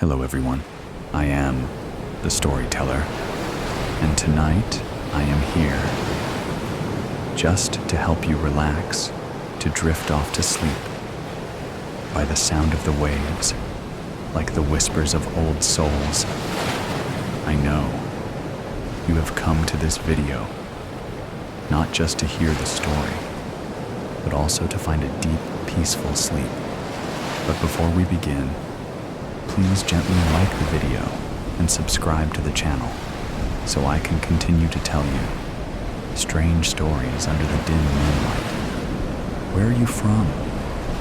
Hello everyone, I am the storyteller, and tonight I am here just to help you relax, to drift off to sleep by the sound of the waves, like the whispers of old souls. I know you have come to this video not just to hear the story, but also to find a deep, peaceful sleep. But before we begin, please gently like the video and subscribe to the channel so I can continue to tell you strange stories under the dim moonlight. Where are you from?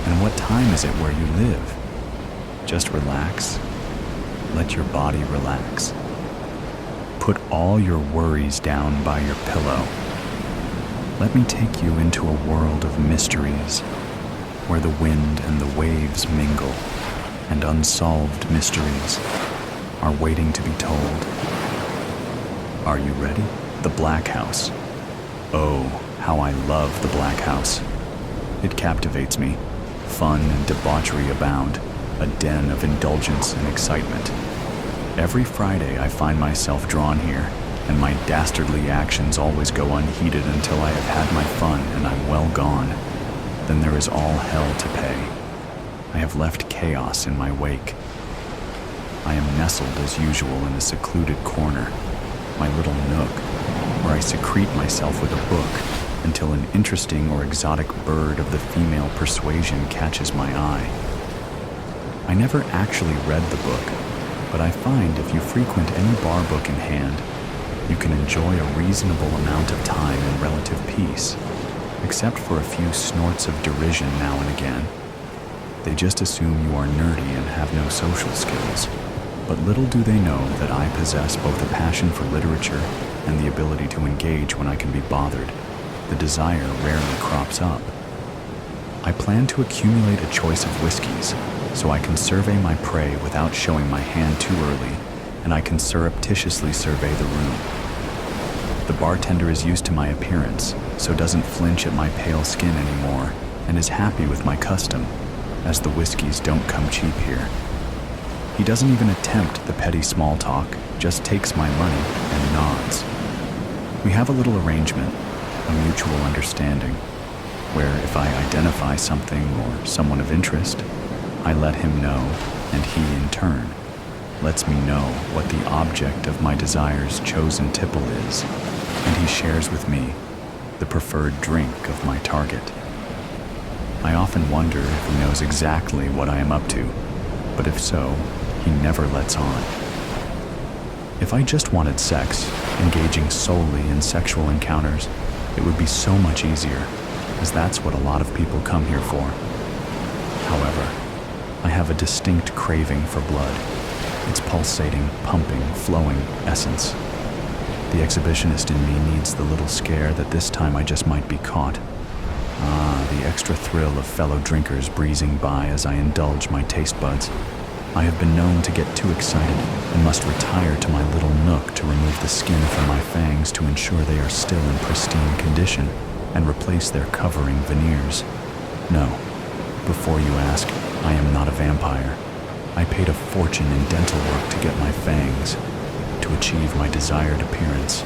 And what time is it where you live? Just relax. Let your body relax. Put all your worries down by your pillow. Let me take you into a world of mysteries where the wind and the waves mingle, and unsolved mysteries are waiting to be told. Are you ready? The Black House. Oh, how I love the Black House. It captivates me. Fun and debauchery abound, a den of indulgence and excitement. Every Friday I find myself drawn here, and my dastardly actions always go unheeded until I have had my fun and I'm well gone. Then there is all hell to pay. I have left chaos in my wake. I am nestled as usual in a secluded corner, my little nook, where I secrete myself with a book until an interesting or exotic bird of the female persuasion catches my eye. I never actually read the book, but I find if you frequent any bar book in hand, you can enjoy a reasonable amount of time in relative peace, except for a few snorts of derision now and again. They just assume you are nerdy and have no social skills. But little do they know that I possess both a passion for literature and the ability to engage when I can be bothered. The desire rarely crops up. I plan to accumulate a choice of whiskeys so I can survey my prey without showing my hand too early, and I can surreptitiously survey the room. The bartender is used to my appearance, so doesn't flinch at my pale skin anymore, and is happy with my custom, as the whiskeys don't come cheap here. He doesn't even attempt the petty small talk, just takes my money and nods. We have a little arrangement, a mutual understanding, where if I identify something or someone of interest, I let him know, and he in turn lets me know what the object of my desire's chosen tipple is, and he shares with me the preferred drink of my target. I often wonder if he knows exactly what I am up to, but if so, he never lets on. If I just wanted sex, engaging solely in sexual encounters, it would be so much easier, as that's what a lot of people come here for. However, I have a distinct craving for blood, its pulsating, pumping, flowing essence. The exhibitionist in me needs the little scare that this time I just might be caught. The extra thrill of fellow drinkers breezing by as I indulge my taste buds. I have been known to get too excited and must retire to my little nook to remove the skin from my fangs to ensure they are still in pristine condition and replace their covering veneers. No, before you ask, I am not a vampire. I paid a fortune in dental work to get my fangs, to achieve my desired appearance.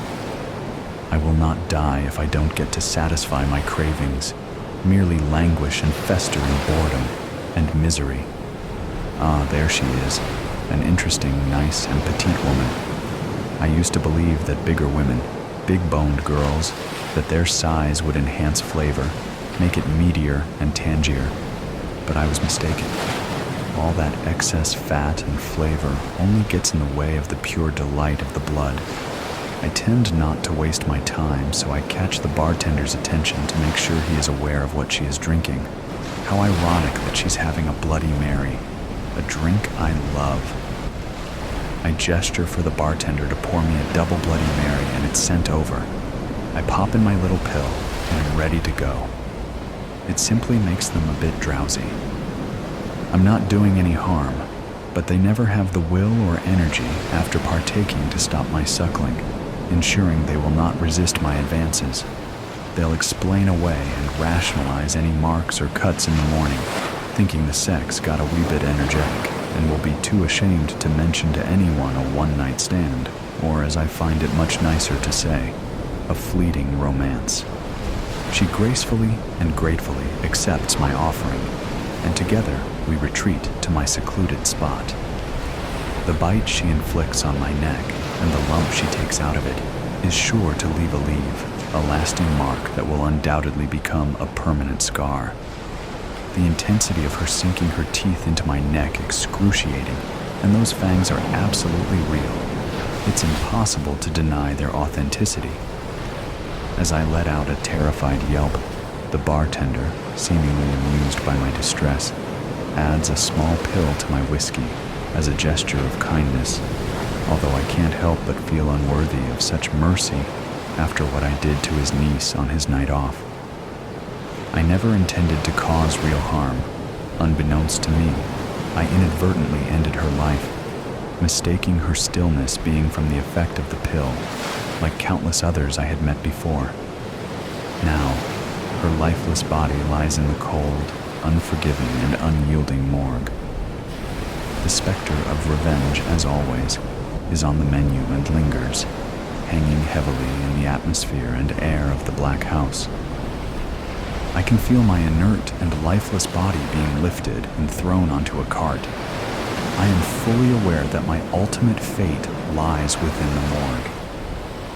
I will not die if I don't get to satisfy my cravings, merely languish and fester in boredom and misery. There she is, an interesting, nice, and petite woman. I used to believe that bigger women, big-boned girls, that their size would enhance flavor, make it meatier and tangier, but I was mistaken. All that excess fat and flavor only gets in the way of the pure delight of the blood. I tend not to waste my time, so I catch the bartender's attention to make sure he is aware of what she is drinking. How ironic that she's having a Bloody Mary, a drink I love. I gesture for the bartender to pour me a double Bloody Mary, and it's sent over. I pop in my little pill and am ready to go. It simply makes them a bit drowsy. I'm not doing any harm, but they never have the will or energy after partaking to stop my suckling, ensuring they will not resist my advances. They'll explain away and rationalize any marks or cuts in the morning, thinking the sex got a wee bit energetic. and will be too ashamed to mention to anyone a one-night stand, or as I find it much nicer to say, a fleeting romance. She gracefully and gratefully accepts my offering, and together we retreat to my secluded spot. The bite she inflicts on my neck and the lump she takes out of it is sure to leave a lasting mark that will undoubtedly become a permanent scar. The intensity of her sinking her teeth into my neck excruciating, and those fangs are absolutely real. It's impossible to deny their authenticity. As I let out a terrified yelp, the bartender, seemingly amused by my distress, adds a small pill to my whiskey as a gesture of kindness, although I can't help but feel unworthy of such mercy after what I did to his niece on his night off. I never intended to cause real harm. Unbeknownst to me, I inadvertently ended her life, mistaking her stillness being from the effect of the pill, like countless others I had met before. Now, her lifeless body lies in the cold, unforgiving, and unyielding morgue. The specter of revenge, as always, is on the menu and lingers, hanging heavily in the atmosphere and air of the Black House. I can feel my inert and lifeless body being lifted and thrown onto a cart. I am fully aware that my ultimate fate lies within the morgue.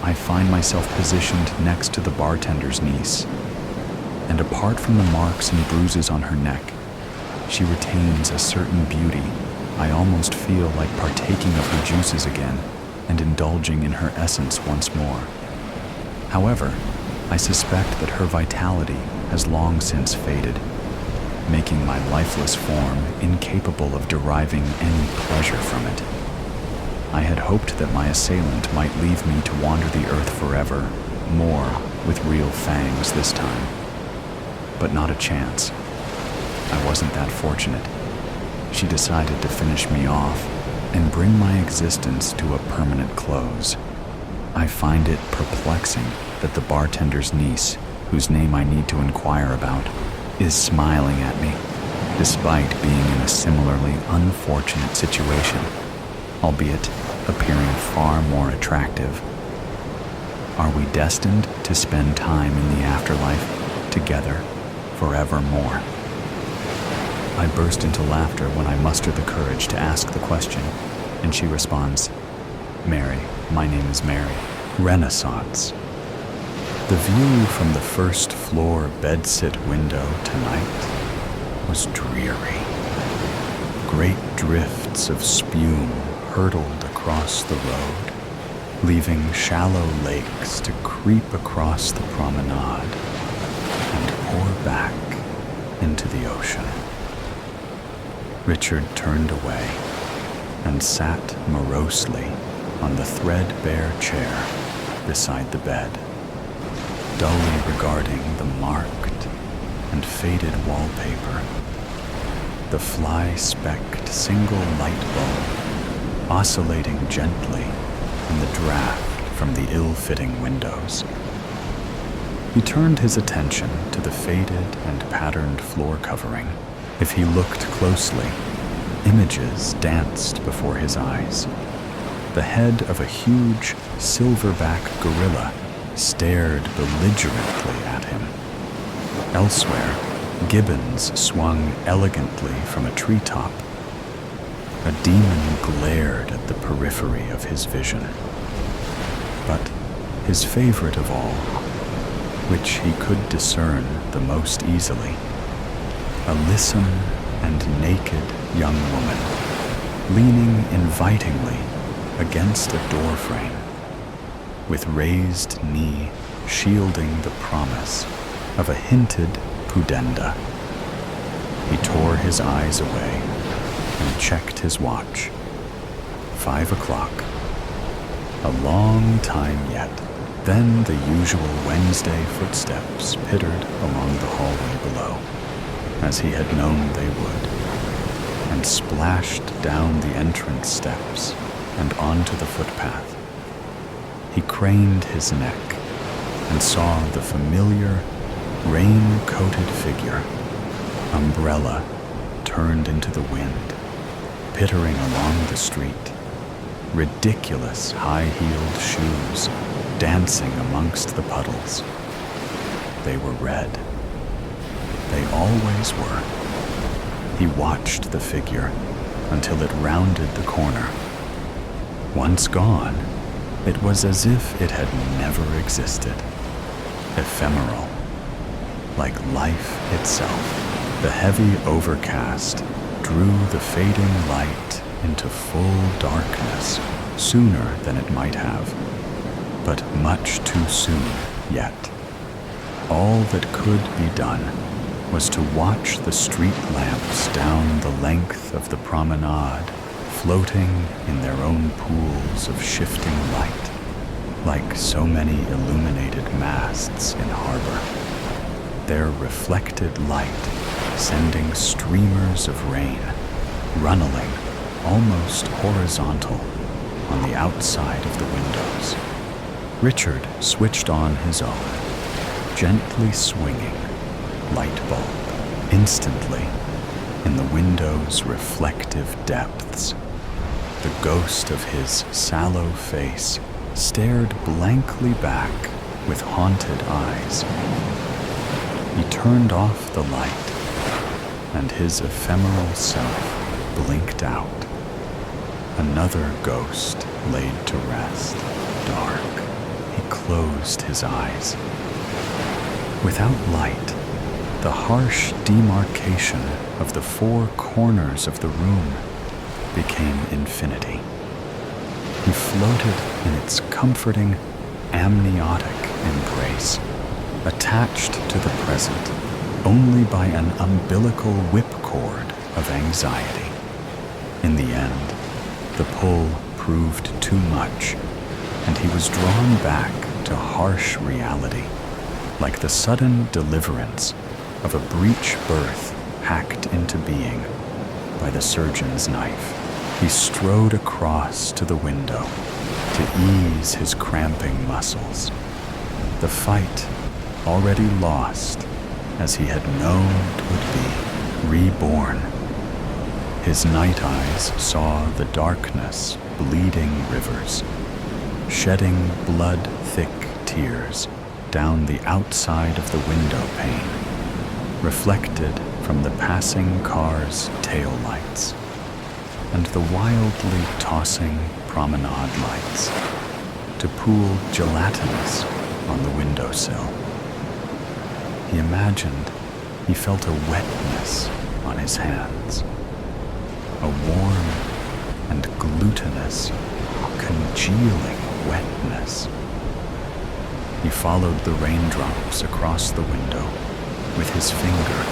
I find myself positioned next to the bartender's niece, and apart from the marks and bruises on her neck, she retains a certain beauty. I almost feel like partaking of her juices again and indulging in her essence once more. However, I suspect that her vitality has long since faded, making my lifeless form incapable of deriving any pleasure from it. I had hoped that my assailant might leave me to wander the earth forever, more with real fangs this time. But not a chance. I wasn't that fortunate. She decided to finish me off and bring my existence to a permanent close. I find it perplexing that the bartender's niece, whose name I need to inquire about, is smiling at me, despite being in a similarly unfortunate situation, albeit appearing far more attractive. Are we destined to spend time in the afterlife together forevermore? I burst into laughter when I muster the courage to ask the question, and she responds, "Mary, my name is Mary." Renaissance. The view from the first floor bedsit window tonight was dreary. Great drifts of spume hurtled across the road, leaving shallow lakes to creep across the promenade and pour back into the ocean. Richard turned away and sat morosely on the threadbare chair beside the bed, dully regarding the marked and faded wallpaper, the fly-specked single light bulb oscillating gently in the draft from the ill-fitting windows. He turned his attention to the faded and patterned floor covering. If he looked closely, images danced before his eyes. The head of a huge silverback gorilla stared belligerently at him. Elsewhere, gibbons swung elegantly from a treetop. A demon glared at the periphery of his vision. But his favorite of all, which he could discern the most easily, a lissom and naked young woman, leaning invitingly against a doorframe, with raised knee shielding the promise of a hinted pudenda. He tore his eyes away and checked his watch. 5 o'clock. A long time yet. Then the usual Wednesday footsteps pittered along the hallway below, as he had known they would, and splashed down the entrance steps and onto the footpath. He craned his neck and saw the familiar, rain-coated figure, umbrella turned into the wind, pittering along the street, ridiculous high-heeled shoes dancing amongst the puddles. They were red. They always were. He watched the figure until it rounded the corner. Once gone, it was as if it had never existed. Ephemeral, like life itself. The heavy overcast drew the fading light into full darkness sooner than it might have, but much too soon yet. All that could be done was to watch the street lamps down the length of the promenade floating in their own pools of shifting light, like so many illuminated masts in harbor. Their reflected light sending streamers of rain runneling almost horizontal on the outside of the windows. Richard switched on his own, gently swinging light bulb. Instantly, in the window's reflective depths, the ghost of his sallow face stared blankly back with haunted eyes. He turned off the light, and his ephemeral self blinked out. Another ghost laid to rest, dark. He closed his eyes. Without light, the harsh demarcation of the four corners of the room became infinity. He floated in its comforting, amniotic embrace, attached to the present only by an umbilical whipcord of anxiety. In the end, the pull proved too much, and he was drawn back to harsh reality, like the sudden deliverance of a breech birth hacked into being by the surgeon's knife. He strode across to the window to ease his cramping muscles. The fight, already lost, as he had known it would be, reborn. His night eyes saw the darkness bleeding rivers, shedding blood-thick tears down the outside of the window pane, reflected from the passing car's taillights and the wildly tossing promenade lights to pool gelatinous on the windowsill. He imagined he felt a wetness on his hands, a warm and glutinous, congealing wetness. He followed the raindrops across the window with his finger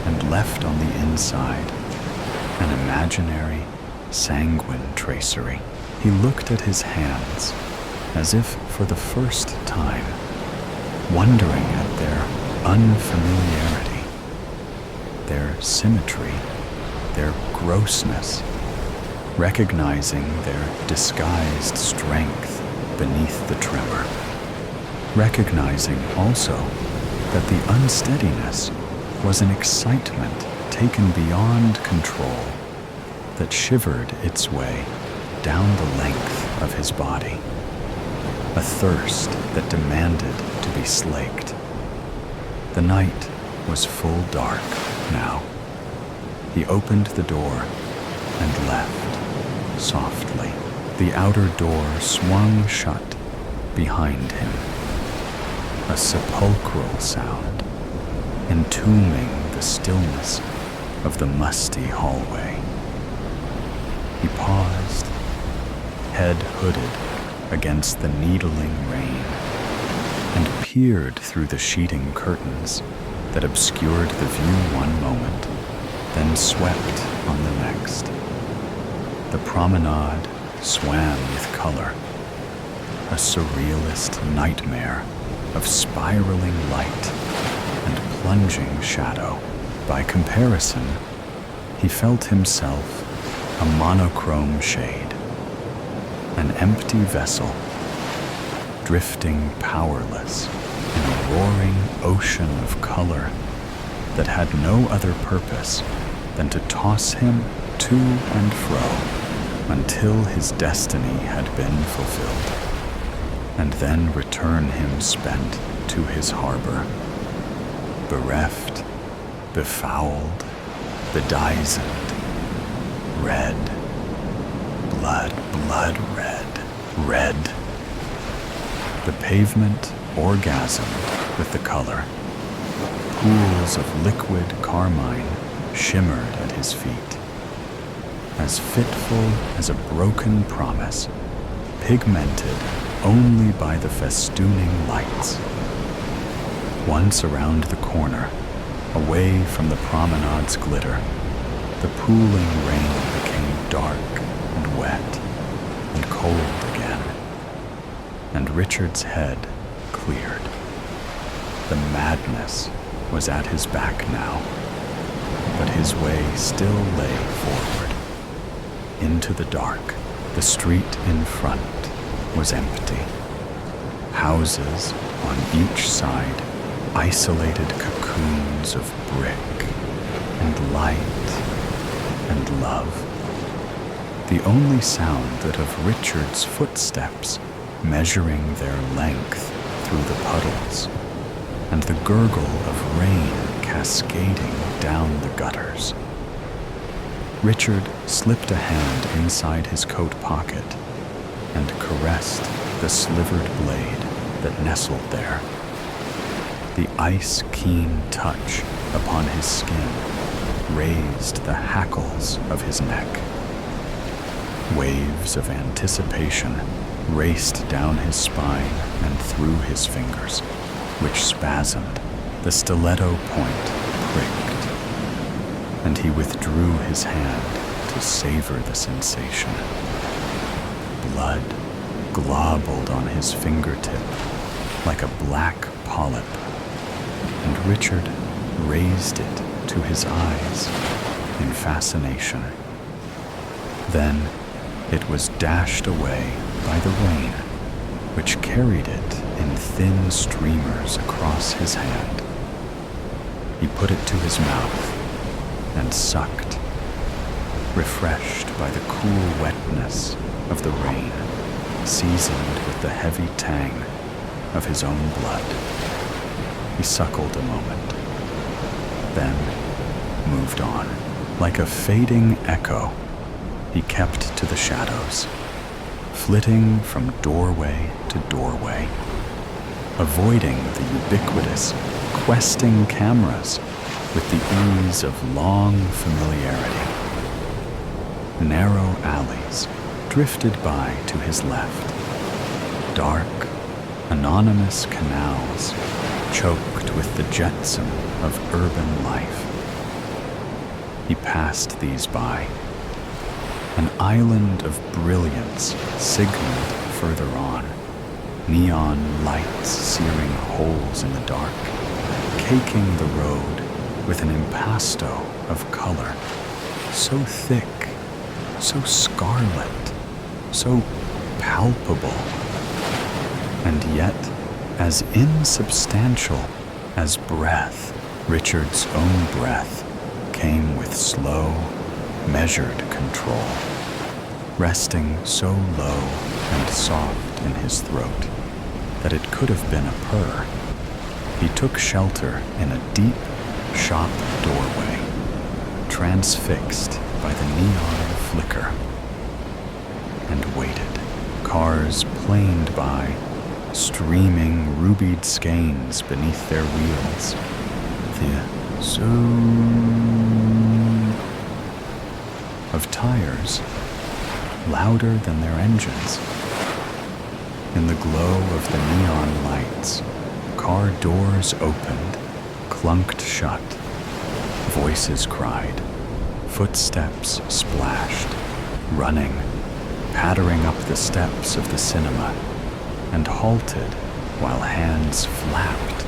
and left on the inside an imaginary, sanguine tracery. He looked at his hands as if for the first time, wondering at their unfamiliarity, their symmetry, their grossness, recognizing their disguised strength beneath the tremor, recognizing also that the unsteadiness was an excitement taken beyond control that shivered its way down the length of his body, a thirst that demanded to be slaked. The night was full dark now. He opened the door and left softly. The outer door swung shut behind him, a sepulchral sound, entombing the stillness of the musty hallway. He paused, head hooded against the needling rain, and peered through the sheeting curtains that obscured the view one moment, then swept on the next. The promenade swam with color, a surrealist nightmare of spiraling light and plunging shadow. By comparison, he felt himself a monochrome shade, an empty vessel, drifting powerless in a roaring ocean of color that had no other purpose than to toss him to and fro until his destiny had been fulfilled, and then return him spent to his harbor, bereft, befouled, bedizened, red, blood, blood red, red. The pavement orgasmed with the color. Pools of liquid carmine shimmered at his feet, as fitful as a broken promise, pigmented only by the festooning lights. Once around the corner, away from the promenade's glitter, the pooling rain became dark and wet and cold again, and Richard's head cleared. The madness was at his back now, but his way still lay forward. Into the dark, the street in front was empty. Houses on each side, isolated cocoons of brick and light and love. The only sound that of Richard's footsteps measuring their length through the puddles, and the gurgle of rain cascading down the gutters. Richard slipped a hand inside his coat pocket and caressed the slivered blade that nestled there. The ice-keen touch upon his skin raised the hackles of his neck. Waves of anticipation raced down his spine and through his fingers, which spasmed, the stiletto point pricked, and he withdrew his hand to savor the sensation. Blood globbled on his fingertip like a black polyp, and Richard raised it to his eyes in fascination. Then it was dashed away by the rain, which carried it in thin streamers across his hand. He put it to his mouth and sucked, refreshed by the cool wetness of the rain, seasoned with the heavy tang of his own blood. He suckled a moment, then moved on. Like a fading echo, he kept to the shadows, flitting from doorway to doorway, avoiding the ubiquitous, questing cameras with the ease of long familiarity. Narrow alleys drifted by to his left, dark, anonymous canals choked with the jetsam of urban life. He passed these by. An island of brilliance signaled further on, neon lights searing holes in the dark, caking the road with an impasto of color, so thick, so scarlet, so palpable, and yet as insubstantial as breath. Richard's own breath came with slow, measured control, resting so low and soft in his throat that it could have been a purr. He took shelter in a deep shop doorway, transfixed by the neon flicker, and waited. Cars planed by, streaming rubied skeins beneath their wheels. The zoom of tires, louder than their engines. In the glow of the neon lights, car doors opened, clunked shut. Voices cried, footsteps splashed, running, pattering up the steps of the cinema, and halted while hands flapped,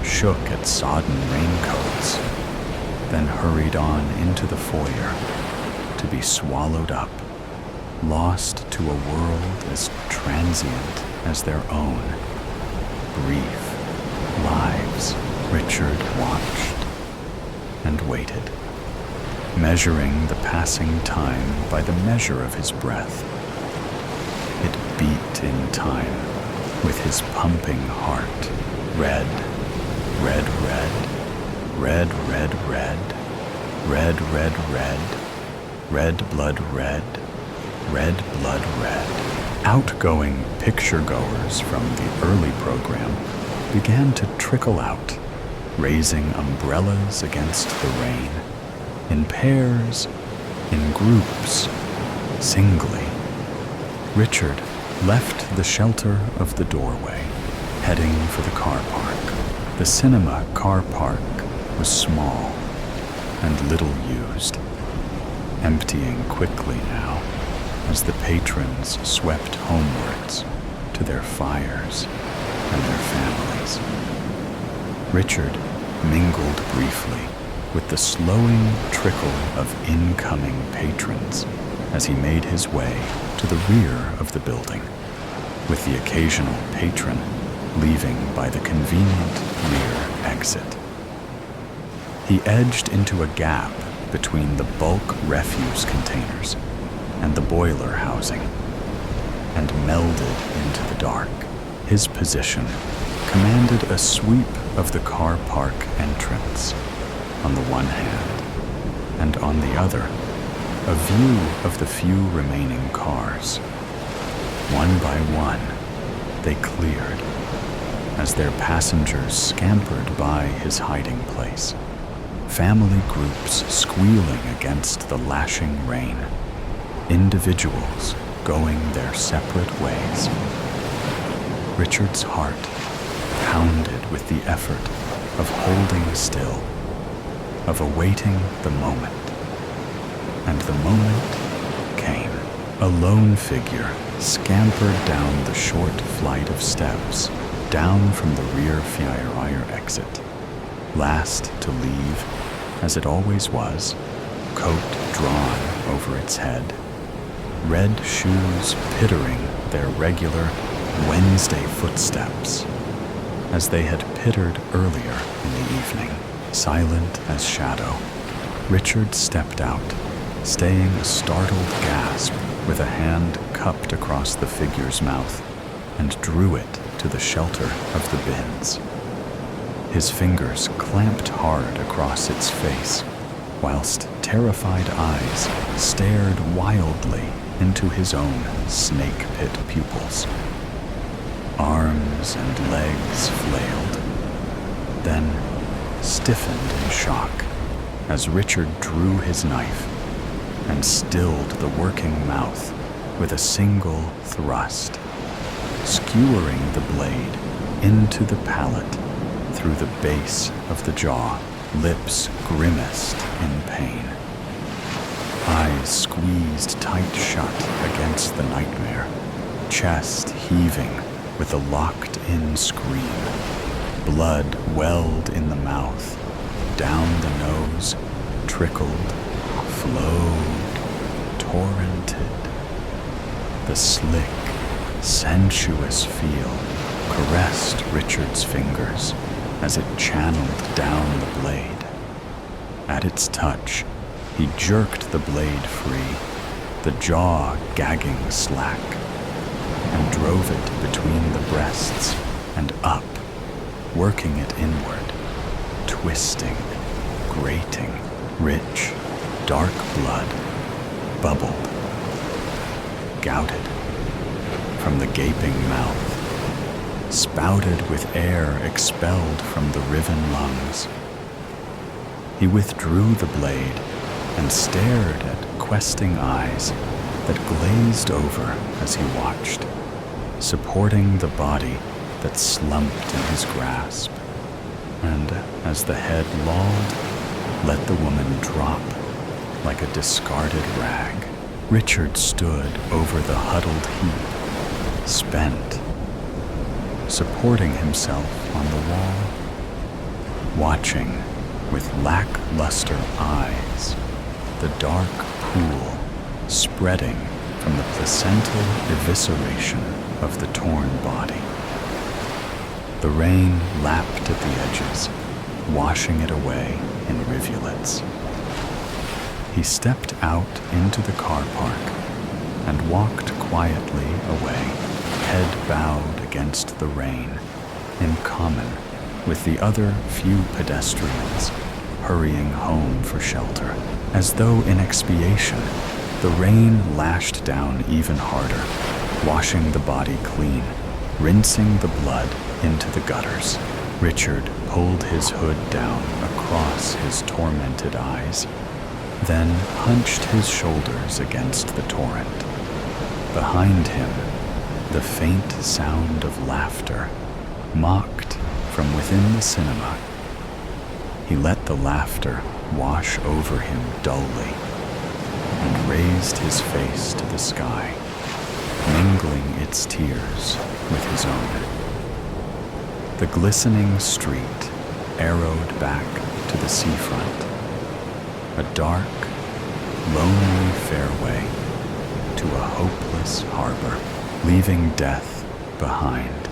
shook at sodden raincoats, then hurried on into the foyer to be swallowed up, lost to a world as transient as their own. Brief lives Richard watched and waited. measuring the passing time by the measure of his breath. It beat in time with his pumping heart. Red, red, red, red, red, red, red, red, red, red blood red, red blood red. Outgoing picture-goers from the early program began to trickle out, raising umbrellas against the rain, in pairs, in groups, singly. Richard left the shelter of the doorway, heading for the car park. The cinema car park was small and little used, emptying quickly now as the patrons swept homewards to their fires and their families. Richard mingled briefly with the slowing trickle of incoming patrons as he made his way to the rear of the building, with the occasional patron leaving by the convenient rear exit. He edged into a gap between the bulk refuse containers and the boiler housing, and melded into the dark. His position commanded a sweep of the car park entrance on the one hand, and on the other, a view of the few remaining cars. One by one, they cleared as their passengers scampered by his hiding place, family groups squealing against the lashing rain, individuals going their separate ways. Richard's heart pounded with the effort of holding still, of awaiting the moment. And the moment came. A lone figure scampered down the short flight of steps, down from the rear fire exit. Last to leave, as it always was, coat drawn over its head, red shoes pittering their regular Wednesday footsteps, as they had pittered earlier in the evening. Silent as shadow, Richard stepped out, staying a startled gasp with a hand cupped across the figure's mouth, and drew it to the shelter of the bins. His fingers clamped hard across its face, whilst terrified eyes stared wildly into his own snake pit pupils. Arms and legs flailed, then stiffened in shock as Richard drew his knife and stilled the working mouth with a single thrust, skewering the blade into the palate through the base of the jaw. Lips grimaced in pain, eyes squeezed tight shut against the nightmare, chest heaving with a locked-in scream. Blood welled in the mouth, down the nose, trickled, flowed, torrented. The slick, sensuous feel caressed Richard's fingers as it channeled down the blade. At its touch, he jerked the blade free, the jaw gagging slack, and drove it between the breasts and up, working it inward, twisting, grating. Rich, dark blood bubbled, gouted from the gaping mouth, spouted with air expelled from the riven lungs. He withdrew the blade and stared at questing eyes that glazed over as he watched, supporting the body that slumped in his grasp. And as the head lolled, let the woman drop like a discarded rag. Richard stood over the huddled heap, spent, supporting himself on the wall, watching with lackluster eyes the dark pool spreading from the placental evisceration of the torn body. The rain lapped at the edges, washing it away in rivulets. He stepped out into the car park and walked quietly away, head bowed against the rain, in common with the other few pedestrians hurrying home for shelter. As though in expiation, the rain lashed down even harder, washing the body clean, rinsing the blood into the gutters. Richard pulled his hood down across his tormented eyes, then hunched his shoulders against the torrent. Behind him, the faint sound of laughter mocked from within the cinema. He let the laughter wash over him dully and raised his face to the sky, mingling its tears with his own. The glistening street arrowed back to the seafront, a dark, lonely fairway to a hopeless harbor, leaving death behind.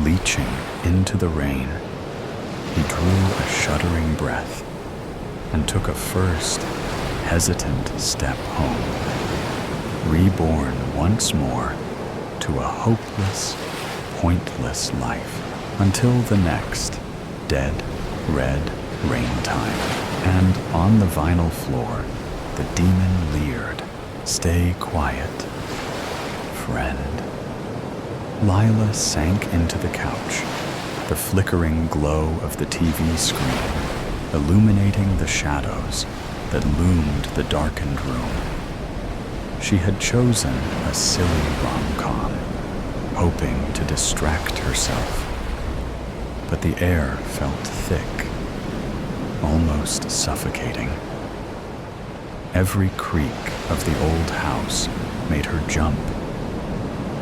Leaching into the rain, he drew a shuddering breath and took a first, hesitant step home, reborn once more to a hopeless, pointless life, until the next dead, red rain time. And on the vinyl floor, the demon leered, "Stay quiet, friend." Lila sank into the couch, the flickering glow of the TV screen illuminating the shadows that loomed the darkened room. She had chosen a silly rom-com, hoping to distract herself. But the air felt thick, almost suffocating. Every creak of the old house made her jump,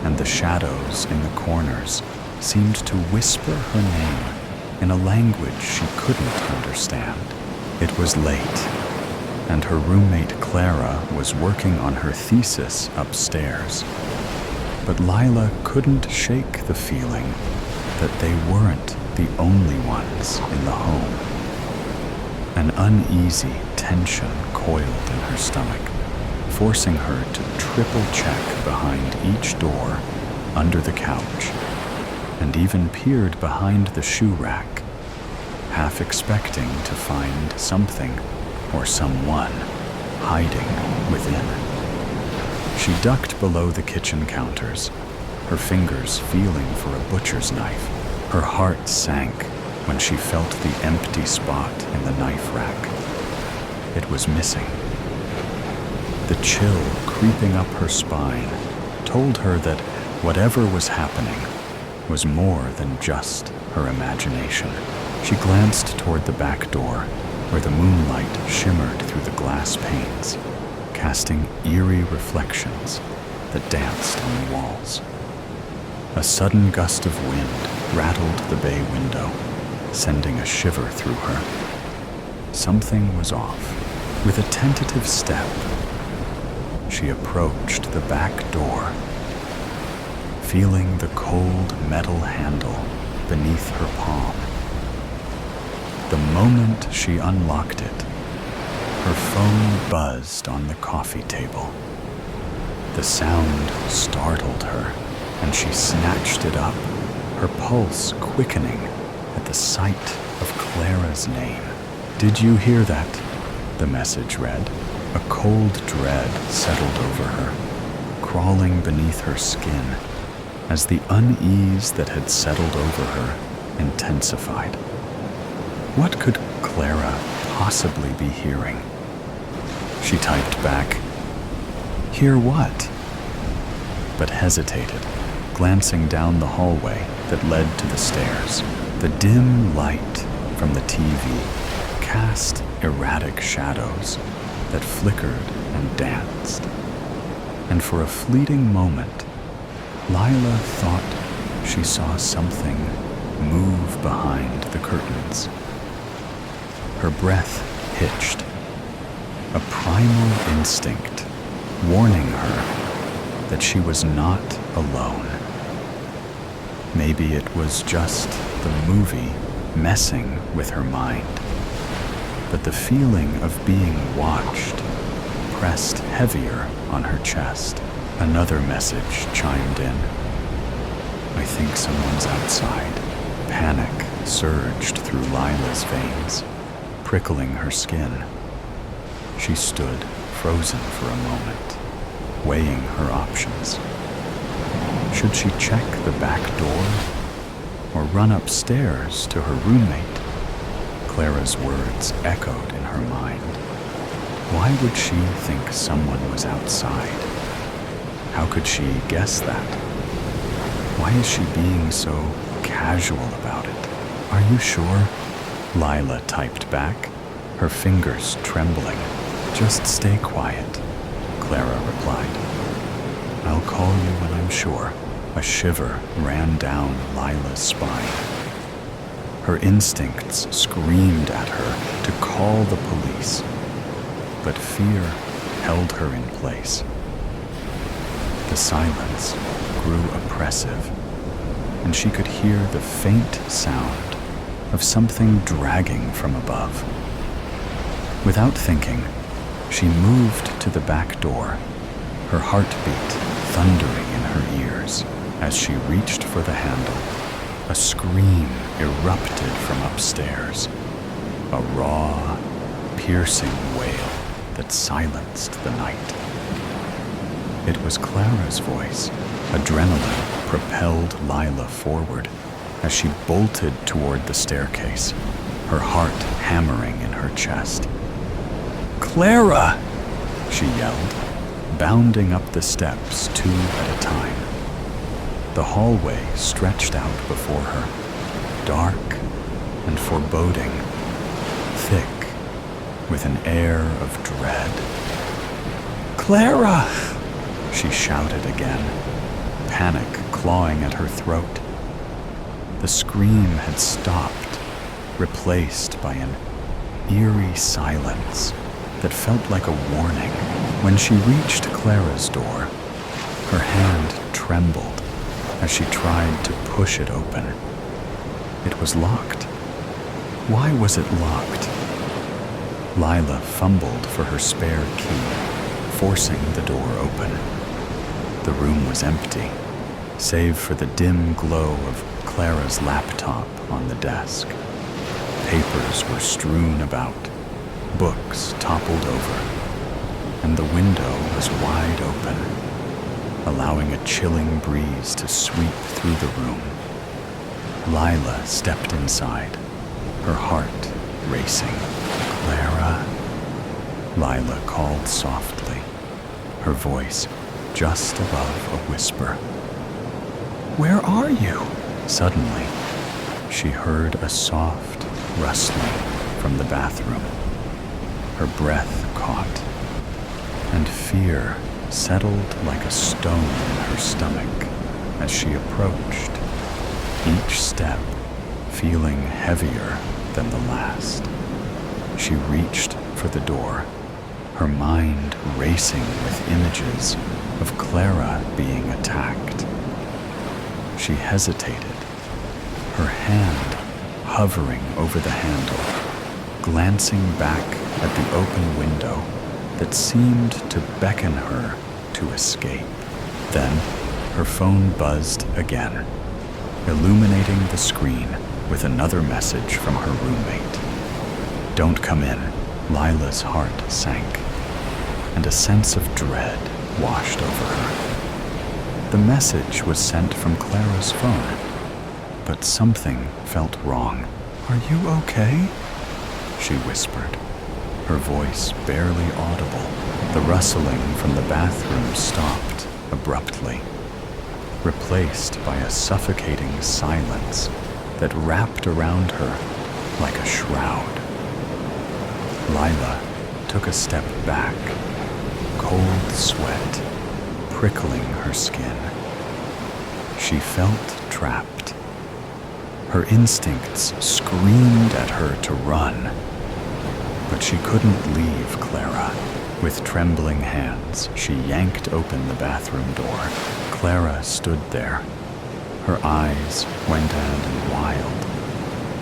and the shadows in the corners seemed to whisper her name in a language she couldn't understand. It was late, and her roommate Clara was working on her thesis upstairs. But Lila couldn't shake the feeling that they weren't the only ones in the home. An uneasy tension coiled in her stomach, forcing her to triple-check behind each door, under the couch, and even peered behind the shoe rack, half expecting to find something or someone hiding within. She ducked below the kitchen counters, her fingers feeling for a butcher's knife. Her heart sank when she felt the empty spot in the knife rack. It was missing. The chill creeping up her spine told her that whatever was happening was more than just her imagination. She glanced toward the back door, where the moonlight shimmered through the glass panes, casting eerie reflections that danced on the walls. A sudden gust of wind rattled the bay window, sending a shiver through her. Something was off. With a tentative step, she approached the back door, feeling the cold metal handle beneath her palm. The moment she unlocked it, her phone buzzed on the coffee table. The sound startled her, and she snatched it up, her pulse quickening at the sight of Clara's name. "Did you hear that?" the message read. A cold dread settled over her, crawling beneath her skin as the unease that had settled over her intensified. What could Clara possibly be hearing? She typed back, "Hear what?" but hesitated, glancing down the hallway that led to the stairs. The dim light from the TV cast erratic shadows that flickered and danced. And for a fleeting moment, Lila thought she saw something move behind the curtains. Her breath hitched, a primal instinct warning her that she was not alone. Maybe it was just the movie messing with her mind, but the feeling of being watched pressed heavier on her chest. Another message chimed in. I think someone's outside. Panic surged through Lila's veins, prickling her skin. She stood, frozen for a moment, weighing her options. Should she check the back door or run upstairs to her roommate? Clara's words echoed in her mind. Why would she think someone was outside? How could she guess that? Why is she being so casual about it? Are you sure? Lila typed back, her fingers trembling. Just stay quiet, Clara replied. I'll call you when I'm sure. A shiver ran down Lila's spine. Her instincts screamed at her to call the police, but fear held her in place. The silence grew oppressive, and she could hear the faint sound of something dragging from above. Without thinking, she moved to the back door, her heartbeat thundering in her ears as she reached for the handle. A scream erupted from upstairs, a raw, piercing wail that silenced the night. It was Clara's voice. Adrenaline propelled Lila forward as she bolted toward the staircase, her heart hammering in her chest. Clara! She yelled, bounding up the steps 2 at a time. The hallway stretched out before her, dark and foreboding, thick with an air of dread. Clara! She shouted again, panic clawing at her throat. The scream had stopped, replaced by an eerie silence that felt like a warning. When she reached Clara's door, her hand trembled as she tried to push it open. It was locked. Why was it locked? Lila fumbled for her spare key, forcing the door open. The room was empty, save for the dim glow of Clara's laptop on the desk. Papers were strewn about, books toppled over, and the window was wide open, allowing a chilling breeze to sweep through the room. Lila stepped inside, her heart racing. Clara, Lila called softly, her voice just above a whisper. Where are you? Suddenly, she heard a soft rustling from the bathroom. Her breath caught, and fear settled like a stone in her stomach as she approached, each step feeling heavier than the last. She reached for the door, her mind racing with images of Clara being attacked. She hesitated, her hand hovering over the handle, glancing back at the open window that seemed to beckon her to escape. Then her phone buzzed again, illuminating the screen with another message from her roommate. Don't come in. Lila's heart sank, and a sense of dread washed over her. The message was sent from Clara's phone, but something felt wrong. Are you okay? She whispered, her voice barely audible. The rustling from the bathroom stopped abruptly, replaced by a suffocating silence that wrapped around her like a shroud. Lila took a step back, cold sweat prickling her skin. She felt trapped. Her instincts screamed at her to run, but she couldn't leave Clara. With trembling hands, she yanked open the bathroom door. Clara stood there, her eyes went and wild,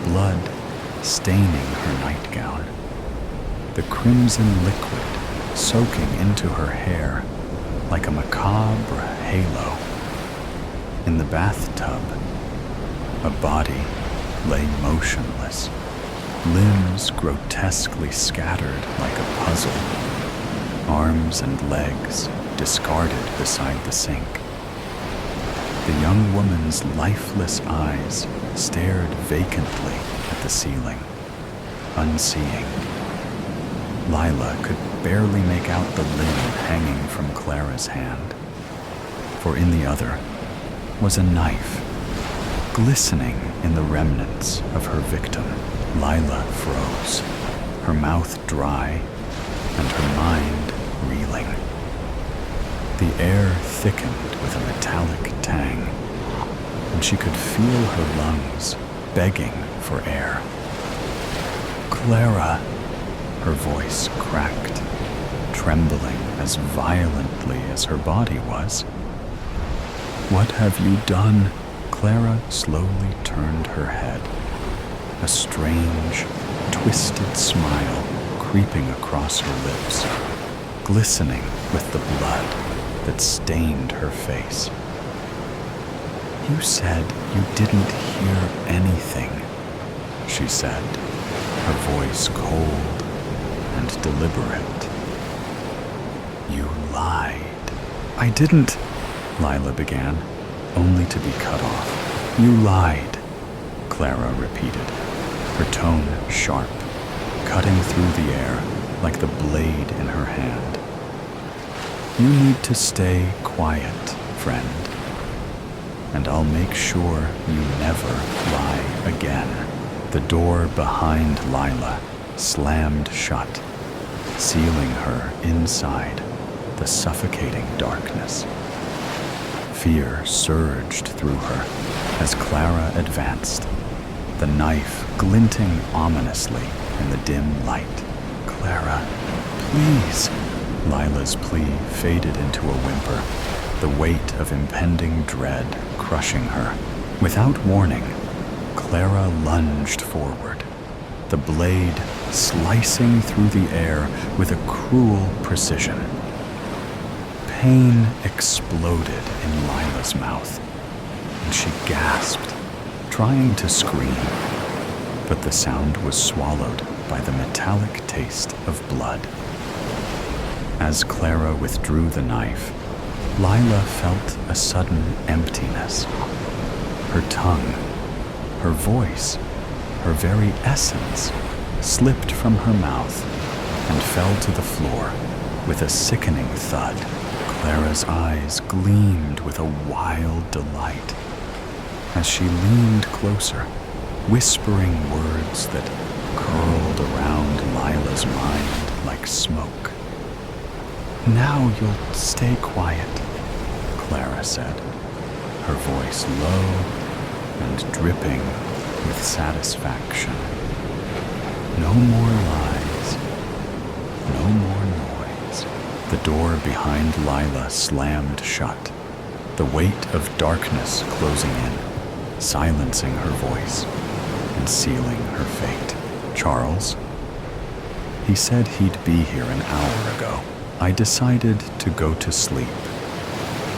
blood staining her nightgown. The crimson liquid soaking into her hair like a macabre halo. In the bathtub, a body lay motionless, limbs grotesquely scattered like a puzzle, arms and legs discarded beside the sink. The young woman's lifeless eyes stared vacantly at the ceiling, unseeing. Lila could barely make out the limb hanging from Clara's hand, for in the other was a knife, glistening in the remnants of her victim. Lila froze, her mouth dry and her mind reeling. The air thickened with a metallic tang, and she could feel her lungs begging for air. Clara, her voice cracked, trembling as violently as her body was. What have you done? Clara slowly turned her head, a strange, twisted smile creeping across her lips, glistening with the blood that stained her face. You said you didn't hear anything, she said, her voice cold and deliberate. You lied. I didn't, Lila began, only to be cut off. You lied, Clara repeated, her tone sharp, cutting through the air like the blade in her hand. You need to stay quiet, friend, and I'll make sure you never lie again. The door behind Lila slammed shut, sealing her inside the suffocating darkness. Fear surged through her as Clara advanced, the knife glinting ominously in the dim light. Clara, please. Lila's plea faded into a whimper, the weight of impending dread crushing her. Without warning, Clara lunged forward, the blade slicing through the air with a cruel precision. Pain exploded in Lila's mouth, and she gasped, trying to scream, but the sound was swallowed by the metallic taste of blood. As Clara withdrew the knife, Lila felt a sudden emptiness. Her tongue, her voice, her very essence slipped from her mouth and fell to the floor with a sickening thud. Clara's eyes gleamed with a wild delight as she leaned closer, whispering words that curled around Lila's mind like smoke. Now you'll stay quiet, Clara said, her voice low and dripping with satisfaction. No more lies, no more noise. The door behind Lila slammed shut, the weight of darkness closing in, silencing her voice and sealing her fate. Charles? He said he'd be here an hour ago. I decided to go to sleep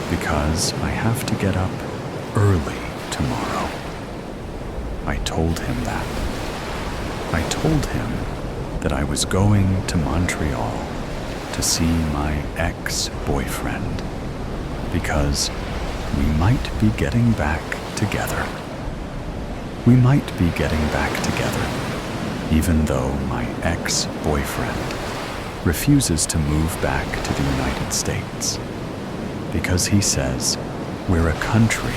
because I have to get up early tomorrow. I told him that. I told him that I was going to Montreal to see my ex-boyfriend because we might be getting back together. We might be getting back together, even though my ex-boyfriend refuses to move back to the United States because he says we're a country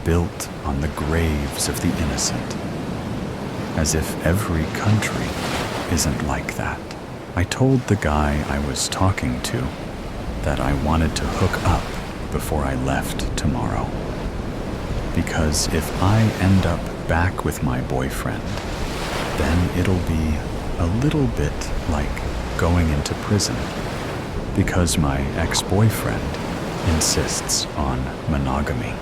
built on the graves of the innocent, as if every country isn't like that. I told the guy I was talking to that I wanted to hook up before I left tomorrow, because if I end up back with my boyfriend, then it'll be a little bit like going into prison, because my ex-boyfriend insists on monogamy,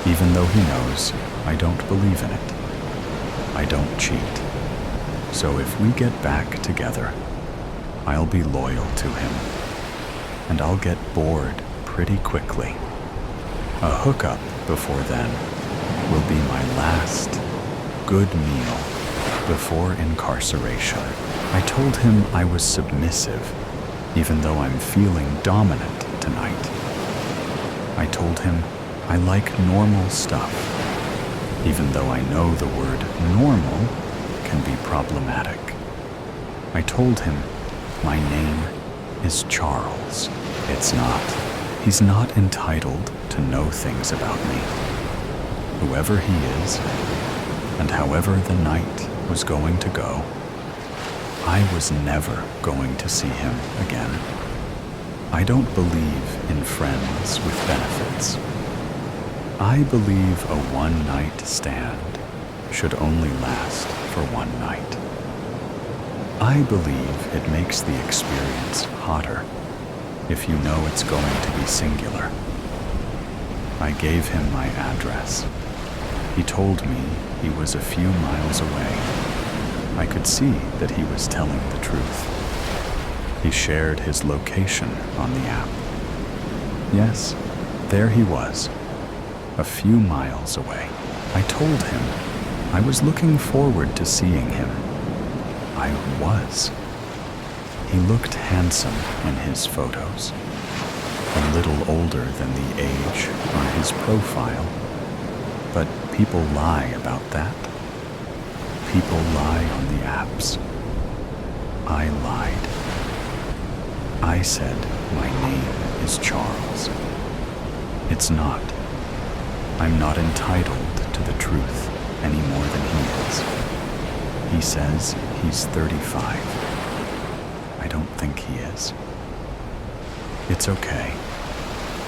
even though he knows I don't believe in it. I don't cheat. So if we get back together, I'll be loyal to him, and I'll get bored pretty quickly. A hookup before then will be my last good meal before incarceration. I told him I was submissive, even though I'm feeling dominant tonight. I told him I like normal stuff, even though I know the word normal can be problematic. I told him my name is Charles. It's not. He's not entitled to know things about me. Whoever he is, and however the night was going to go, I was never going to see him again. I don't believe in friends with benefits. I believe a one-night stand should only last for one night. I believe it makes the experience hotter if you know it's going to be singular. I gave him my address. He told me he was a few miles away. I could see that he was telling the truth. He shared his location on the app. Yes, there he was, a few miles away. I told him I was looking forward to seeing him. I was. He looked handsome in his photos, a little older than the age on his profile, but people lie about that. People lie on the apps. I lied. I said my name is Charles. It's not. I'm not entitled to the truth any more than he is. He says he's 35. I don't think he is. It's okay.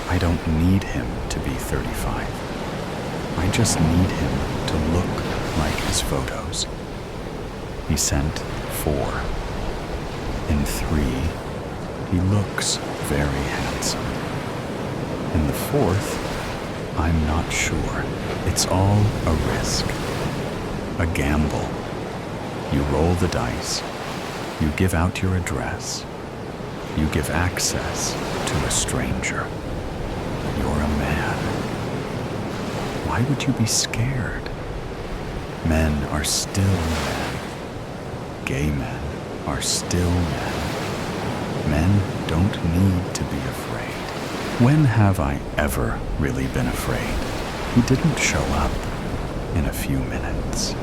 I don't need him to be 35. I just need him to look like his photos. He sent 4. In 3, he looks very handsome. In the 4th, I'm not sure. It's all a risk, a gamble. You roll the dice. You give out your address. You give access to a stranger. You're a man. Why would you be scared? Men are still men. Gay men are still men. Men don't need to be afraid. When have I ever really been afraid? He didn't show up in a few minutes.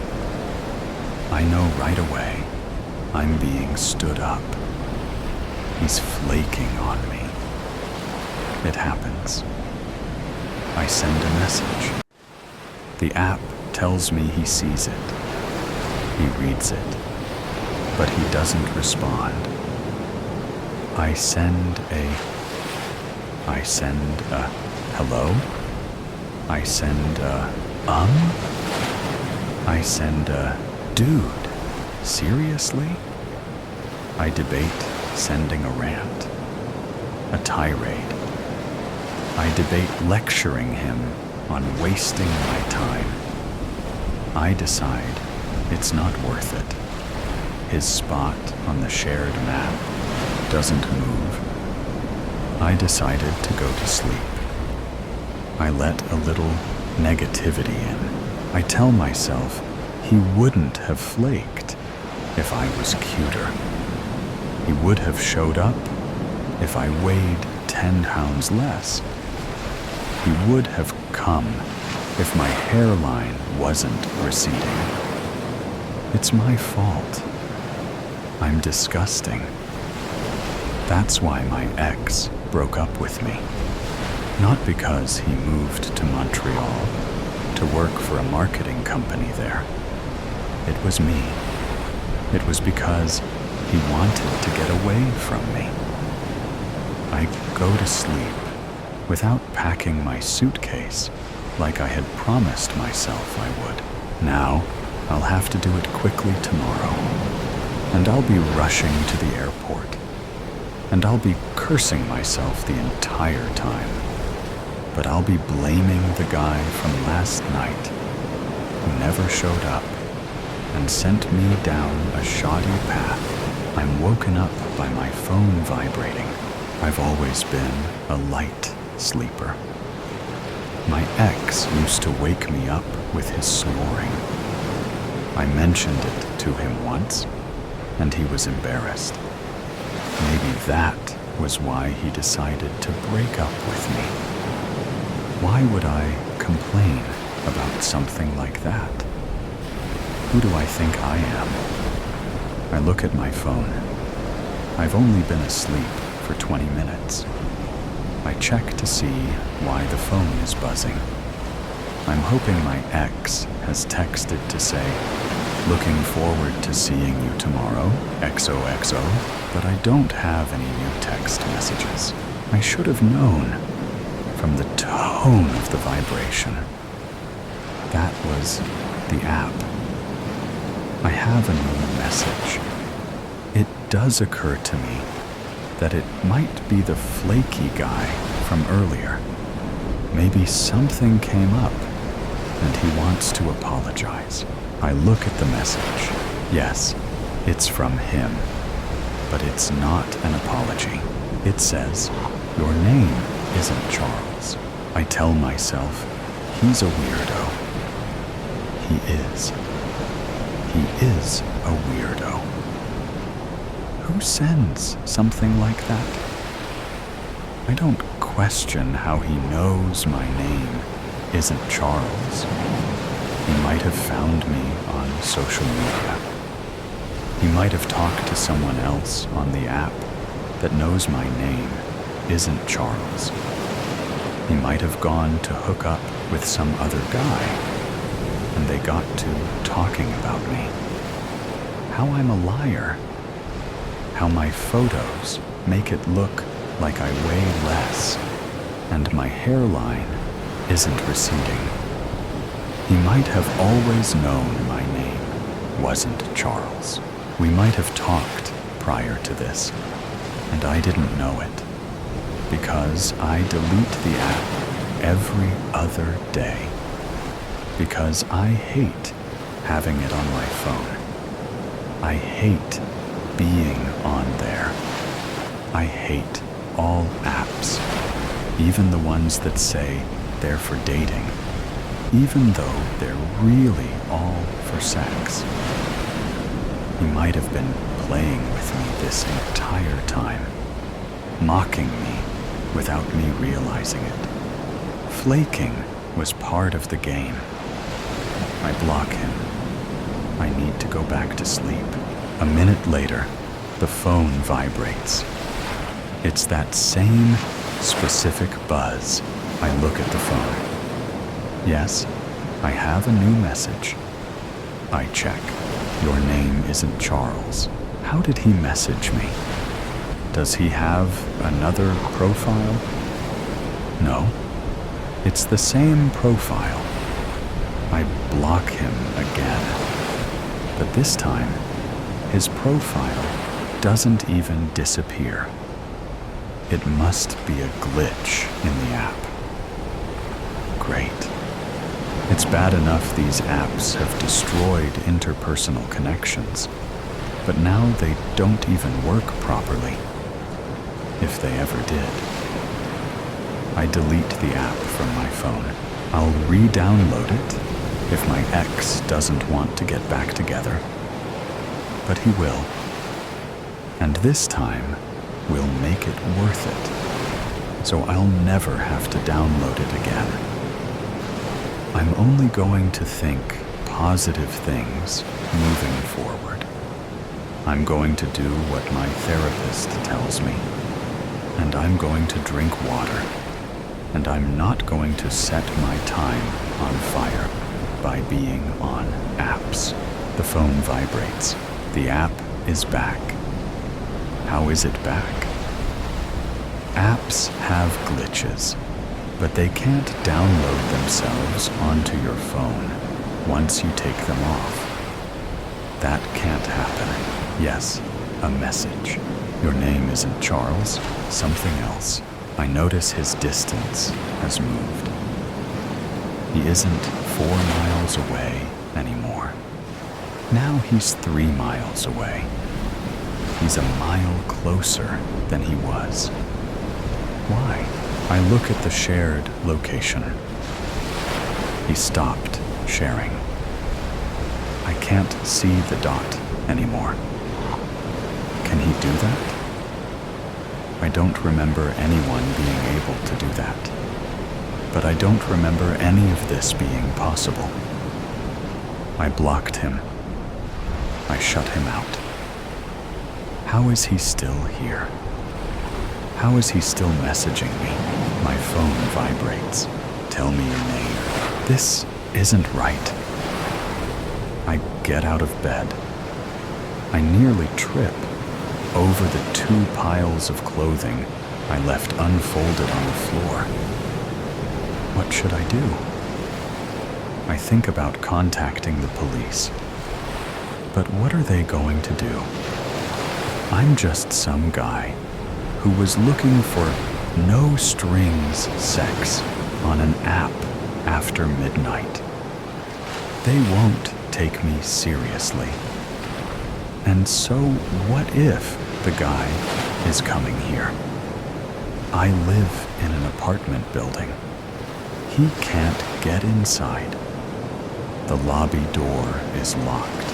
I know right away I'm being stood up. He's flaking on me. It happens. I send a message. The app tells me he sees it. He reads it, but he doesn't respond. I send a hello? I send a I send a dude, seriously? I debate sending a rant, a tirade. I debate lecturing him on wasting my time. I decide it's not worth it. His spot on the shared map doesn't move. I decided to go to sleep. I let a little negativity in. I tell myself he wouldn't have flaked if I was cuter. He would have showed up if I weighed 10 pounds less. He would have come if my hairline wasn't receding. It's my fault. I'm disgusting. That's why my ex broke up with me. Not because he moved to Montreal to work for a marketing company there. It was me. It was because he wanted to get away from me. I go to sleep without packing my suitcase like I had promised myself I would. Now, I'll have to do it quickly tomorrow. And I'll be rushing to the airport. And I'll be cursing myself the entire time. But I'll be blaming the guy from last night who never showed up and sent me down a shoddy path I'm woken up by my phone vibrating. I've always been a light sleeper. My ex used to wake me up with his snoring. I mentioned it to him once, and he was embarrassed. Maybe that was why he decided to break up with me. Why would I complain about something like that? Who do I think I am? I look at my phone. I've only been asleep for 20 minutes. I check to see why the phone is buzzing. I'm hoping my ex has texted to say, "Looking forward to seeing you tomorrow, XOXO," but I don't have any new text messages. I should have known from the tone of the vibration. That was the app. I have a new message. It does occur to me that it might be the flaky guy from earlier. Maybe something came up and he wants to apologize. I look at the message. Yes, it's from him, but it's not an apology. It says, "Your name isn't Charles." I tell myself, he's a weirdo. He is. He is a weirdo. Who sends something like that? I don't question how he knows my name isn't Charles. He might have found me on social media. He might have talked to someone else on the app that knows my name isn't Charles. He might have gone to hook up with some other guy, and they got to talking about me. How I'm a liar. How my photos make it look like I weigh less, and my hairline isn't receding. He might have always known my name wasn't Charles. We might have talked prior to this, and I didn't know it, because I delete the app every other day, because I hate having it on my phone. I hate being on there. I hate all apps, even the ones that say they're for dating, even though they're really all for sex. He might have been playing with me this entire time, mocking me without me realizing it. Flaking was part of the game. I block him. I need to go back to sleep. A minute later, the phone vibrates. It's that same specific buzz. I look at the phone. Yes, I have a new message. I check. Your name isn't Charles. How did he message me? Does he have another profile? No, it's the same profile. I block him again. But this time, his profile doesn't even disappear. It must be a glitch in the app. Great. It's bad enough these apps have destroyed interpersonal connections, but now they don't even work properly, if they ever did. I delete the app from my phone. I'll re-download it if my ex doesn't want to get back together. But he will. And this time, we'll make it worth it, so I'll never have to download it again. I'm only going to think positive things moving forward. I'm going to do what my therapist tells me, and I'm going to drink water, and I'm not going to set my time on fire by being on apps. The phone vibrates. The app is back. How is it back? Apps have glitches, but they can't download themselves onto your phone once you take them off. That can't happen. Yes, a message. Your name isn't Charles, something else. I notice his distance has moved. He isn't 4 miles away anymore. Now he's 3 miles away. He's a mile closer than he was. Why? I look at the shared location. He stopped sharing. I can't see the dot anymore. Can he do that? I don't remember anyone being able to do that. But I don't remember any of this being possible. I blocked him. I shut him out. How is he still here? How is he still messaging me? My phone vibrates. Tell me your name. This isn't right. I get out of bed. I nearly trip over the 2 piles of clothing I left unfolded on the floor. What should I do? I think about contacting the police. But what are they going to do? I'm just some guy who was looking for no strings sex on an app after midnight. They won't take me seriously. And so what if the guy is coming here? I live in an apartment building. He can't get inside. The lobby door is locked.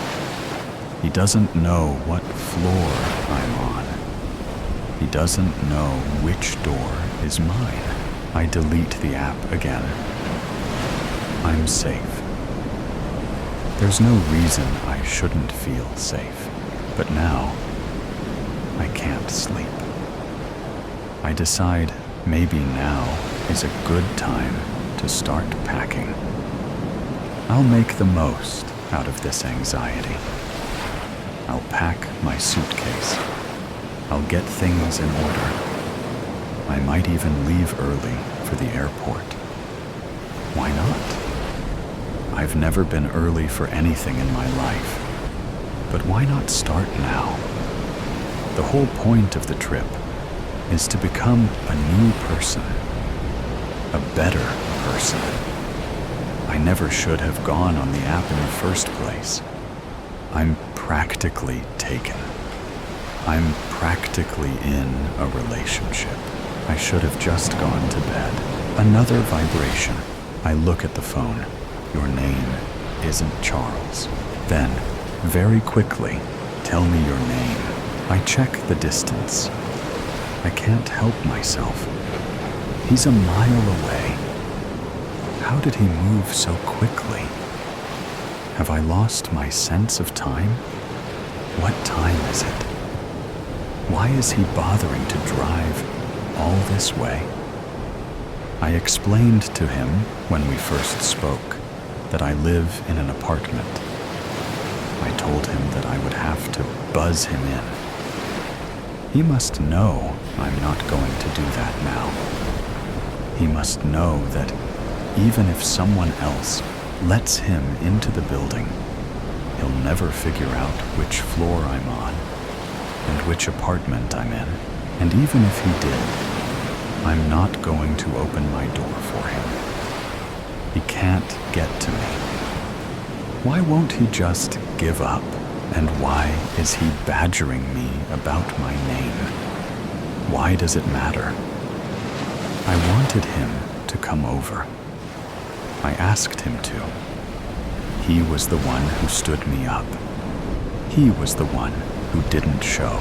He doesn't know what floor I'm on. He doesn't know which door is mine. I delete the app again. I'm safe. There's no reason I shouldn't feel safe, but now I can't sleep. I decide maybe now is a good time to start packing. I'll make the most out of this anxiety. I'll pack my suitcase. I'll get things in order. I might even leave early for the airport. Why not? I've never been early for anything in my life. But why not start now? The whole point of the trip is to become a new person, a better person. I never should have gone on the app in the first place. I'm practically taken. I'm practically in a relationship. I should have just gone to bed. Another vibration. I look at the phone. Your name isn't Charles. Then, very quickly, tell me your name. I check the distance. I can't help myself. He's a mile away. How did he move so quickly? Have I lost my sense of time? What time is it? Why is he bothering to drive all this way? I explained to him when we first spoke that I live in an apartment. I told him that I would have to buzz him in. He must know I'm not going to do that now. He must know that even if someone else lets him into the building, he'll never figure out which floor I'm on and which apartment I'm in. And even if he did, I'm not going to open my door for him. He can't get to me. Why won't he just give up? And why is he badgering me about my name? Why does it matter? I wanted him to come over. I asked him to. He was the one who stood me up. He was the one who didn't show.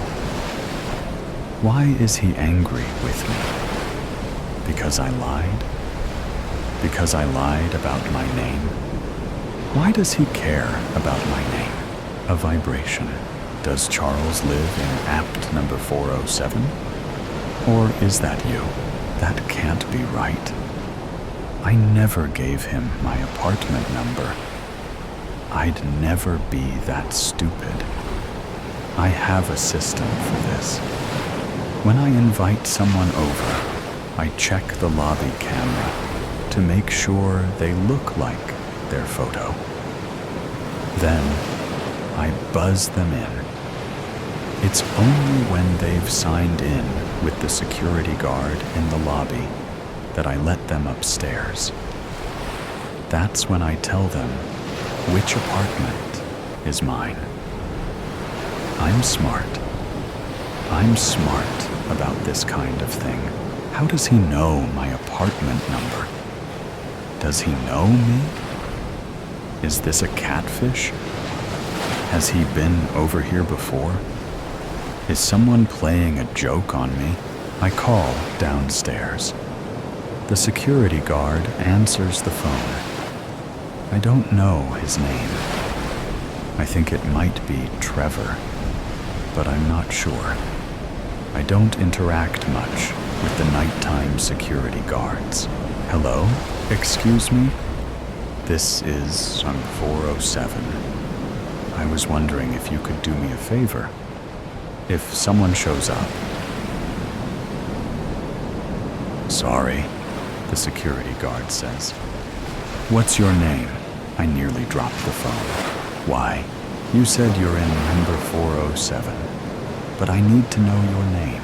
Why is he angry with me? Because I lied? Because I lied about my name? Why does he care about my name? A vibration. Does Charles live in apt number 407? Or is that you? That can't be right. I never gave him my apartment number. I'd never be that stupid. I have a system for this. When I invite someone over, I check the lobby camera to make sure they look like their photo. Then I buzz them in. It's only when they've signed in with the security guard in the lobby that I let them upstairs. That's when I tell them which apartment is mine. I'm smart. I'm smart about this kind of thing. How does he know my apartment number? Does he know me? Is this a catfish? Has he been over here before? Is someone playing a joke on me? I call downstairs. The security guard answers the phone. I don't know his name. I think it might be Trevor, but I'm not sure. I don't interact much with the nighttime security guards. Hello? Excuse me? This is 407. I was wondering if you could do me a favor. If someone shows up. Sorry, the security guard says. What's your name? I nearly dropped the phone. Why? You said you're in number 407, but I need to know your name.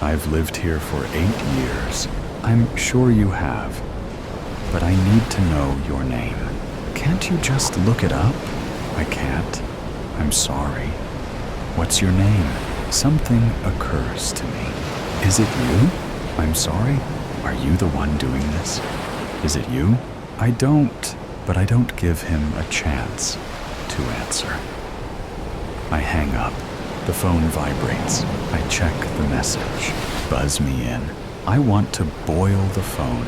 I've lived here for 8 years. I'm sure you have, but I need to know your name. Can't you just look it up? I can't. I'm sorry. What's your name? Something occurs to me. Is it you? I'm sorry. Are you the one doing this? Is it you? I don't, but I don't give him a chance to answer. I hang up. The phone vibrates. I check the message. Buzz me in. I want to boil the phone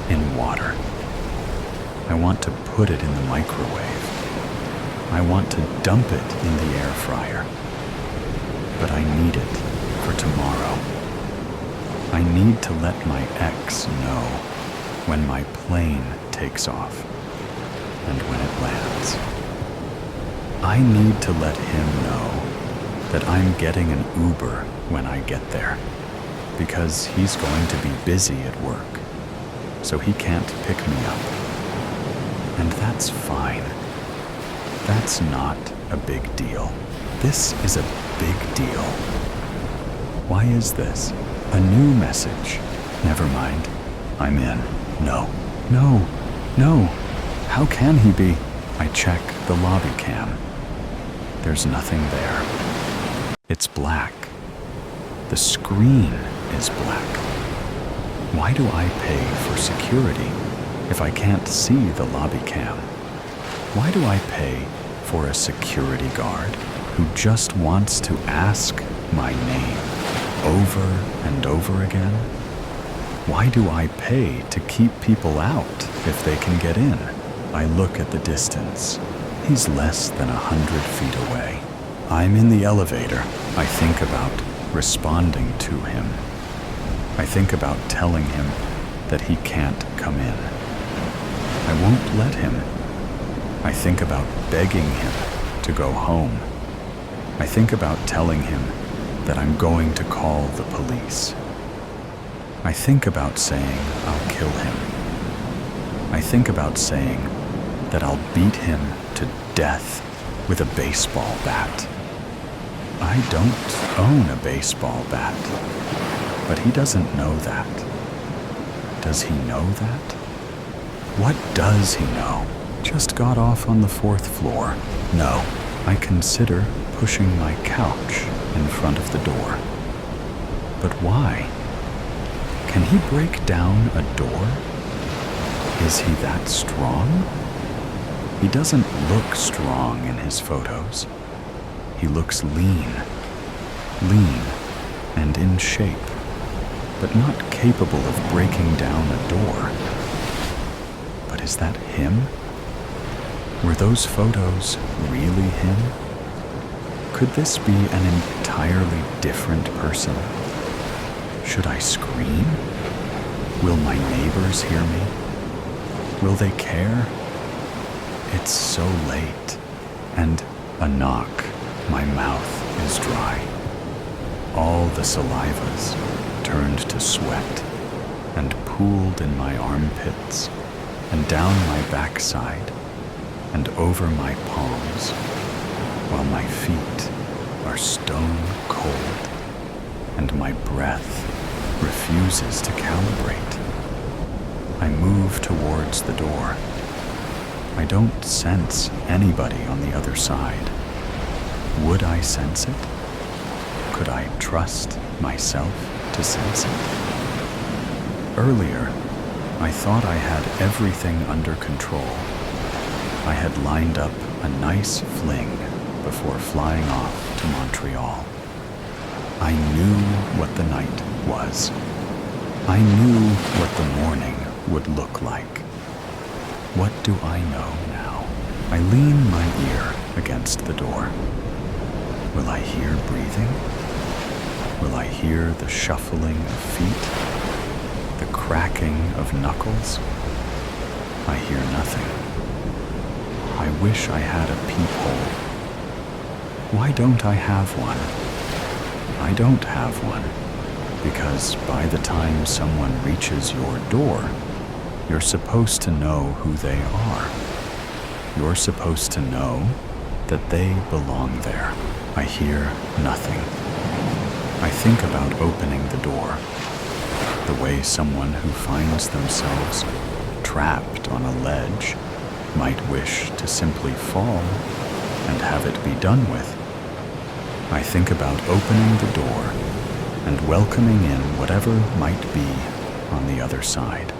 in water. I want to put it in the microwave. I want to dump it in the air fryer. But I need it for tomorrow. I need to let my ex know when my plane takes off and when it lands. I need to let him know that I'm getting an Uber when I get there, because he's going to be busy at work, so he can't pick me up. And that's fine. That's not a big deal. This is a big deal. Why is this? A new message. Never mind. I'm in. No. No. No. How can he be? I check the lobby cam. There's nothing there. It's black. The screen is black. Why do I pay for security if I can't see the lobby cam? Why do I pay for a security guard who just wants to ask my name over and over again? Why do I pay to keep people out if they can get in? I look at the distance. He's less than 100 feet away. I'm in the elevator. I think about responding to him. I think about telling him that he can't come in. I won't let him. I think about begging him to go home. I think about telling him that I'm going to call the police. I think about saying I'll kill him. I think about saying that I'll beat him to death with a baseball bat. I don't own a baseball bat, but he doesn't know that. Does he know that? What does he know? Just got off on the 4th floor. No, I consider pushing my couch in front of the door. But why? Can he break down a door? Is he that strong? He doesn't look strong in his photos. He looks lean and in shape, but not capable of breaking down a door. But is that him? Were those photos really him? Could this be an entirely different person? Should I scream? Will my neighbors hear me? Will they care? It's so late, and a knock. My mouth is dry. All the salivas turned to sweat and pooled in my armpits and down my backside and over my palms, while my feet are stone cold and my breath refuses to calibrate. I move towards the door. I don't sense anybody on the other side. Would I sense it? could I trust myself to sense it? Earlier, I thought I had everything under control. I had lined up a nice fling before flying off to Montreal. I knew what the night was. I knew what the morning would look like. What do I know now? I lean my ear against the door. Will I hear breathing? Will I hear the shuffling of feet? The cracking of knuckles? I hear nothing. I wish I had a peephole. Why don't I have one? I don't have one, because by the time someone reaches your door, you're supposed to know who they are. You're supposed to know that they belong there. I hear nothing. I think about opening the door, the way someone who finds themselves trapped on a ledge might wish to simply fall and have it be done with. I think about opening the door and welcoming in whatever might be on the other side.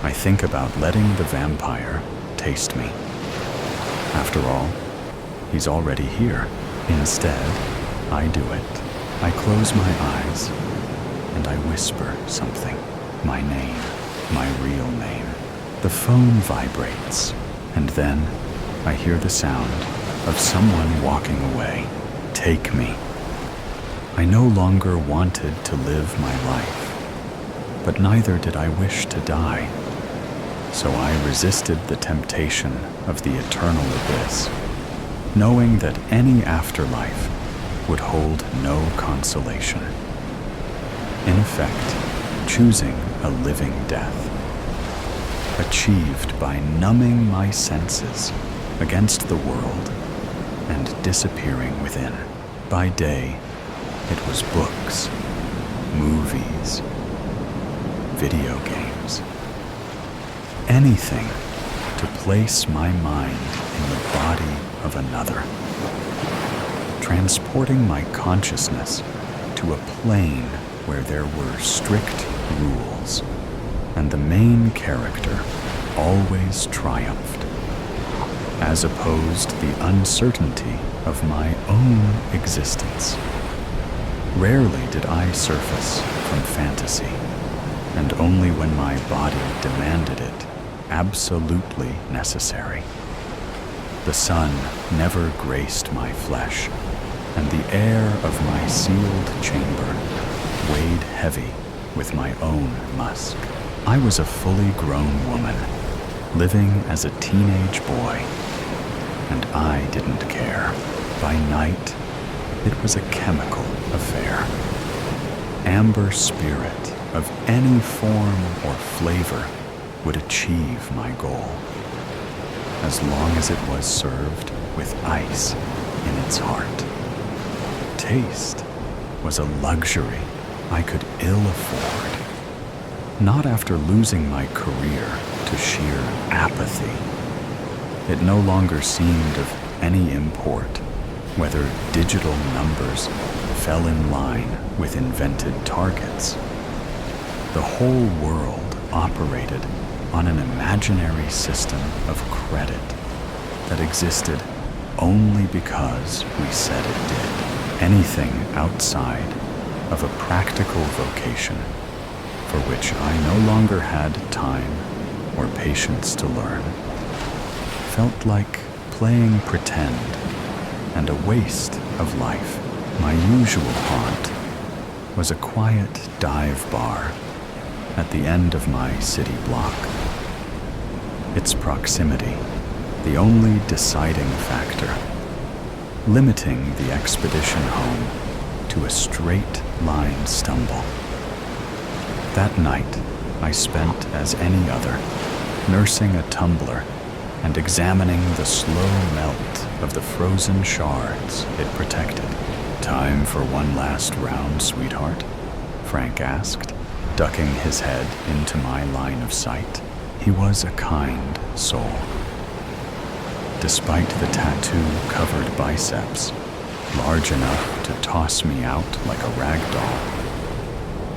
I think about letting the vampire taste me. After all, he's already here. Instead, I do it. I close my eyes and I whisper something. My name, my real name. The phone vibrates, and then I hear the sound of someone walking away. Take me. I no longer wanted to live my life, but neither did I wish to die. So I resisted the temptation of the eternal abyss, knowing that any afterlife would hold no consolation. In effect, choosing a living death, achieved by numbing my senses against the world and disappearing within. By day, it was books, movies, video games, anything to place my mind in the body of another, transporting my consciousness to a plane where there were strict rules, and the main character always triumphed, as opposed to the uncertainty of my own existence. Rarely did I surface from fantasy, and only when my body demanded it, absolutely necessary. The sun never graced my flesh, and the air of my sealed chamber weighed heavy with my own musk. I was a fully grown woman, living as a teenage boy, and I didn't care. By night, it was a chemical affair. Amber spirit of any form or flavor would achieve my goal, as long as it was served with ice in its heart. Taste was a luxury I could ill afford, not after losing my career to sheer apathy. It no longer seemed of any import whether digital numbers fell in line with invented targets. The whole world operated on an imaginary system of credit that existed only because we said it did. Anything outside of a practical vocation for which I no longer had time or patience to learn felt like playing pretend and a waste of life. My usual haunt was a quiet dive bar at the end of my city block. Its proximity, the only deciding factor, limiting the expedition home to a straight line stumble. That night, I spent as any other, nursing a tumbler and examining the slow melt of the frozen shards it protected. Time for one last round, sweetheart? Frank asked, ducking his head into my line of sight. He was a kind soul. Despite the tattoo-covered biceps, large enough to toss me out like a rag doll.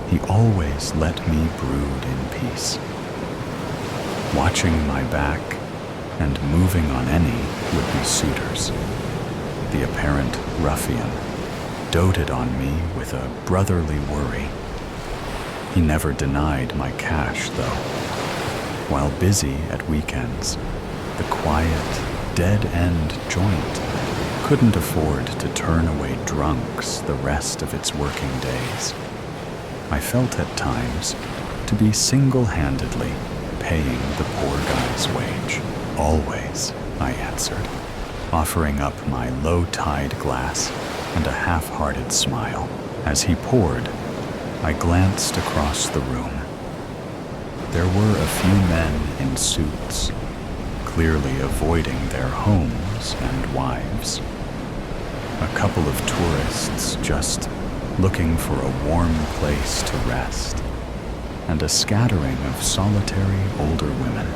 He always let me brood in peace, watching my back and moving on any would-be suitors. The apparent ruffian doted on me with a brotherly worry. He never denied my cash, though. While busy at weekends, the quiet, dead-end joint couldn't afford to turn away drunks the rest of its working days. I felt at times to be single-handedly paying the poor guy's wage. Always, I answered, offering up my low-tide glass and a half-hearted smile. As he poured, I glanced across the room. There were a few men in suits, clearly avoiding their homes and wives. A couple of tourists just looking for a warm place to rest, and a scattering of solitary older women.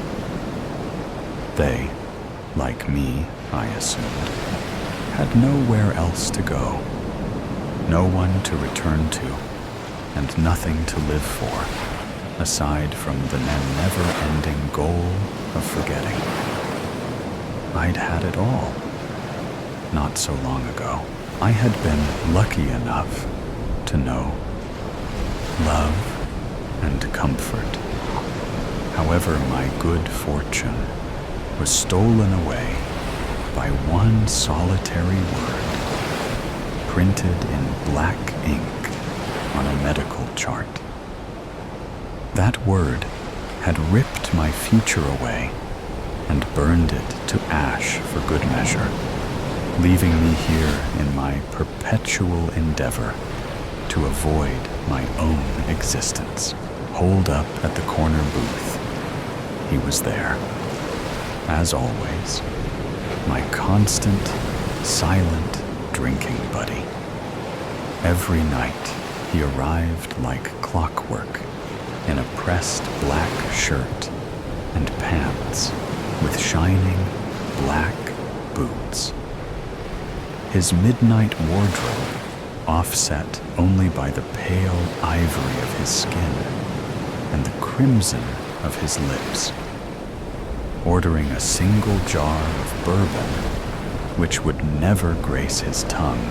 They, like me, I assumed, had nowhere else to go, no one to return to, and nothing to live for, aside from the never-ending goal of forgetting. I'd had it all. Not so long ago, I had been lucky enough to know love and comfort. However, my good fortune was stolen away by one solitary word, printed in black ink on a medical chart. That word had ripped my future away and burned it to ash for good measure, leaving me here in my perpetual endeavor to avoid my own existence. Holed up at the corner booth, he was there, as always, my constant, silent drinking buddy. Every night he arrived like clockwork in a pressed black shirt and pants with shining black boots. His midnight wardrobe offset only by the pale ivory of his skin and the crimson of his lips. Ordering a single jar of bourbon, which would never grace his tongue,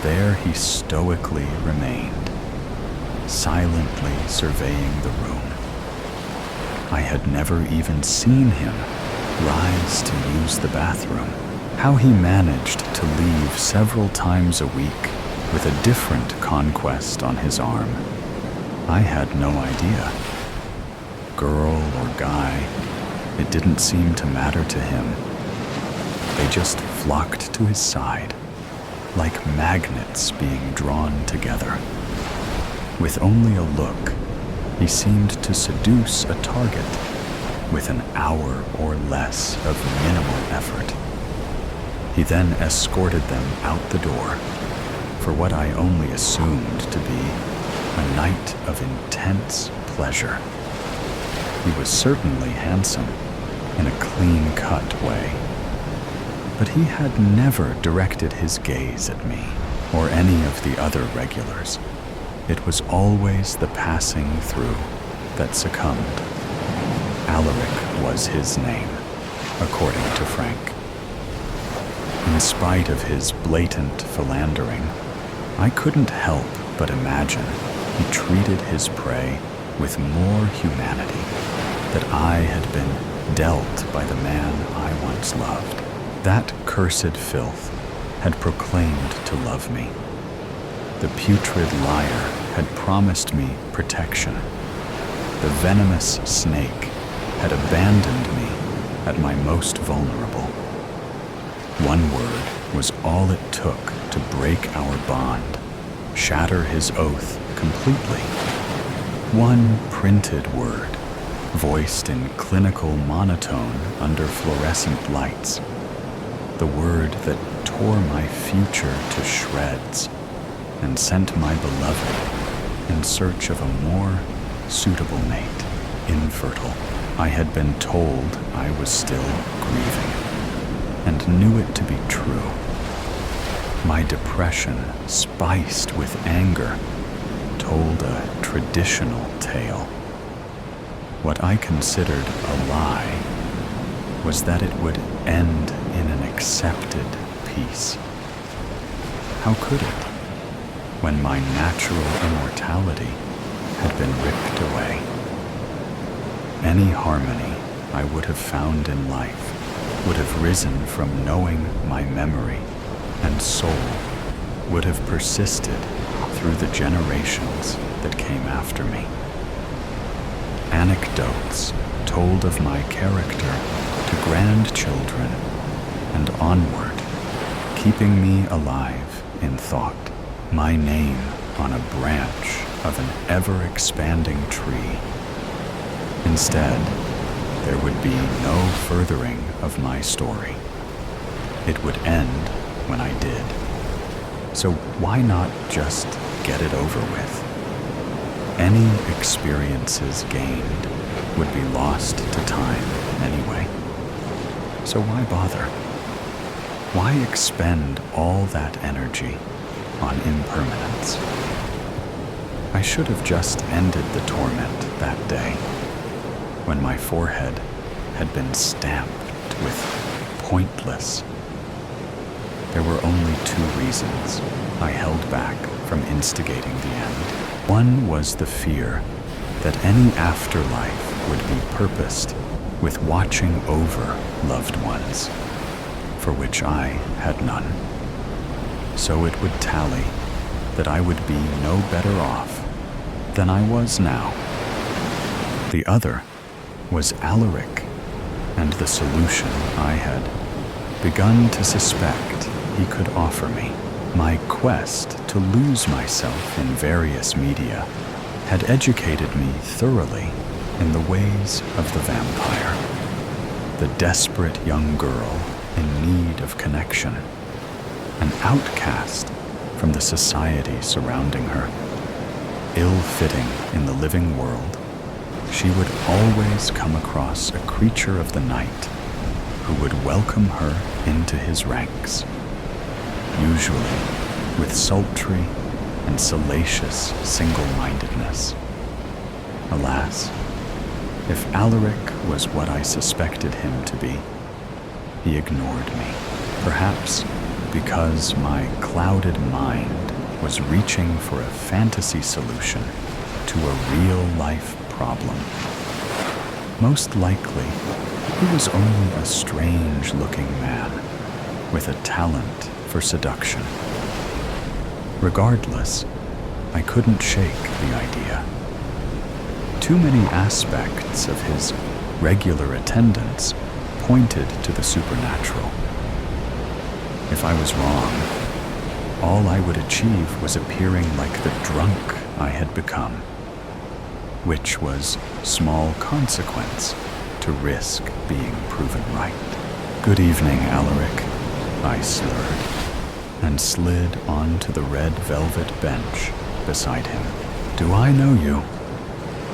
there he stoically remained, silently surveying the room. I had never even seen him rise to use the bathroom. How he managed to leave several times a week with a different conquest on his arm, I had no idea. Girl or guy, it didn't seem to matter to him. They just flocked to his side, like magnets being drawn together. With only a look, he seemed to seduce a target with an hour or less of minimal effort. He then escorted them out the door for what I only assumed to be a night of intense pleasure. He was certainly handsome in a clean-cut way, but he had never directed his gaze at me or any of the other regulars. It was always the passing through that succumbed. Alaric was his name, according to Frank. In spite of his blatant philandering, I couldn't help but imagine he treated his prey with more humanity that I had been dealt by the man I once loved. That cursed filth had proclaimed to love me. The putrid liar had promised me protection. The venomous snake had abandoned me at my most vulnerable. One word was all it took to break our bond, shatter his oath completely. One printed word, voiced in clinical monotone under fluorescent lights. The word that tore my future to shreds and sent my beloved in search of a more suitable mate, infertile. I had been told I was still grieving, and knew it to be true. My depression, spiced with anger, told a traditional tale. What I considered a lie was that it would end in an accepted peace. How could it, when my natural immortality had been ripped away? Any harmony I would have found in life would have risen from knowing my memory, and soul would have persisted through the generations that came after me. Anecdotes told of my character to grandchildren and onward, keeping me alive in thought, my name on a branch of an ever-expanding tree. Instead, there would be no furthering of my story. It would end when I did. So why not just get it over with? Any experiences gained would be lost to time anyway. So why bother? Why expend all that energy on impermanence? I should have just ended the torment that day, when my forehead had been stamped with pointless. There were only two reasons I held back from instigating the end. One was the fear that any afterlife would be purposed with watching over loved ones, for which I had none. So it would tally that I would be no better off than I was now. The other was Alaric, and the solution I had begun to suspect he could offer me. My quest to lose myself in various media had educated me thoroughly in the ways of the vampire, the desperate young girl in need of connection, an outcast from the society surrounding her. Ill-fitting in the living world, she would always come across a creature of the night who would welcome her into his ranks, usually with sultry and salacious single-mindedness. Alas, if Alaric was what I suspected him to be, he ignored me, perhaps because my clouded mind was reaching for a fantasy solution to a real-life problem. Most likely, he was only a strange-looking man with a talent for seduction. Regardless, I couldn't shake the idea. Too many aspects of his regular attendance pointed to the supernatural. If I was wrong, all I would achieve was appearing like the drunk I had become, which was small consequence to risk being proven right. "Good evening, Alaric," I slurred, and slid onto the red velvet bench beside him. "Do I know you?"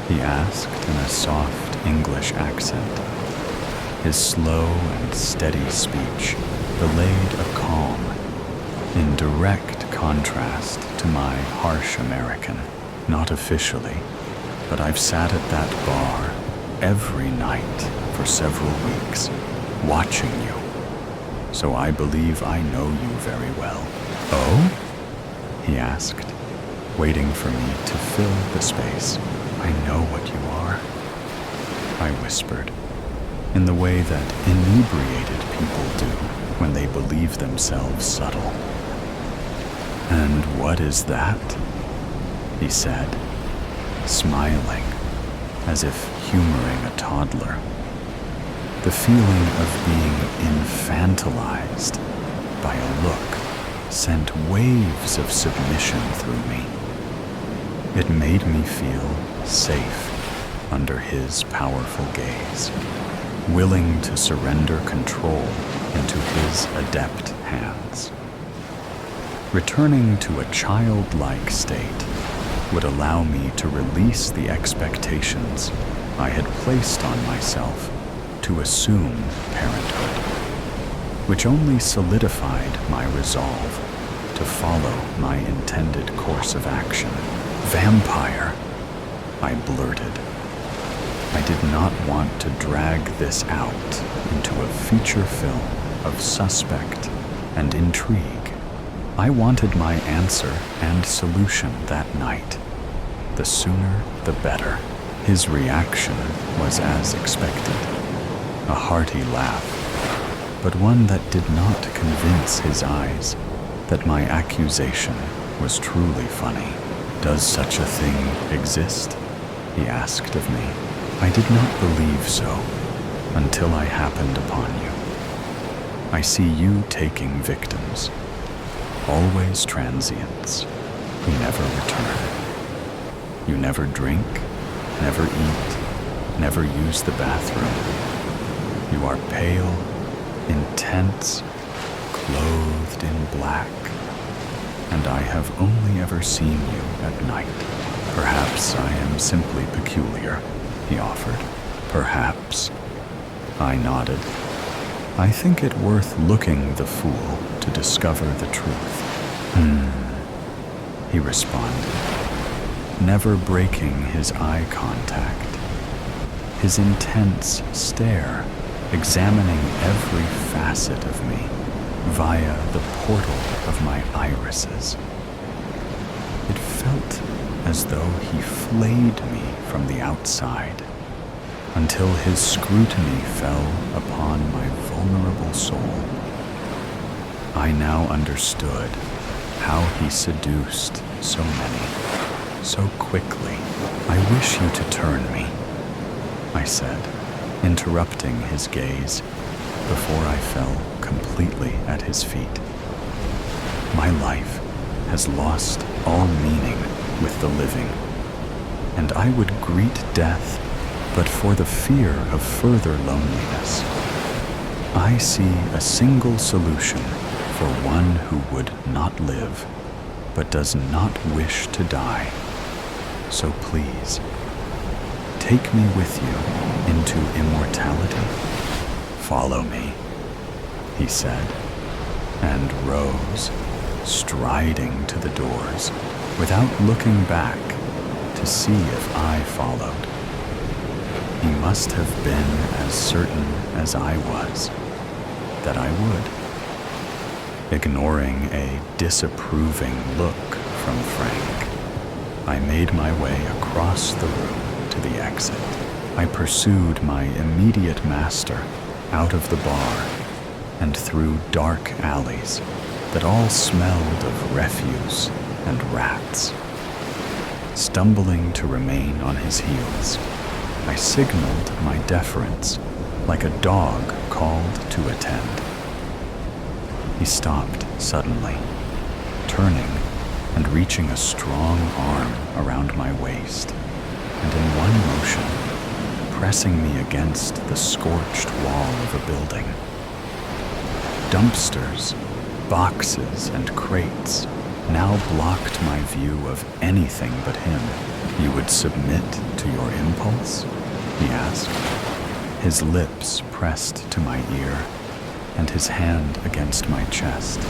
he asked in a soft English accent. His slow and steady speech belayed a calm, in direct contrast to my harsh American. "Not officially, but I've sat at that bar every night for several weeks, watching you. So I believe I know you very well." "Oh?" he asked, waiting for me to fill the space. "I know what you are," I whispered, in the way that inebriated people do when they believe themselves subtle. "And what is that?" he said, smiling as if humoring a toddler. The feeling of being infantilized by a look sent waves of submission through me. It made me feel safe under his powerful gaze, willing to surrender control into his adept hands. Returning to a childlike state would allow me to release the expectations I had placed on myself to assume parenthood, which only solidified my resolve to follow my intended course of action. Vampire, I blurted. I did not want to drag this out into a feature film of suspect and intrigue. I wanted my answer and solution that night. The sooner, the better. His reaction was as expected. A hearty laugh, but one that did not convince his eyes that my accusation was truly funny. "Does such a thing exist?" he asked of me. I did not believe so until I happened upon you. I see you taking victims, always transients who never return. You never drink, never eat, never use the bathroom. You are pale, intense, clothed in black, and I have only ever seen you at night. Perhaps I am simply peculiar, he offered. Perhaps. I nodded. I think it worth looking the fool to discover the truth. He responded, never breaking his eye contact. His intense stare examining every facet of me via the portal of my irises. It felt as though he flayed me from the outside until his scrutiny fell upon my vulnerable soul. I now understood how he seduced so many, so quickly. "I wish you to turn me," I said, interrupting his gaze before I fell completely at his feet. My life has lost all meaning with the living, and I would greet death but for the fear of further loneliness. I see a single solution for one who would not live, but does not wish to die. So please, take me with you into immortality. Follow me, he said, and rose, striding to the doors, without looking back to see if I followed. He must have been as certain as I was that I would. Ignoring a disapproving look from Frank, I made my way across the room to the exit. I pursued my immediate master out of the bar and through dark alleys that all smelled of refuse and rats. Stumbling to remain on his heels, I signaled my deference like a dog called to attend. He stopped suddenly, turning and reaching a strong arm around my waist, and in one motion, pressing me against the scorched wall of a building. Dumpsters, boxes, and crates now blocked my view of anything but him. "You would submit to your impulse?" he asked, his lips pressed to my ear and his hand against my chest,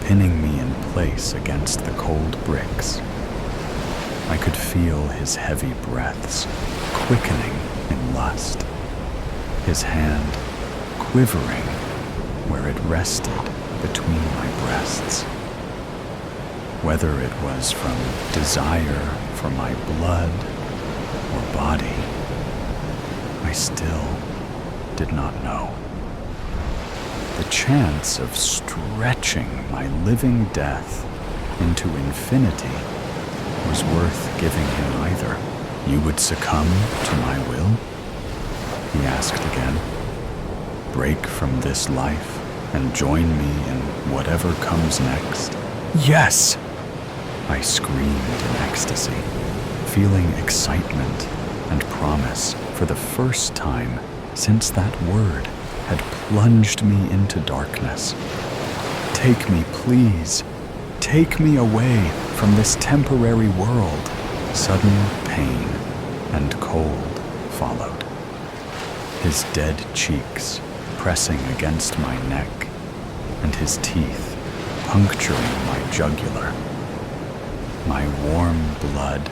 pinning me in place against the cold bricks. I could feel his heavy breaths quickening in lust, his hand quivering where it rested between my breasts. Whether it was from desire for my blood or body, I still did not know. The chance of stretching my living death into infinity was worth giving him either. "You would succumb to my will?" he asked again. "Break from this life and join me in whatever comes next?" "Yes!" I screamed in ecstasy, feeling excitement and promise for the first time since that word had plunged me into darkness. "Take me, please. Take me away from this temporary world." Sudden pain and cold followed, his dead cheeks pressing against my neck and his teeth puncturing my jugular. My warm blood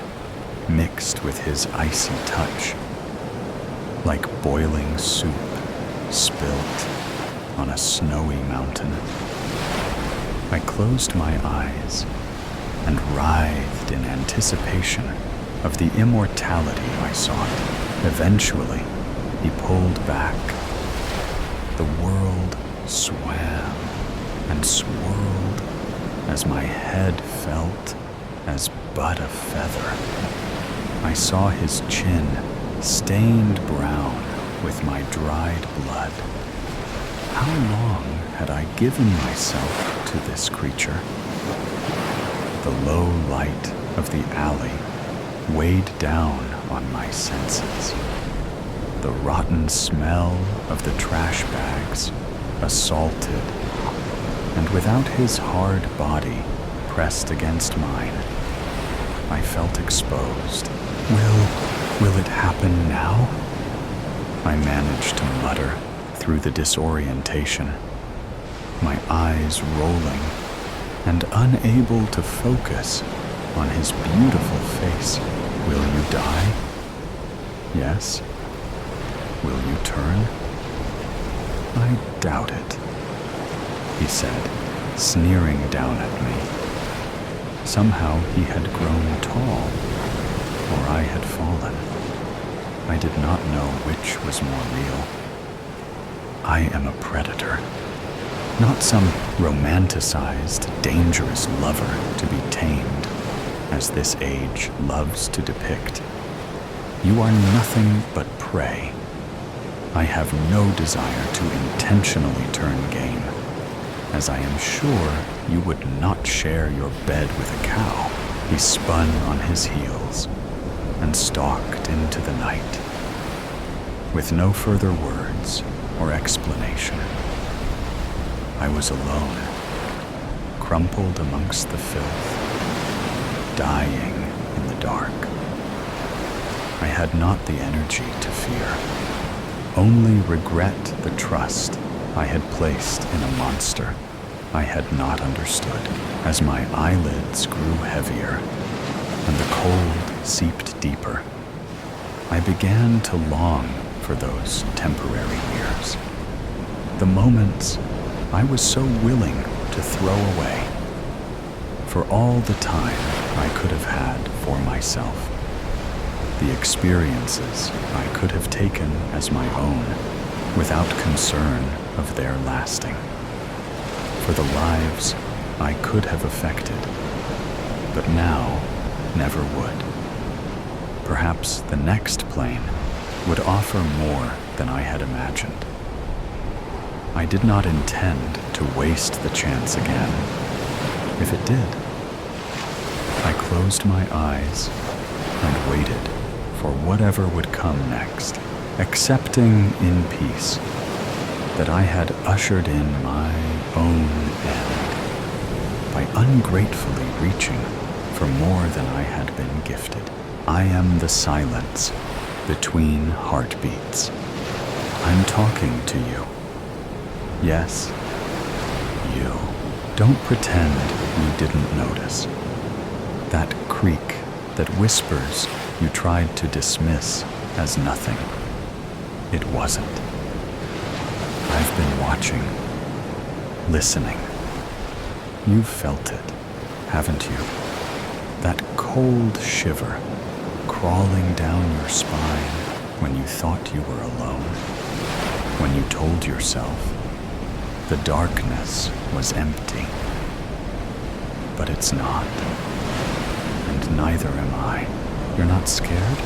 mixed with his icy touch, like boiling soup spilt on a snowy mountain. I closed my eyes and writhed in anticipation of the immortality I sought. Eventually, he pulled back. The world swam and swirled as my head felt as but a feather. I saw his chin stained brown with my dried blood. How long had I given myself to this creature? The low light of the alley weighed down on my senses. The rotten smell of the trash bags assaulted, and without his hard body pressed against mine, I felt exposed. Will it happen now? I managed to mutter through the disorientation, my eyes rolling and unable to focus on his beautiful face. Will you die? Yes. Will you turn? I doubt it, he said, sneering down at me. Somehow he had grown tall, or I had fallen. I did not know which was more real. I am a predator, not some romanticized, dangerous lover to be tamed, as this age loves to depict. You are nothing but prey. I have no desire to intentionally turn game, as I am sure you would not share your bed with a cow. He spun on his heels and stalked into the night. With no further words or explanation, I was alone, crumpled amongst the filth, dying in the dark. I had not the energy to fear, only regret the trust I had placed in a monster I had not understood. As my eyelids grew heavier and the cold seeped deeper, I began to long for those temporary years, the moments I was so willing to throw away, for all the time I could have had for myself, the experiences I could have taken as my own without concern of their lasting, for the lives I could have affected, but now never would. Perhaps the next plane would offer more than I had imagined. I did not intend to waste the chance again. If it did, I closed my eyes and waited for whatever would come next, accepting in peace that I had ushered in my own end by ungratefully reaching for more than I had been gifted. I am the silence between heartbeats. I'm talking to you. Yes, you. Don't pretend you didn't notice. That creak that whispers you tried to dismiss as nothing. It wasn't. I've been watching, listening. You've felt it, haven't you? That cold shiver crawling down your spine when you thought you were alone, when you told yourself the darkness was empty. But it's not, and neither am I. You're not scared?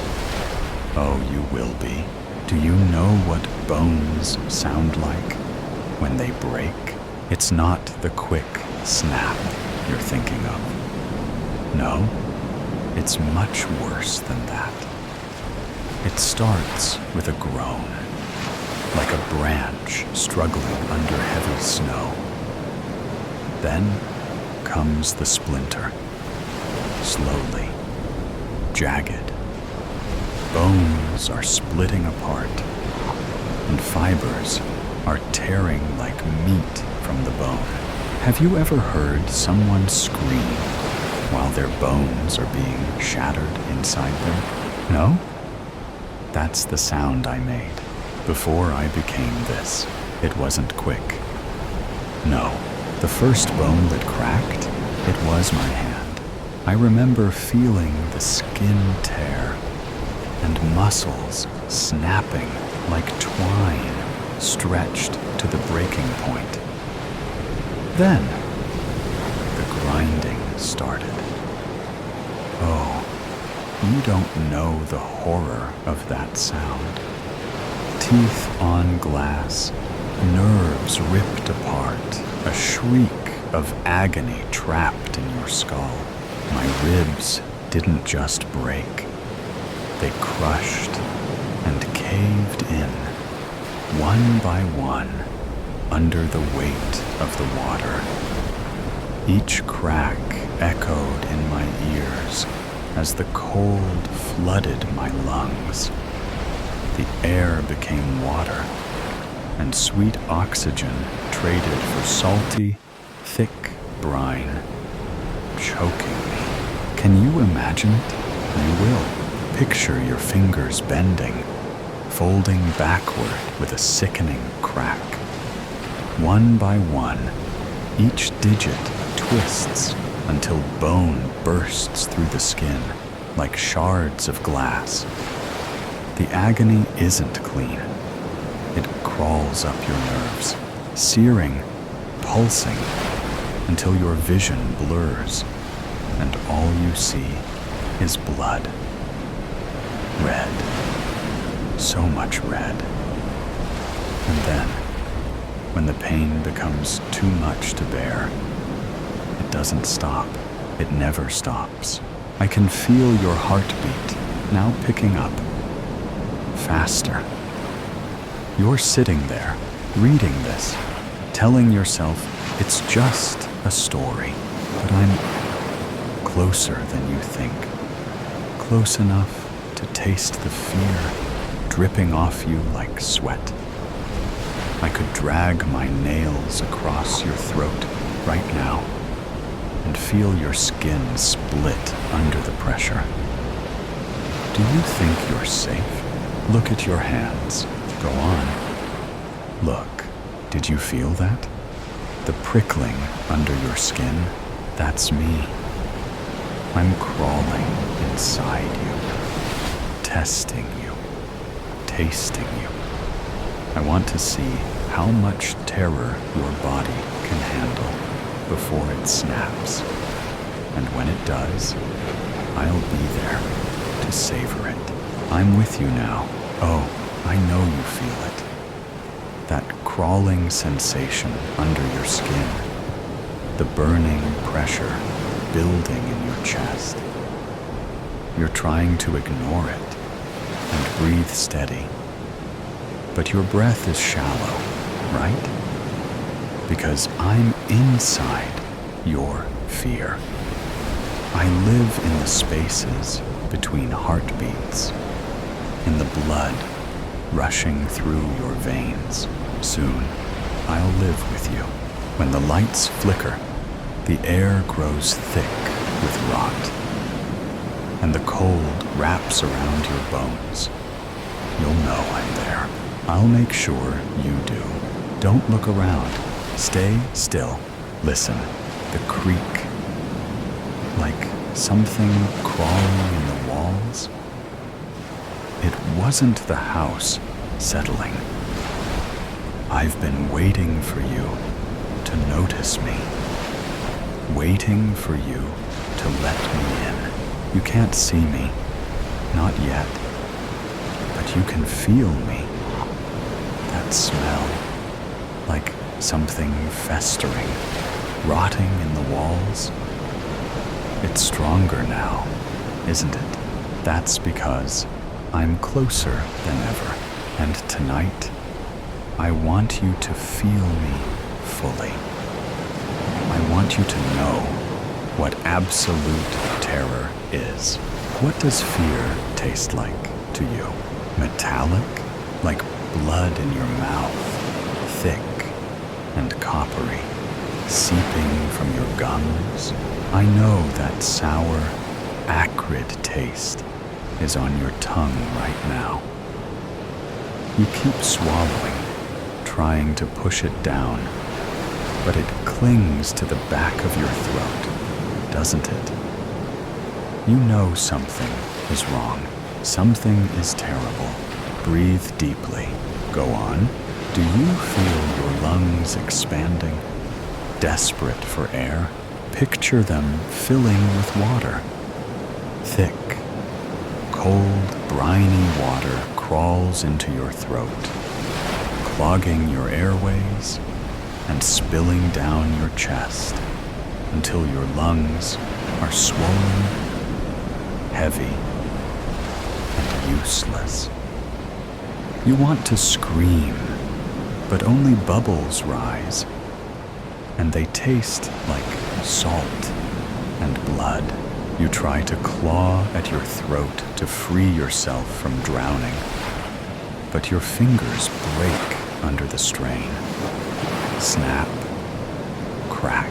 Oh, you will be. Do you know what bones sound like when they break? It's not the quick snap you're thinking of. No, it's much worse than that. It starts with a groan, like a branch struggling under heavy snow. Then comes the splinter, slowly, jagged. Bones are splitting apart, and fibers are tearing like meat from the bone. Have you ever heard someone scream while their bones are being shattered inside them? No? That's the sound I made. Before I became this, it wasn't quick. No, the first bone that cracked, it was my hand. I remember feeling the skin tear and muscles snapping like twine stretched to the breaking point. Then, the grinding started. Oh, you don't know the horror of that sound. Teeth on glass, nerves ripped apart, a shriek of agony trapped in your skull. My ribs didn't just break. They crushed and caved in, one by one, under the weight of the water. Each crack echoed in my ears as the cold flooded my lungs. The air became water, and sweet oxygen traded for salty, thick brine, choking me. Can you imagine it? You will. Picture your fingers bending, folding backward with a sickening crack. One by one, each digit twists until bone bursts through the skin like shards of glass. The agony isn't clean. It crawls up your nerves, searing, pulsing, until your vision blurs, and all you see is blood. Red. So much red. And then, when the pain becomes too much to bear, it doesn't stop. It never stops. I can feel your heartbeat now picking up. Faster. You're sitting there, reading this, telling yourself it's just a story, but I'm closer than you think. Close enough to taste the fear dripping off you like sweat. I could drag my nails across your throat right now and feel your skin split under the pressure. Do you think you're safe? Look at your hands. Go on. Look, did you feel that? The prickling under your skin, that's me. I'm crawling inside you, testing you, tasting you. I want to see how much terror your body can handle before it snaps. And when it does, I'll be there to savor it. I'm with you now. Oh, I know you feel it. That crawling sensation under your skin, the burning pressure building in your chest. You're trying to ignore it and breathe steady. But your breath is shallow, right? Because I'm inside your fear. I live in the spaces between heartbeats, in the blood rushing through your veins. Soon, I'll live with you. When the lights flicker, the air grows thick with rot, and the cold wraps around your bones. You'll know I'm there. I'll make sure you do. Don't look around. Stay still. Listen, the creak, like something crawling in the walls. It wasn't the house settling. I've been waiting for you to notice me, waiting for you to let me in. You can't see me, not yet, but you can feel me. That smell, like something festering, rotting in the walls. It's stronger now, isn't it? That's because I'm closer than ever. And tonight, I want you to feel me fully. I want you to know what absolute terror is. What does fear taste like to you? Metallic, like blood in your mouth, thick and coppery, seeping from your gums. I know that sour, acrid taste is on your tongue right now. You keep swallowing, trying to push it down, but it clings to the back of your throat, doesn't it? You know something is wrong. Something is terrible. Breathe deeply. Go on. Do you feel your lungs expanding? Desperate for air? Picture them filling with water. Thick, cold, briny water crawls into your throat, clogging your airways and spilling down your chest until your lungs are swollen, heavy, and useless. You want to scream, but only bubbles rise, and they taste like salt and blood. You try to claw at your throat to free yourself from drowning, but your fingers break under the strain. Snap, crack.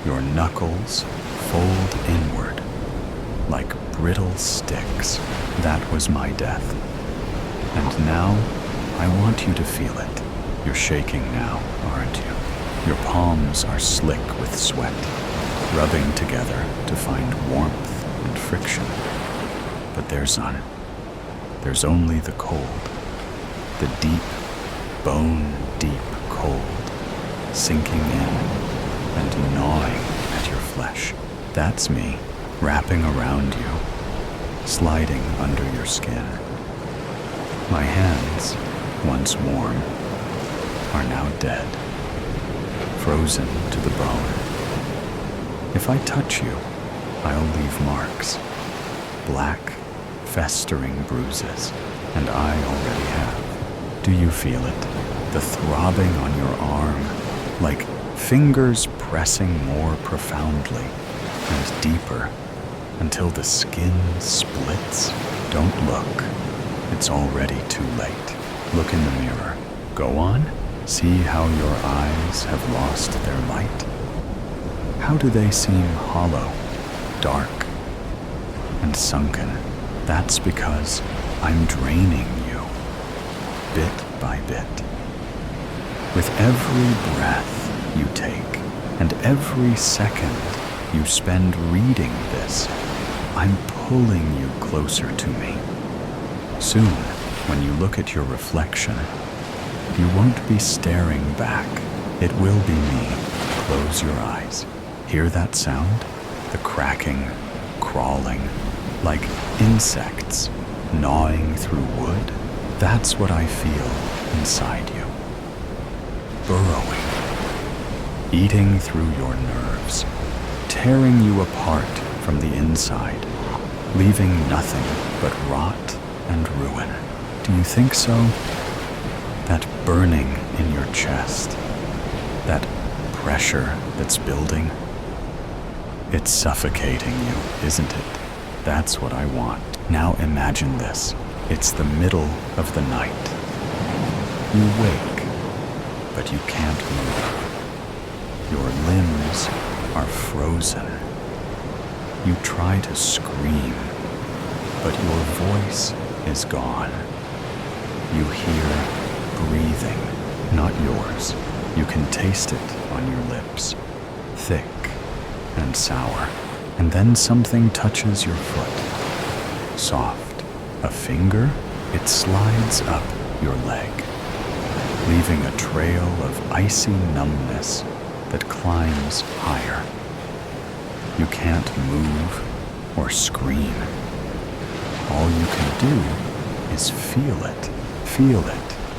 Your knuckles fold inward like brittle sticks. That was my death. And now, I want you to feel it. You're shaking now, aren't you? Your palms are slick with sweat, rubbing together to find warmth and friction. But there's none. There's only the cold. The deep, bone-deep cold, sinking in and gnawing at your flesh. That's me, wrapping around you, sliding under your skin. My hands, once warm, are now dead, frozen to the bone. If I touch you, I'll leave marks, black, festering bruises, and I already have. Do you feel it? The throbbing on your arm, like fingers pressing more profoundly and deeper until the skin splits? Don't look. It's already too late. Look in the mirror. Go on. See how your eyes have lost their light? How do they seem hollow, dark, and sunken? That's because I'm draining you, bit by bit. With every breath you take, and every second you spend reading this, I'm pulling you closer to me. Soon, when you look at your reflection, you won't be staring back. It will be me. Close your eyes. Hear that sound? The cracking, crawling, like insects gnawing through wood. That's what I feel inside you. Burrowing, eating through your nerves, tearing you apart from the inside, leaving nothing but rot and ruin. Do you think so? That burning in your chest, that pressure that's building, it's suffocating you, isn't it? That's what I want. Now imagine this. It's the middle of the night. You wake, but you can't move. Your limbs are frozen. You try to scream, but your voice is gone. You hear breathing, not yours. You can taste it on your lips, thick and sour. And then something touches your foot, soft. A finger, it slides up your leg, leaving a trail of icy numbness that climbs higher. You can't move or scream. All you can do is feel it,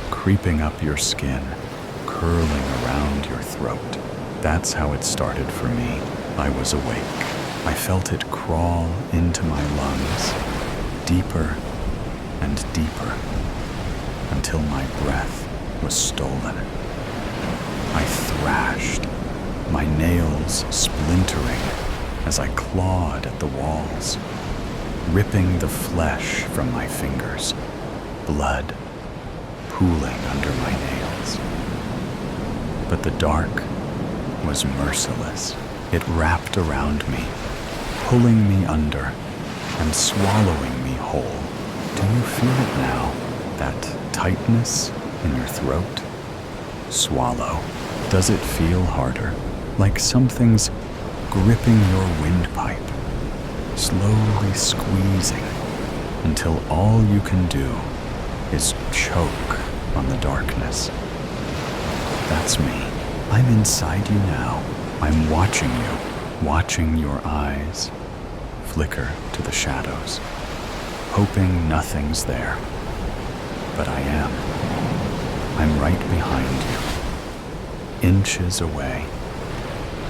creeping up your skin, curling around your throat. That's how it started for me. I was awake. I felt it crawl into my lungs, deeper and deeper, until my breath was stolen. I thrashed, my nails splintering as I clawed at the walls, ripping the flesh from my fingers, blood pooling under my nails. But the dark was merciless. It wrapped around me, pulling me under and swallowing me whole. Do you feel it now? That tightness in your throat? Swallow. Does it feel harder? Like something's gripping your windpipe, slowly squeezing until all you can do is choke on the darkness. That's me. I'm inside you now. I'm watching your eyes flicker to the shadows, hoping nothing's there. But I am. I'm right behind you, inches away,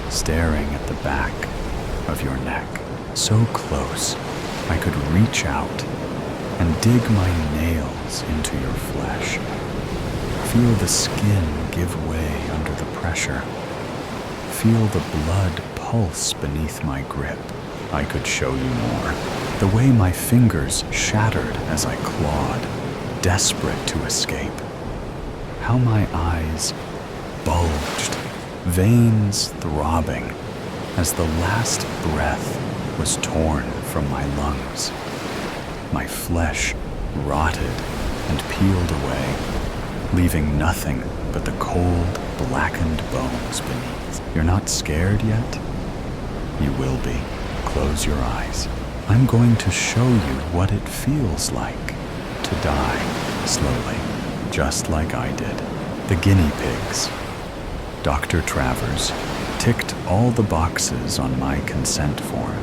staring at the back of your neck, so close I could reach out and dig my nails into your flesh. Feel the skin give way under the pressure. Feel the blood pulse beneath my grip. I could show you more. The way my fingers shattered as I clawed, desperate to escape. How my eyes bulged, veins throbbing, as the last breath was torn from my lungs. My flesh rotted and peeled away, leaving nothing but the cold, blackened bones beneath. You're not scared yet? You will be. Close your eyes. I'm going to show you what it feels like to die slowly, just like I did. The Guinea Pigs. Dr. Travers ticked all the boxes on my consent form,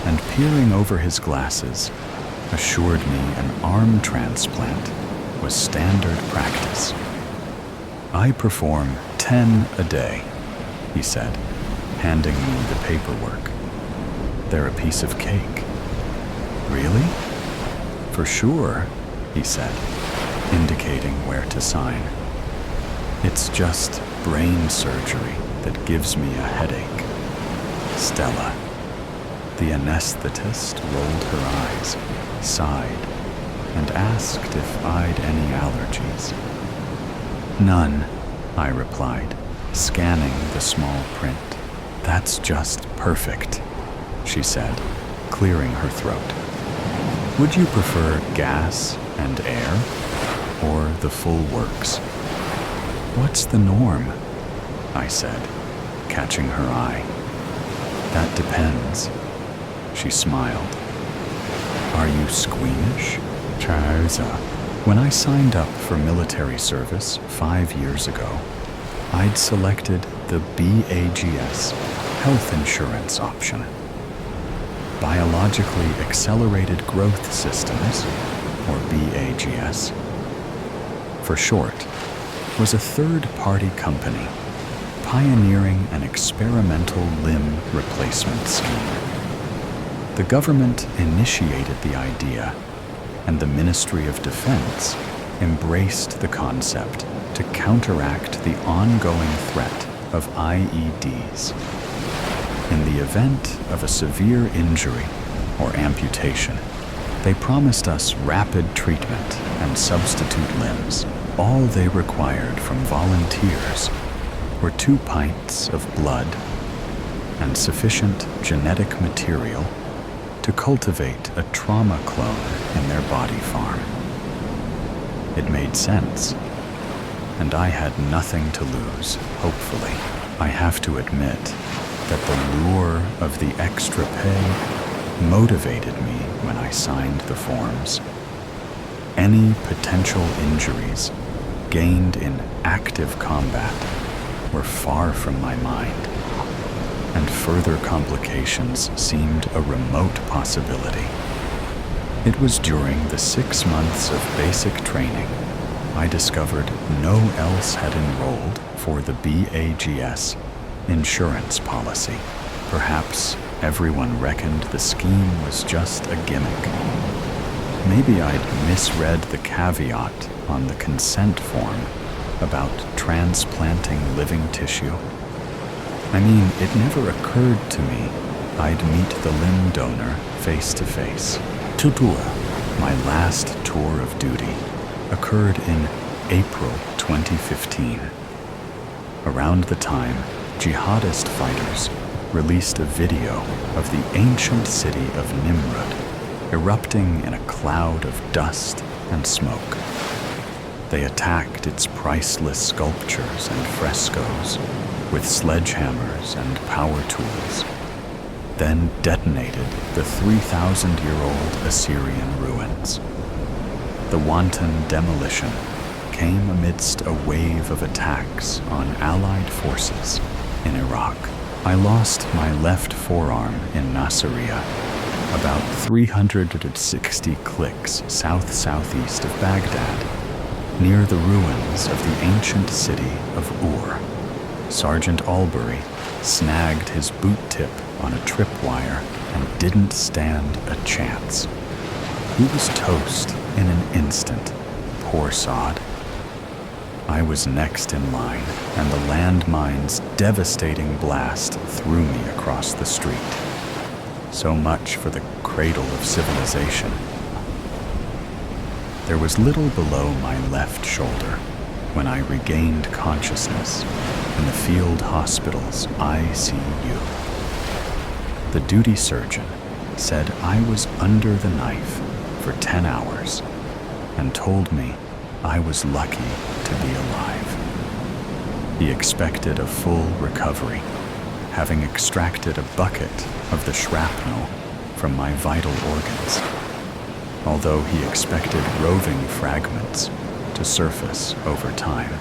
and peering over his glasses, assured me an arm transplant was standard practice. I perform 10 a day, he said, handing me the paperwork. They're a piece of cake. Really? For sure, he said, indicating where to sign. It's just brain surgery that gives me a headache. Stella. The anesthetist rolled her eyes, sighed, and asked if I'd any allergies. None, I replied, scanning the small print. That's just perfect, she said, clearing her throat. Would you prefer gas and air, or the full works? What's the norm? I said, catching her eye. That depends, she smiled. Are you squeamish? Chauza. When I signed up for military service 5 years ago, I'd selected the BAGS health insurance option. Biologically Accelerated Growth Systems, or BAGS, for short, was a third-party company pioneering an experimental limb replacement scheme. The government initiated the idea, and the Ministry of Defense embraced the concept to counteract the ongoing threat of IEDs. In the event of a severe injury or amputation, they promised us rapid treatment and substitute limbs. All they required from volunteers were 2 pints of blood and sufficient genetic material to cultivate a trauma clone in their body farm. It made sense, and I had nothing to lose, hopefully. I have to admit that the lure of the extra pay motivated me when I signed the forms. Any potential injuries gained in active combat were far from my mind, and further complications seemed a remote possibility. It was during the 6 months of basic training I discovered no else had enrolled for the BAGS insurance policy. Perhaps everyone reckoned the scheme was just a gimmick. Maybe I'd misread the caveat on the consent form about transplanting living tissue. I mean, it never occurred to me I'd meet the limb donor face to face. Tutua, my last tour of duty, occurred in April 2015, around the time jihadist fighters released a video of the ancient city of Nimrud erupting in a cloud of dust and smoke. They attacked its priceless sculptures and frescoes with sledgehammers and power tools, then detonated the 3,000-year-old Assyrian ruins. The wanton demolition came amidst a wave of attacks on Allied forces in Iraq. I lost my left forearm in Nasiriyah, about 360 clicks south-southeast of Baghdad, near the ruins of the ancient city of Ur. Sergeant Albury snagged his boot tip on a tripwire and didn't stand a chance. He was toast in an instant, poor sod. I was next in line, and the landmine's devastating blast threw me across the street. So much for the cradle of civilization. There was little below my left shoulder when I regained consciousness in the field hospital's ICU. The duty surgeon said I was under the knife for 10 hours and told me I was lucky to be alive. He expected a full recovery, having extracted a bucket of the shrapnel from my vital organs, although he expected roving fragments to surface over time.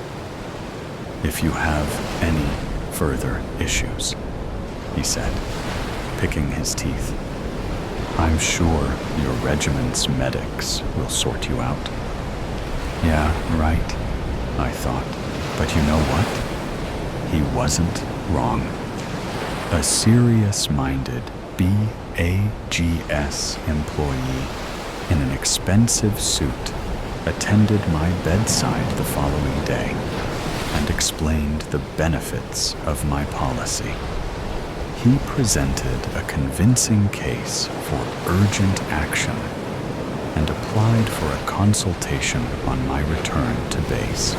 If you have any further issues, he said, picking his teeth, I'm sure your regiment's medics will sort you out. Yeah, right, I thought. But you know what? He wasn't wrong. A serious-minded BAGS employee in an expensive suit attended my bedside the following day and explained the benefits of my policy. He presented a convincing case for urgent action and applied for a consultation on my return to base.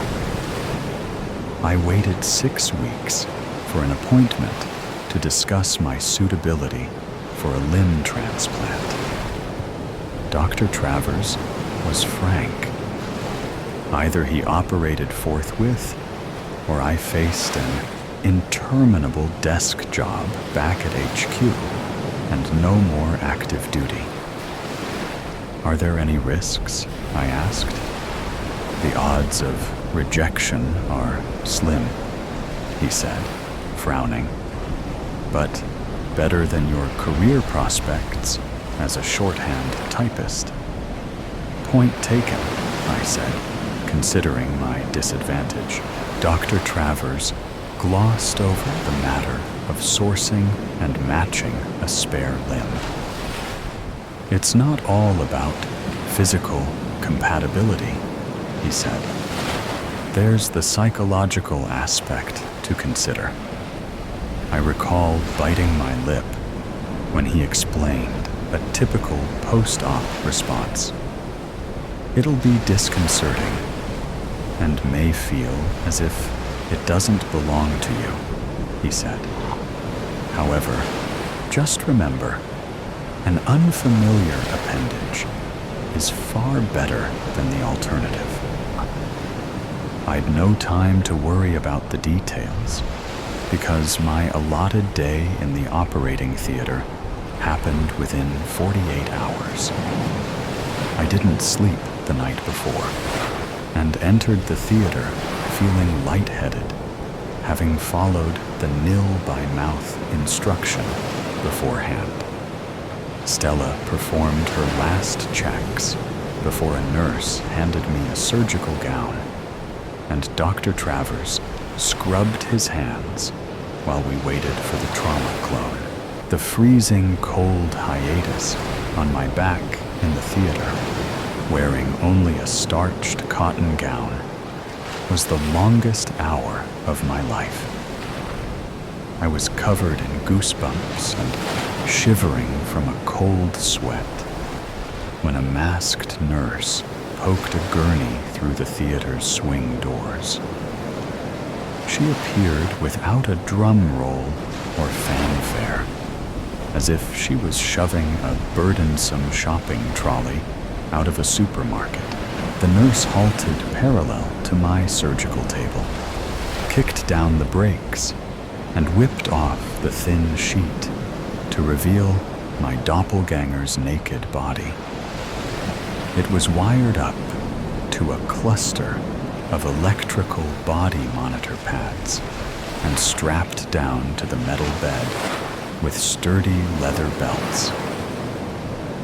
I waited 6 weeks for an appointment to discuss my suitability for a limb transplant. Dr. Travers was frank. Either he operated forthwith, or I faced an interminable desk job back at HQ and no more active duty. Are there any risks? I asked. The odds of rejection are slim, he said, frowning. But better than your career prospects as a shorthand typist. Point taken, I said, considering my disadvantage. Dr. Travers glossed over the matter of sourcing and matching a spare limb. It's not all about physical compatibility, he said. There's the psychological aspect to consider. I recall biting my lip when he explained a typical post-op response. It'll be disconcerting and may feel as if it doesn't belong to you, he said. However, just remember, an unfamiliar appendage is far better than the alternative. I'd no time to worry about the details because my allotted day in the operating theater happened within 48 hours. I didn't sleep the night before and entered the theater feeling lightheaded, having followed the nil-by-mouth instruction beforehand. Stella performed her last checks before a nurse handed me a surgical gown, and Dr. Travers scrubbed his hands while we waited for the trauma clone. The freezing cold hiatus on my back in the theater, wearing only a starched cotton gown, was the longest hour of my life. I was covered in goosebumps and shivering from a cold sweat when a masked nurse poked a gurney through the theater's swing doors. she appeared without a drum roll or fanfare, as if she was shoving a burdensome shopping trolley out of a supermarket. The nurse halted parallel to my surgical table, kicked down the brakes, and whipped off the thin sheet to reveal my doppelganger's naked body. It was wired up to a cluster of electrical body monitor pads and strapped down to the metal bed with sturdy leather belts.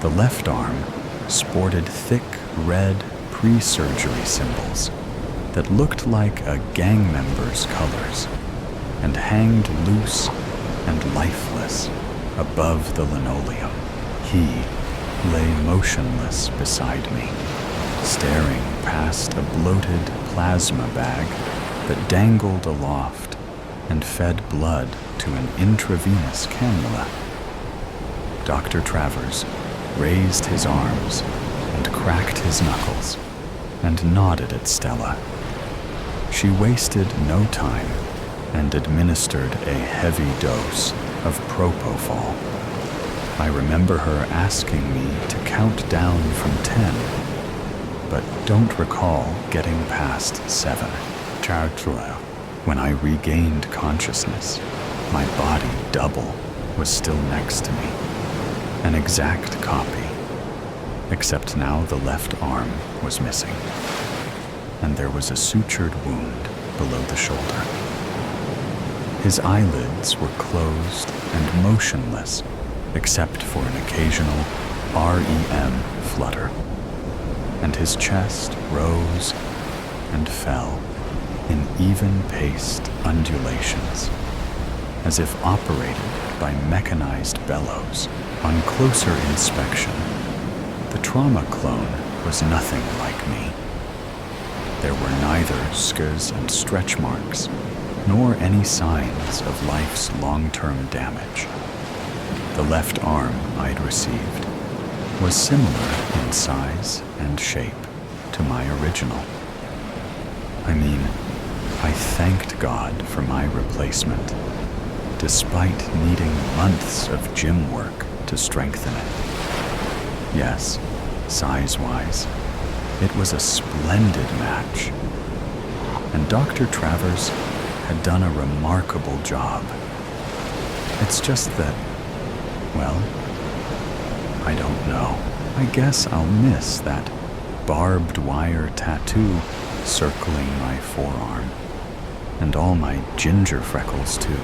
The left arm sported thick red pre-surgery symbols that looked like a gang member's colors and hanged loose and lifeless above the linoleum. He lay motionless beside me, staring past a bloated plasma bag that dangled aloft and fed blood to an intravenous cannula. Dr. Travers raised his arms and cracked his knuckles and nodded at Stella. She wasted no time and administered a heavy dose of propofol. I remember her asking me to count down from 10, but don't recall getting past 7. When I regained consciousness, my body double was still next to me, an exact copy, except now the left arm was missing, and there was a sutured wound below the shoulder. His eyelids were closed and motionless, except for an occasional REM flutter, and his chest rose and fell in even-paced undulations, as if operated by mechanized bellows. On closer inspection, the trauma clone was nothing like me. There were neither scars and stretch marks, nor any signs of life's long-term damage. The left arm I'd received was similar in size and shape to my original. I mean, I thanked God for my replacement, despite needing months of gym work to strengthen it. Yes, size-wise, it was a splendid match, and Dr. Travers had done a remarkable job. It's just that, well, I don't know. I guess I'll miss that barbed wire tattoo circling my forearm, and all my ginger freckles too.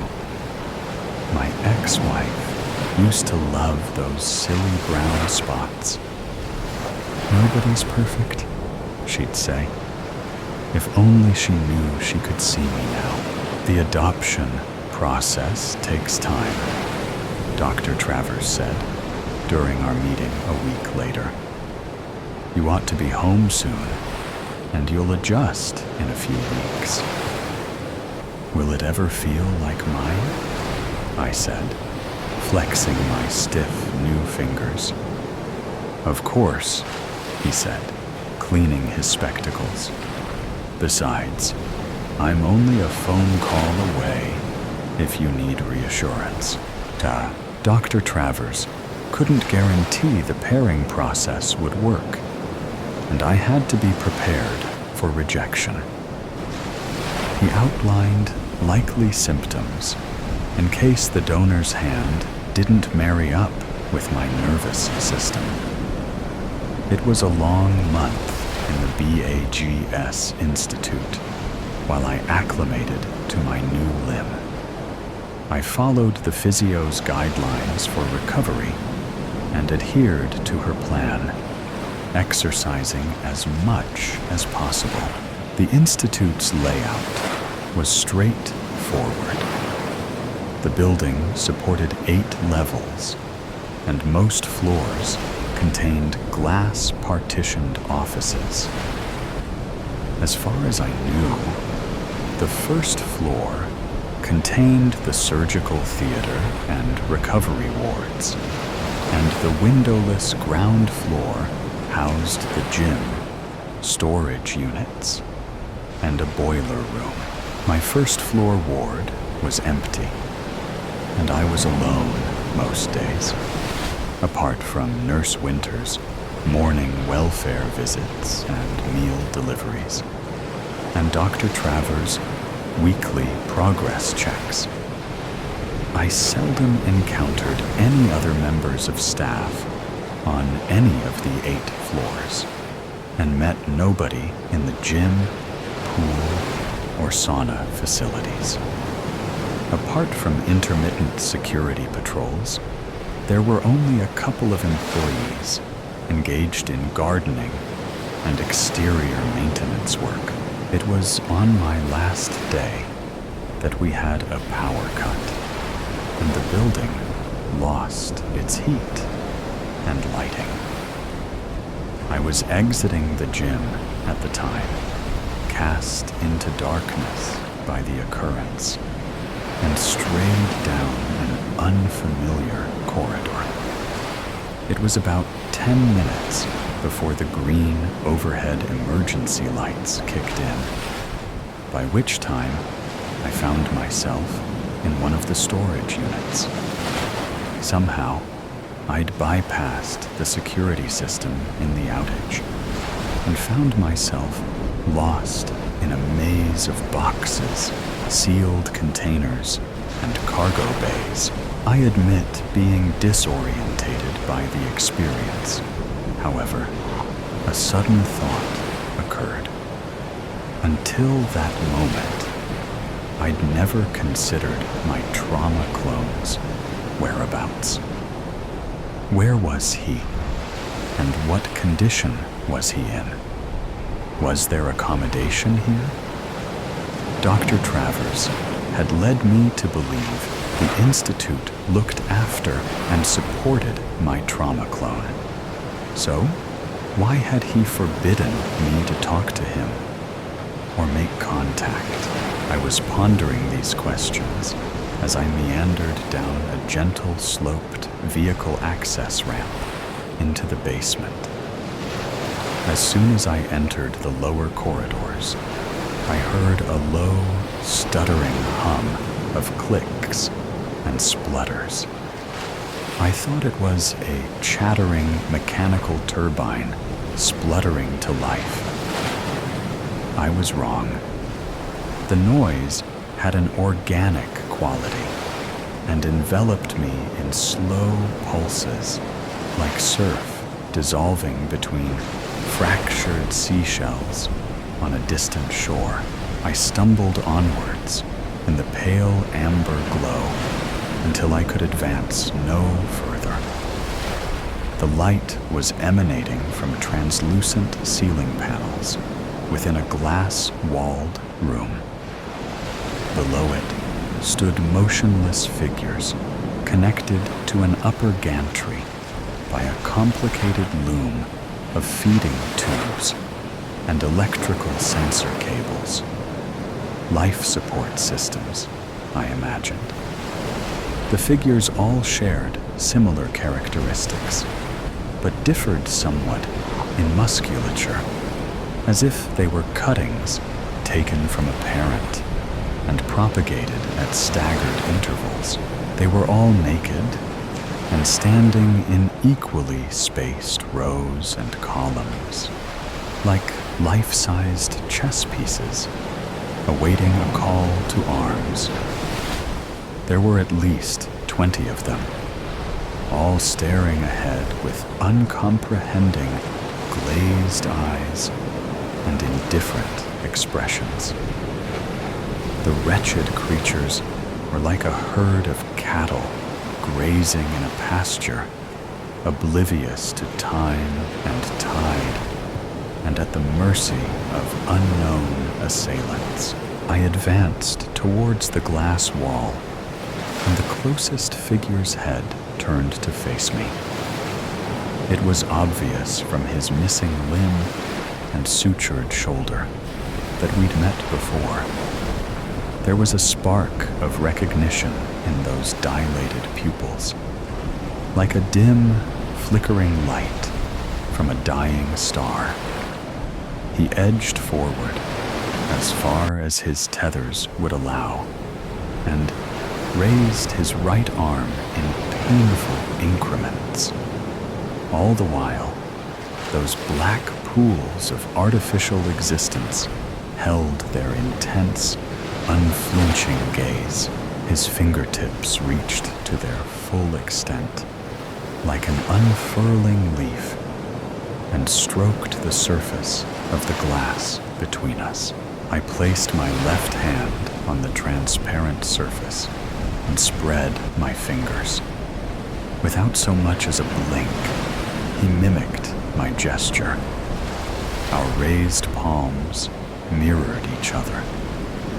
My ex-wife used to love those silly brown spots. "Nobody's perfect," she'd say. If only she knew she could see me now. The adoption process takes time, Dr. Travers said during our meeting a week later. You ought to be home soon, and you'll adjust in a few weeks. Will it ever feel like mine? I said, flexing my stiff new fingers. Of course, he said, cleaning his spectacles. Besides, I'm only a phone call away if you need reassurance. Dr. Travers couldn't guarantee the pairing process would work, and I had to be prepared for rejection. He outlined likely symptoms in case the donor's hand didn't marry up with my nervous system. It was a long month in the BAGS Institute while I acclimated to my new limb. I followed the physio's guidelines for recovery and adhered to her plan, exercising as much as possible. The Institute's layout was straightforward. The building supported 8 levels, and most floors contained glass-partitioned offices. As far as I knew, the first floor contained the surgical theater and recovery wards, and the windowless ground floor housed the gym, storage units, and a boiler room. My first floor ward was empty, and I was alone most days, apart from Nurse Winter's morning welfare visits and meal deliveries, and Dr. Travers' weekly progress checks. I seldom encountered any other members of staff on any of the 8 floors, and met nobody in the gym, pool, or sauna facilities. Apart from intermittent security patrols, there were only a couple of employees engaged in gardening and exterior maintenance work. It was on my last day that we had a power cut, and the building lost its heat and lighting. I was exiting the gym at the time, cast into darkness by the occurrence, and strayed down an unfamiliar corridor. It was about 10 minutes before the green overhead emergency lights kicked in, by which time I found myself in one of the storage units. Somehow, I'd bypassed the security system in the outage and found myself lost in a maze of boxes, sealed containers, and cargo bays. I admit being disorientated by the experience. However, a sudden thought occurred. Until that moment, I'd never considered my trauma clone's whereabouts. Where was he? And what condition was he in? Was there accommodation here? Dr. Travers had led me to believe the Institute looked after and supported my trauma clone. So, why had he forbidden me to talk to him or make contact? I was pondering these questions as I meandered down a gentle sloped vehicle access ramp into the basement. As soon as I entered the lower corridors, I heard a low, stuttering hum of clicks and splutters. I thought it was a chattering mechanical turbine spluttering to life. I was wrong. The noise had an organic quality and enveloped me in slow pulses, like surf dissolving between fractured seashells on a distant shore. I stumbled onwards in the pale amber glow until I could advance no further. The light was emanating from translucent ceiling panels within a glass-walled room. Below it stood motionless figures connected to an upper gantry by a complicated loom of feeding tubes and electrical sensor cables. Life support systems, I imagined. The figures all shared similar characteristics, but differed somewhat in musculature, as if they were cuttings taken from a parent and propagated at staggered intervals. They were all naked and standing in equally spaced rows and columns, like life-sized chess pieces, awaiting a call to arms. There were at least 20 of them, all staring ahead with uncomprehending, glazed eyes and indifferent expressions. The wretched creatures were like a herd of cattle grazing in a pasture, oblivious to time and tide, and at the mercy of unknown assailants. I advanced towards the glass wall, and the closest figure's head turned to face me. It was obvious from his missing limb and sutured shoulder that we'd met before. There was a spark of recognition in those dilated pupils, like a dim, flickering light from a dying star. He edged forward, as far as his tethers would allow, and raised his right arm in painful increments. All the while, those black pools of artificial existence held their intense, unflinching gaze. His fingertips reached to their full extent, like an unfurling leaf, and stroked the surface of the glass between us. I placed my left hand on the transparent surface and spread my fingers. Without so much as a blink, he mimicked my gesture. Our raised palms mirrored each other,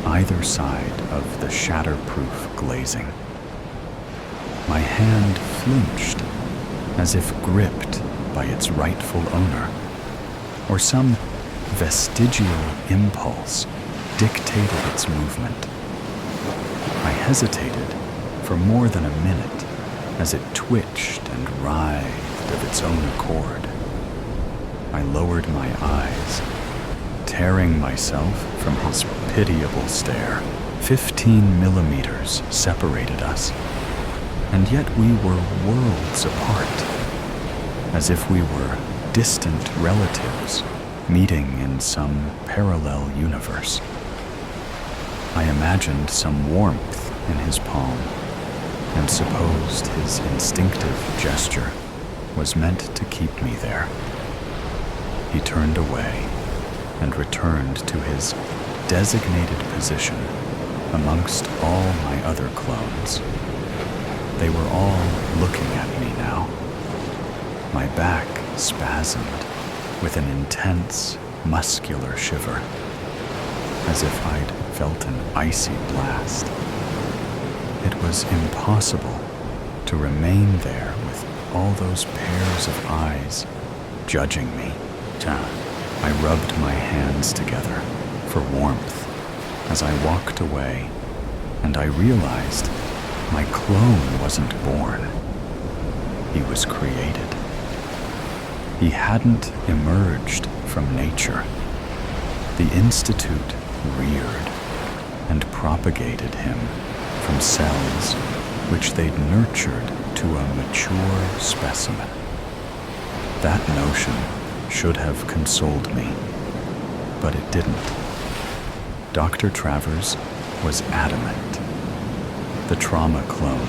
either side of the shatterproof glazing. My hand flinched, as if gripped by its rightful owner, or some vestigial impulse dictated its movement. I hesitated for more than a minute as it twitched and writhed of its own accord. I lowered my eyes, tearing myself from his pitiable stare. 15 millimeters separated us, and yet we were worlds apart, as if we were distant relatives meeting in some parallel universe. I imagined some warmth in his palm, and supposed his instinctive gesture was meant to keep me there. He turned away and returned to his designated position amongst all my other clones. They were all looking at me now. My back spasmed with an intense, muscular shiver, as if I'd felt an icy blast. It was impossible to remain there with all those pairs of eyes judging me. I rubbed my hands together for warmth as I walked away, and I realized my clone wasn't born. He was created. He hadn't emerged from nature. The Institute reared and propagated him from cells which they'd nurtured to a mature specimen. That notion should have consoled me, but it didn't. Dr. Travers was adamant. The trauma clone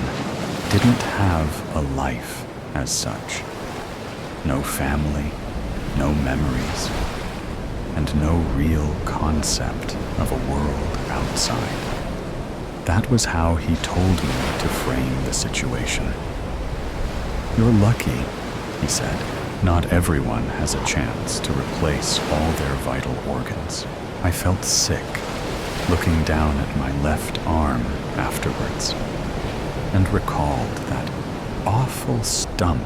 didn't have a life as such. No family, no memories, and no real concept of a world outside. That was how he told me to frame the situation. "You're lucky," he said. "Not everyone has a chance to replace all their vital organs." I felt sick, looking down at my left arm afterwards, and recalled that awful stump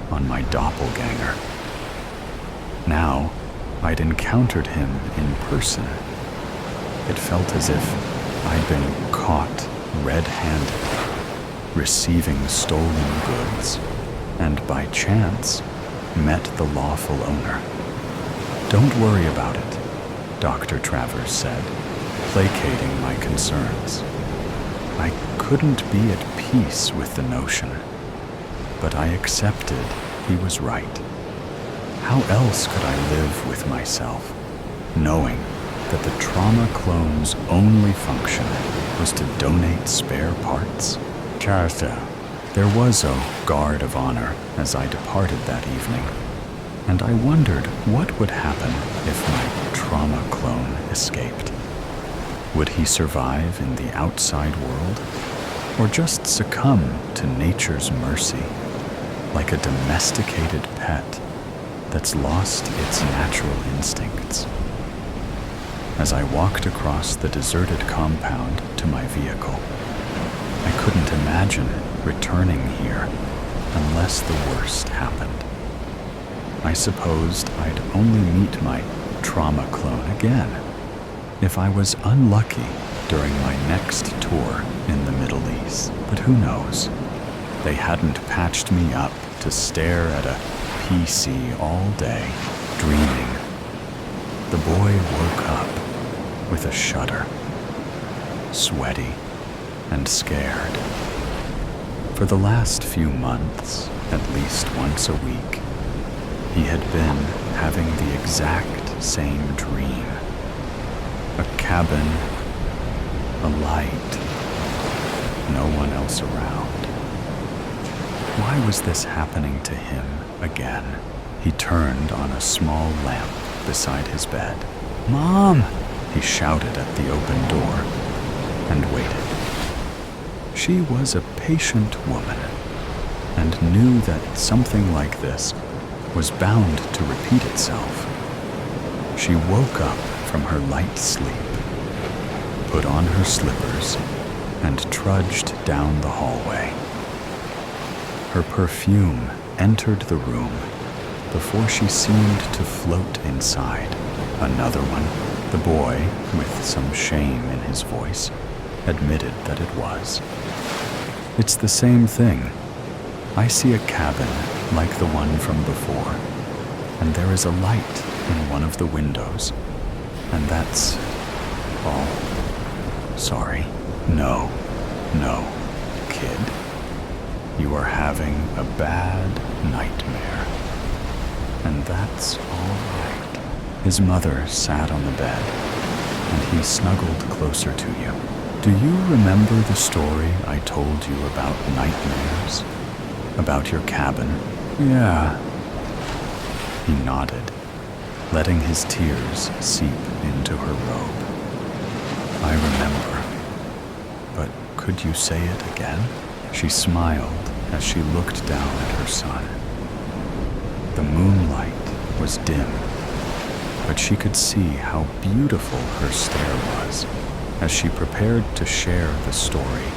on my doppelganger. Now, I'd encountered him in person. It felt as if I'd been caught red-handed, receiving stolen goods, and by chance met the lawful owner. "Don't worry about it," Dr. Travers said, placating my concerns. I couldn't be at peace with the notion, but I accepted he was right. How else could I live with myself, knowing that the trauma clone's only function was to donate spare parts? There was a guard of honor as I departed that evening, and I wondered what would happen if my trauma clone escaped. Would he survive in the outside world, or just succumb to nature's mercy, like a domesticated pet that's lost its natural instincts? As I walked across the deserted compound to my vehicle, I couldn't imagine returning here unless the worst happened. I supposed I'd only meet my trauma clone again if I was unlucky during my next tour in the Middle East. But who knows? They hadn't patched me up to stare at a PC all day, dreaming. The boy woke up with a shudder, sweaty and scared. For the last few months, at least once a week, he had been having the exact same dream. A cabin, a light, no one else around. Why was this happening to him again? He turned on a small lamp beside his bed. "Mom!" he shouted at the open door, and waited. She was a patient woman, and knew that something like this was bound to repeat itself. She woke up from her light sleep, put on her slippers, and trudged down the hallway. Her perfume entered the room before she seemed to float inside. Another one, the boy, with some shame in his voice, admitted that it was. "It's the same thing. I see a cabin like the one from before, and there is a light in one of the windows, and that's all. Sorry. No, kid. You are having a bad nightmare, and that's all right." His mother sat on the bed, and he snuggled closer to you. "Do you remember the story I told you about nightmares? About your cabin?" "Yeah." He nodded, letting his tears seep into her robe. "I remember. But could you say it again?" She smiled as she looked down at her son. The moonlight was dim, but she could see how beautiful her stare was as she prepared to share the story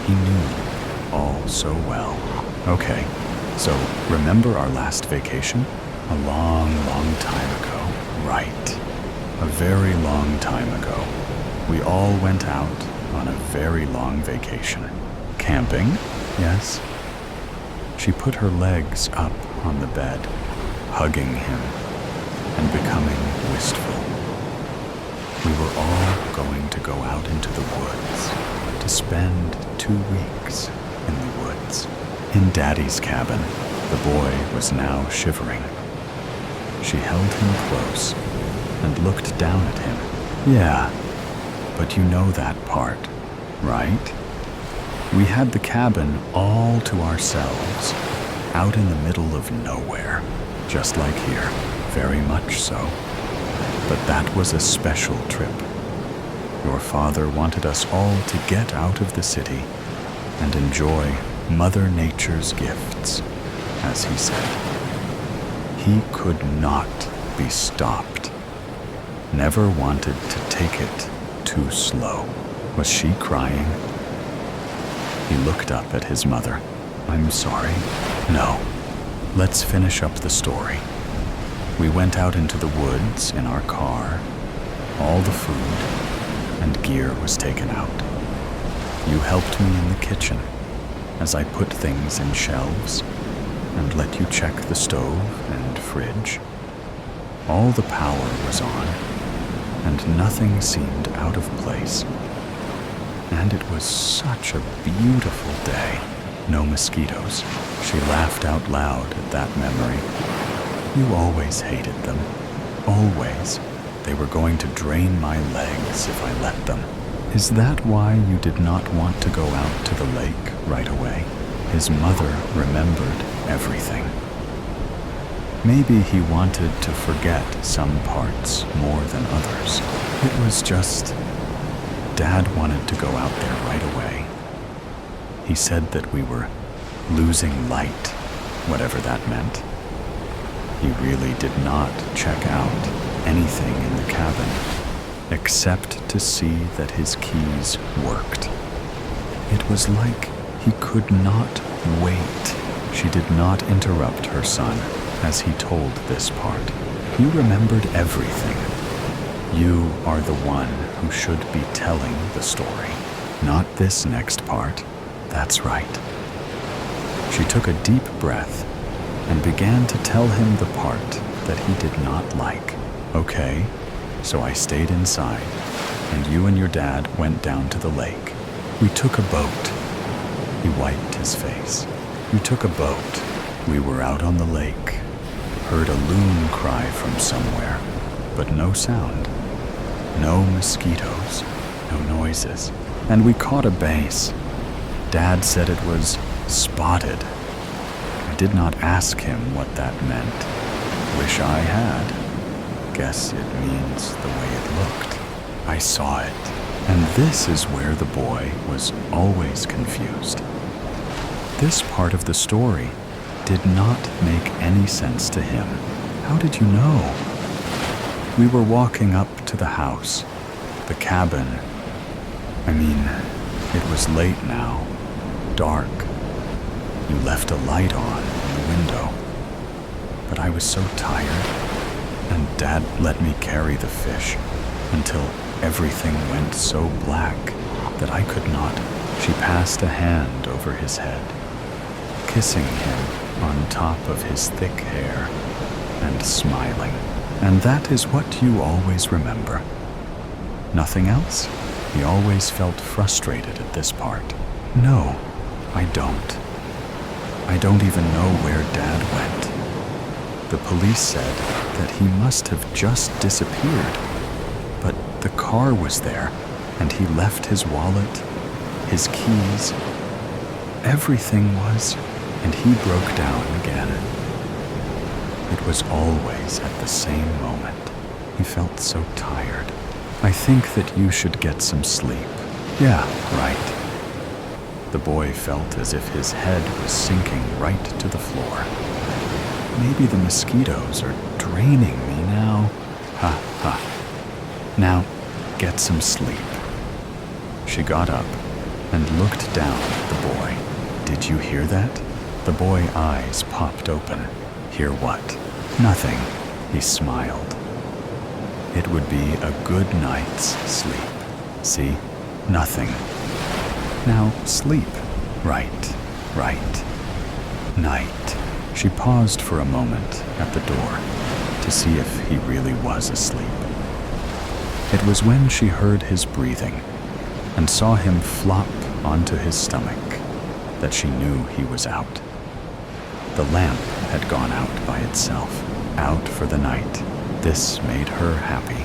he knew all so well. "Okay, so remember our last vacation? A long time ago." "Right. A very long time ago. We all went out on a very long vacation." "Camping?" "Yes." She put her legs up on the bed, hugging him and becoming wistful. "We were all going to go out into the woods to spend 2 weeks in the woods." In Daddy's cabin, the boy was now shivering. She held him close and looked down at him. "Yeah, but you know that part, right? We had the cabin all to ourselves, out in the middle of nowhere, just like here, very much so. But that was a special trip. Your father wanted us all to get out of the city and enjoy Mother Nature's gifts, as he said. He could not be stopped. Never wanted to take it too slow." Was she crying? He looked up at his mother. "I'm sorry." "No. Let's finish up the story. We went out into the woods in our car. All the food and gear was taken out. You helped me in the kitchen as I put things in shelves and let you check the stove and fridge. All the power was on, and nothing seemed out of place. And it was such a beautiful day. No mosquitoes." She laughed out loud at that memory. "You always hated them. Always. They were going to drain my legs if I let them." "Is that why you did not want to go out to the lake right away?" His mother remembered everything. Maybe he wanted to forget some parts more than others. It was just, Dad wanted to go out there right away. He said that we were losing light, whatever that meant. He really did not check out anything in the cabin, except to see that his keys worked. It was like he could not wait. She did not interrupt her son as he told this part. "You remembered everything. You are the one who should be telling the story, not this next part. That's right." She took a deep breath and began to tell him the part that he did not like. "Okay, so I stayed inside and you and your dad went down to the lake. We took a boat." He wiped his face. "We took a boat. We were out on the lake. Heard a loon cry from somewhere, but no sound. No mosquitoes, no noises. And we caught a bass. Dad said it was spotted. I did not ask him what that meant. Wish I had. Guess it means the way it looked. I saw it. And this is where the boy was always confused. This part of the story did not make any sense to him. How did you know? We were walking up to the house, the cabin. It was late now, dark. You left a light on in the window. But I was so tired, and Dad let me carry the fish until everything went so black that I could not. She passed a hand over his head, kissing him on top of his thick hair and smiling. And that is what you always remember. Nothing else? He always felt frustrated at this part. No, I don't. I don't even know where Dad went. The police said that he must have just disappeared. But the car was there, and he left his wallet, his keys. Everything was, and he broke down again. It was always at the same moment. He felt so tired. I think that you should get some sleep. Yeah, right. The boy felt as if his head was sinking right to the floor. Maybe the mosquitoes are draining me now. Ha ha. Now, get some sleep. She got up and looked down at the boy. Did you hear that? The boy's eyes popped open. Hear what? Nothing. He smiled. It would be a good night's sleep. See? Nothing. Now sleep. Right. Night. She paused for a moment at the door to see if he really was asleep. It was when she heard his breathing and saw him flop onto his stomach that she knew he was out. The lamp had gone out by itself, out for the night. This made her happy.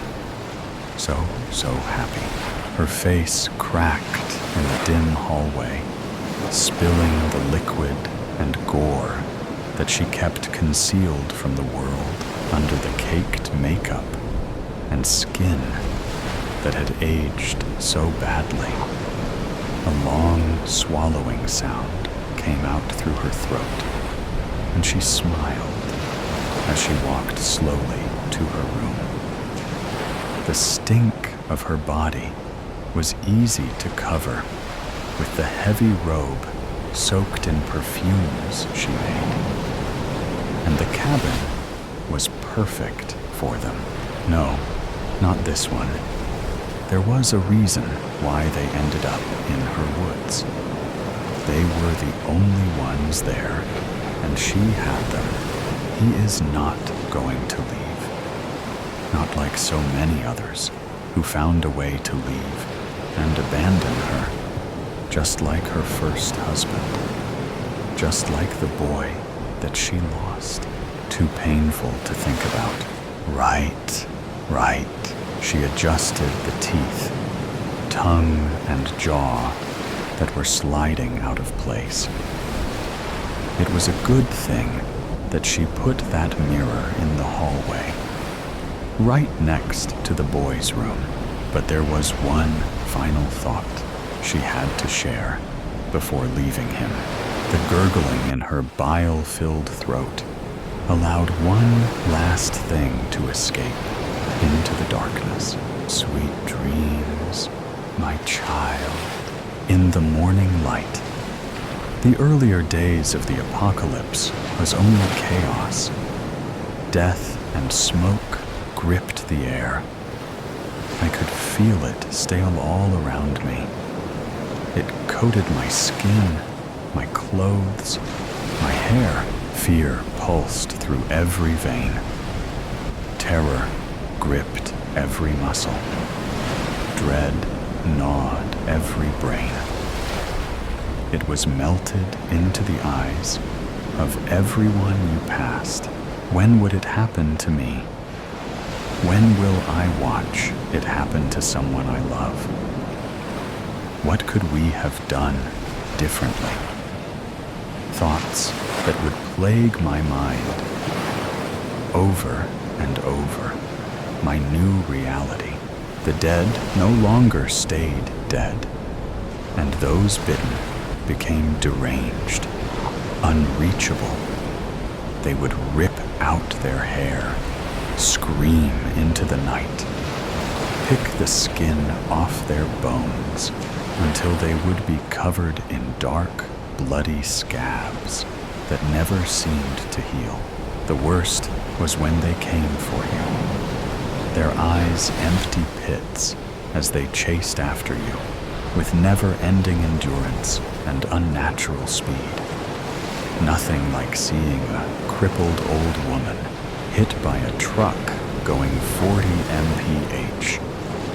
So happy. Her face cracked in the dim hallway, spilling the liquid and gore that she kept concealed from the world under the caked makeup and skin that had aged so badly. A long swallowing sound came out through her throat, and she smiled as she walked slowly to her room. The stink of her body was easy to cover with the heavy robe soaked in perfumes she made. And the cabin was perfect for them. No, not this one. There was a reason why they ended up in her woods. They were the only ones there, and she had them. He is not going to leave. Not like so many others who found a way to leave and abandon her, just like her first husband, just like the boy that she lost. Too painful to think about. Right. She adjusted the teeth, tongue and jaw that were sliding out of place. It was a good thing that she put that mirror in the hallway, right next to the boys' room. But there was one final thought she had to share before leaving him. The gurgling in her bile-filled throat allowed one last thing to escape into the darkness. Sweet dreams, my child. In the morning light, the earlier days of the apocalypse was only chaos. Death and smoke gripped the air. I could feel it stale all around me. It coated my skin, my clothes, my hair. Fear pulsed through every vein. Terror gripped every muscle. dread gnawed every brain. It was melted into the eyes of everyone you passed. When would it happen to me? When will I watch it happen to someone I love? What could we have done differently? Thoughts that would plague my mind. Over and over, my new reality. The dead no longer stayed dead, and those bitten became deranged, unreachable. They would rip out their hair, scream into the night, pick the skin off their bones until they would be covered in dark, bloody scabs that never seemed to heal. The worst was when they came for you, their eyes empty pits as they chased after you with never-ending endurance and unnatural speed. Nothing like seeing a crippled old woman hit by a truck going 40 mph,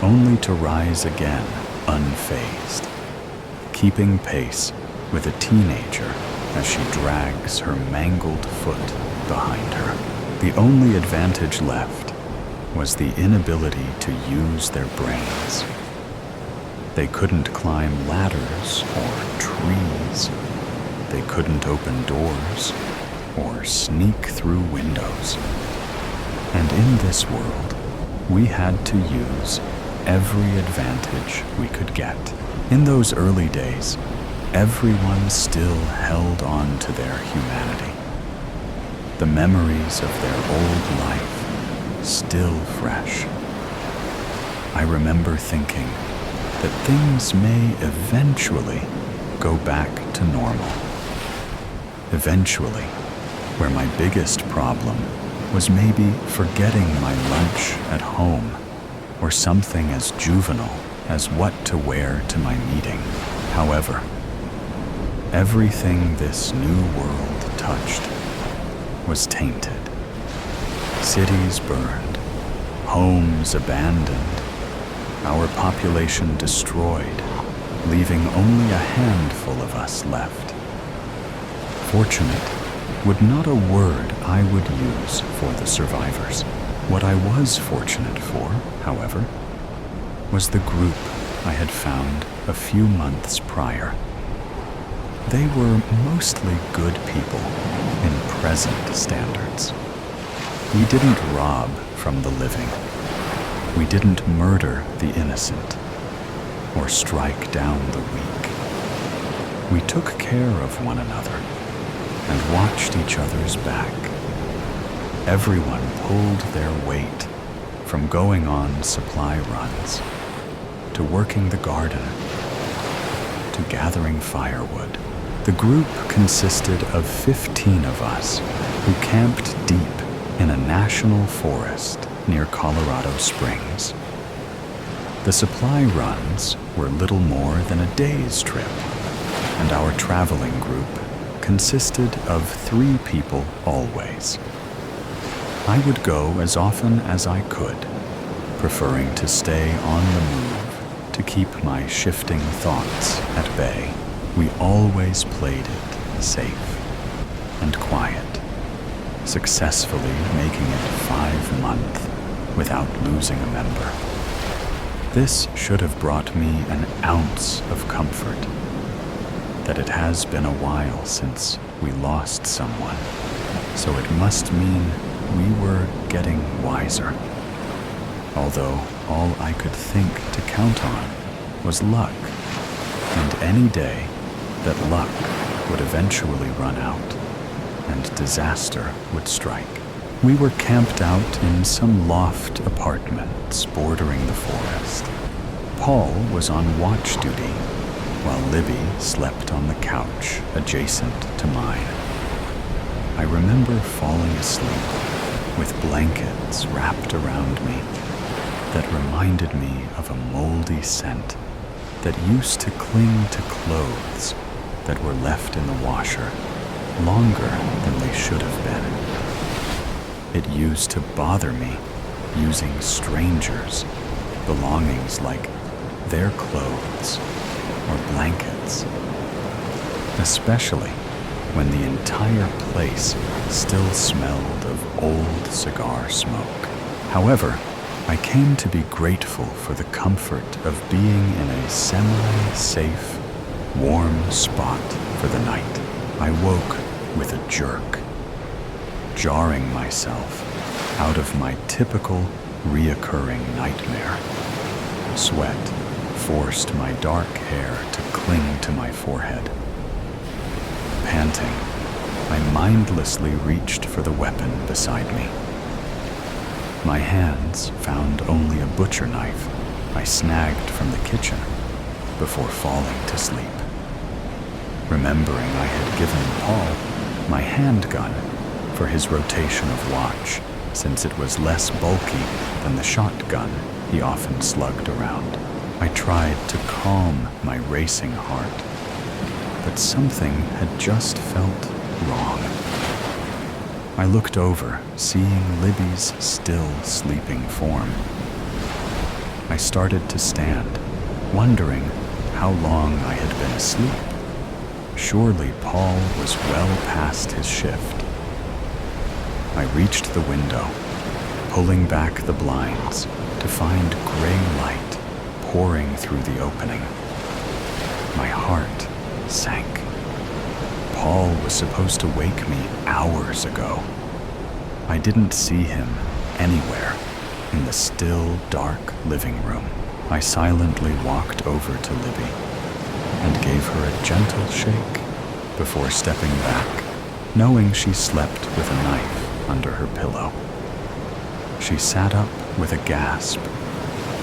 only to rise again unfazed, keeping pace with a teenager as she drags her mangled foot behind her. The only advantage left was the inability to use their brains. They couldn't climb ladders or trees. They couldn't open doors or sneak through windows. And in this world, we had to use every advantage we could get. In those early days, everyone still held on to their humanity. The memories of their old life still fresh. I remember thinking that things may eventually go back to normal. Eventually, where my biggest problem was maybe forgetting my lunch at home, or something as juvenile as what to wear to my meeting. However, everything this new world touched was tainted. Cities burned, homes abandoned, our population destroyed, leaving only a handful of us left. Fortunate would not a word I would use for the survivors. What I was fortunate for, however, was the group I had found a few months prior. They were mostly good people in present standards. We didn't rob from the living. We didn't murder the innocent or strike down the weak. We took care of one another and watched each other's back. Everyone pulled their weight, from going on supply runs, to working the garden, to gathering firewood. The group consisted of 15 of us who camped deep in a national forest near Colorado Springs. The supply runs were little more than a day's trip, and our traveling group consisted of 3 people always. I would go as often as I could, preferring to stay on the move to keep my shifting thoughts at bay. We always played it safe and quiet, successfully making it 5 months without losing a member. This should have brought me an ounce of comfort, that it has been a while since we lost someone, so it must mean we were getting wiser. Although all I could think to count on was luck, and any day that luck would eventually run out and disaster would strike. We were camped out in some loft apartments bordering the forest. Paul was on watch duty, while Libby slept on the couch adjacent to mine. I remember falling asleep with blankets wrapped around me that reminded me of a moldy scent that used to cling to clothes that were left in the washer longer than they should have been. It used to bother me using strangers' belongings like their clothes or blankets, especially when the entire place still smelled of old cigar smoke. However, I came to be grateful for the comfort of being in a semi-safe, warm spot for the night. I woke with a jerk, jarring myself out of my typical reoccurring nightmare. Sweat forced my dark hair to cling to my forehead. Panting, I mindlessly reached for the weapon beside me. My hands found only a butcher knife I snagged from the kitchen before falling to sleep. Remembering I had given Paul my handgun for his rotation of watch, since it was less bulky than the shotgun he often slugged around. I tried to calm my racing heart, but something had just felt wrong. I looked over, seeing Libby's still sleeping form. I started to stand, wondering how long I had been asleep. Surely Paul was well past his shift. I reached the window, pulling back the blinds to find gray light pouring through the opening. My heart sank. Paul was supposed to wake me hours ago. I didn't see him anywhere in the still, dark living room. I silently walked over to Libby and gave her a gentle shake before stepping back, knowing she slept with a knife under her pillow. She sat up with a gasp,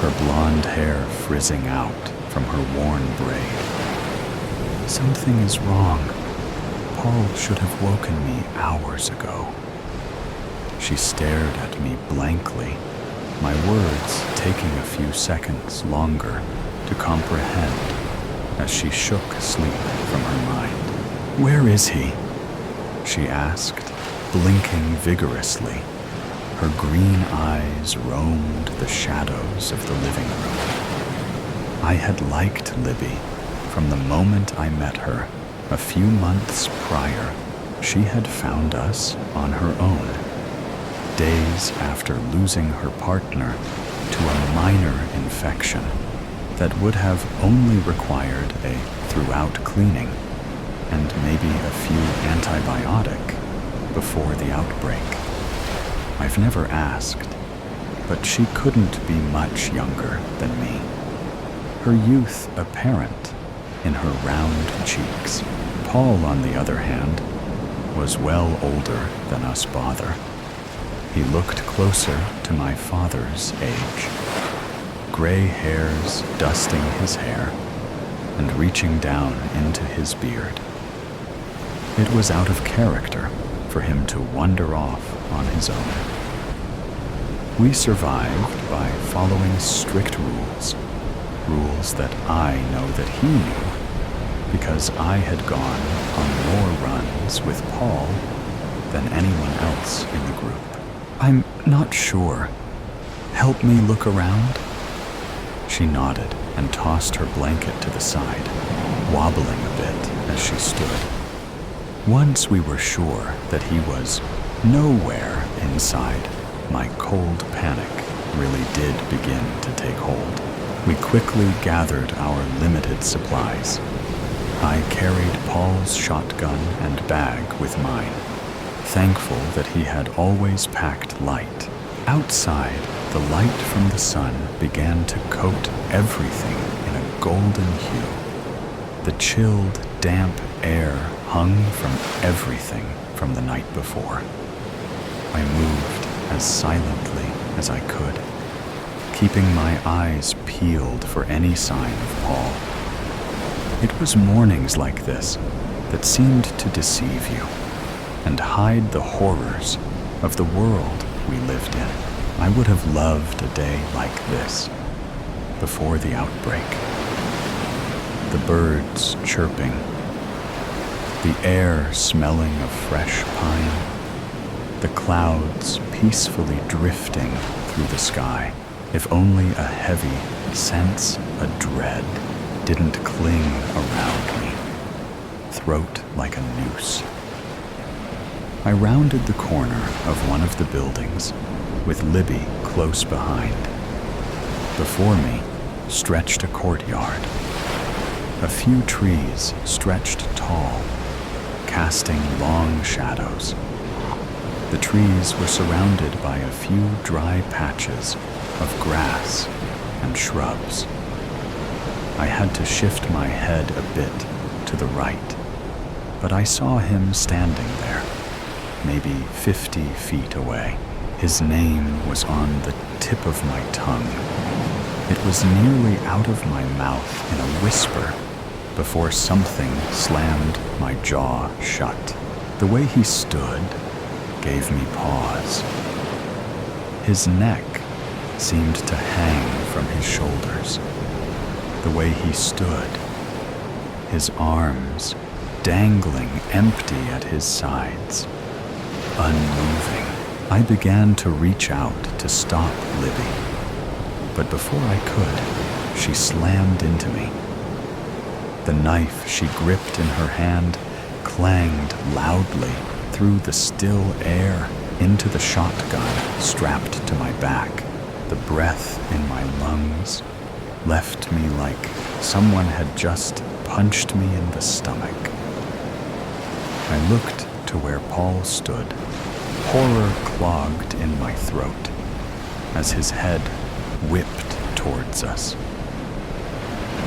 her blonde hair frizzing out from her worn braid. Something is wrong. Paul should have woken me hours ago. She stared at me blankly, my words taking a few seconds longer to comprehend as she shook sleep from her mind. "Where is he?" she asked, blinking vigorously. Her green eyes roamed the shadows of the living room. I had liked Libby from the moment I met her a few months prior. She had found us on her own, days after losing her partner to a minor infection that would have only required a throughout cleaning and maybe a few antibiotic before the outbreak. I've never asked, but she couldn't be much younger than me, her youth apparent in her round cheeks. Paul, on the other hand, was well older than us Bother. He looked closer to my father's age, gray hairs dusting his hair and reaching down into his beard. It was out of character for him to wander off on his own. We survived by following strict rules that I know that he knew, because I had gone on more runs with Paul than anyone else in the group. "I'm not sure. Help me look around?" She nodded and tossed her blanket to the side, wobbling a bit as she stood. Once we were sure that he was nowhere inside, my cold panic really did begin to take hold. We quickly gathered our limited supplies. I carried Paul's shotgun and bag with mine, thankful that he had always packed light. Outside, the light from the sun began to coat everything in a golden hue. The chilled, damp air hung from everything from the night before. I moved as silently as I could, keeping my eyes peeled for any sign of Paul. It was mornings like this that seemed to deceive you and hide the horrors of the world we lived in. I would have loved a day like this before the outbreak. The birds chirping, the air smelling of fresh pine, the clouds peacefully drifting through the sky. If only a heavy, sense a dread didn't cling around me, throat like a noose. I rounded the corner of one of the buildings, with Libby close behind. Before me stretched a courtyard. A few trees stretched tall, casting long shadows. The trees were surrounded by a few dry patches of grass and shrubs. I had to shift my head a bit to the right, but I saw him standing there, maybe 50 feet away. His name was on the tip of my tongue. It was nearly out of my mouth in a whisper before something slammed my jaw shut. The way he stood gave me pause. His neck seemed to hang from his shoulders. The way he stood, his arms dangling empty at his sides, unmoving. I began to reach out to stop Libby, but before I could, she slammed into me. The knife she gripped in her hand clanged loudly through the still air into the shotgun strapped to my back. The breath in my lungs left me like someone had just punched me in the stomach. I looked to where Paul stood, horror clogged in my throat, as his head whipped towards us.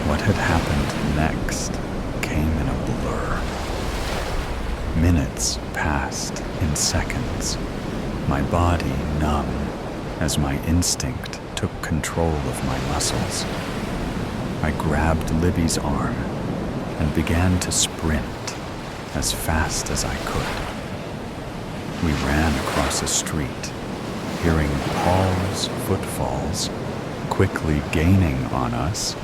What had happened next came in a blur. Minutes passed in seconds, my body numb as my instinct took control of my muscles. I grabbed Libby's arm and began to sprint as fast as I could. We ran across a street, hearing Paul's footfalls quickly gaining on us.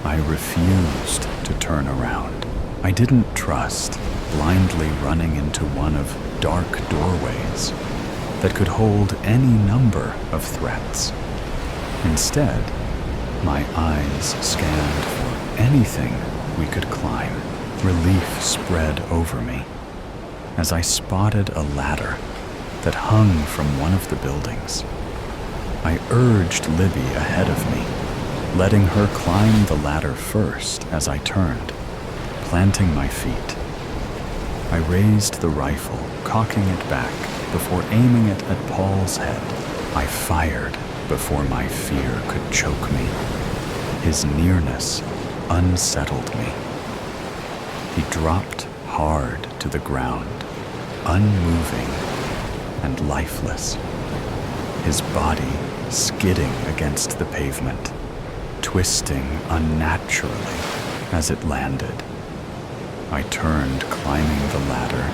I refused to turn around. I didn't trust blindly running into one of dark doorways that could hold any number of threats. Instead, my eyes scanned for anything we could climb. Relief spread over me as I spotted a ladder that hung from one of the buildings. I urged Libby ahead of me, letting her climb the ladder first as I turned, planting my feet. I raised the rifle, cocking it back before aiming it at Paul's head. I fired before my fear could choke me. His nearness unsettled me. He dropped hard to the ground, unmoving and lifeless, his body skidding against the pavement, twisting unnaturally as it landed. I turned, climbing the ladder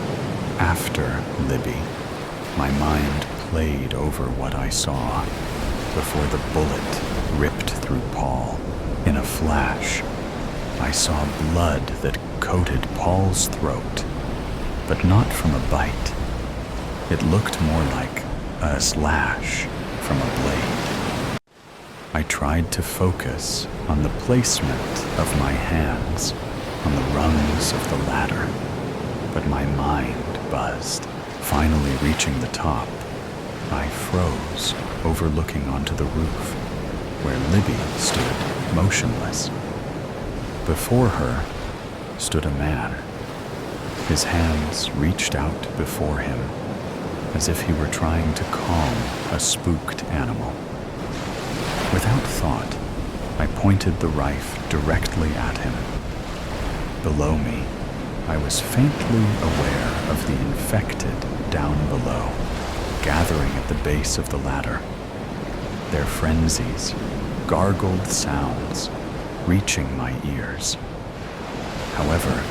after Libby. My mind played over what I saw before the bullet ripped through Paul. In a flash, I saw blood that coated Paul's throat, but not from a bite. It looked more like a slash from a blade. I tried to focus on the placement of my hands on the rungs of the ladder, but my mind buzzed. Finally reaching the top, I froze, overlooking onto the roof, where Libby stood motionless. Before her stood a man. His hands reached out before him, as if he were trying to calm a spooked animal. Without thought, I pointed the rifle directly at him. Below me, I was faintly aware of the infected down below, gathering at the base of the ladder. Their frenzies, gargled sounds, reaching my ears. However,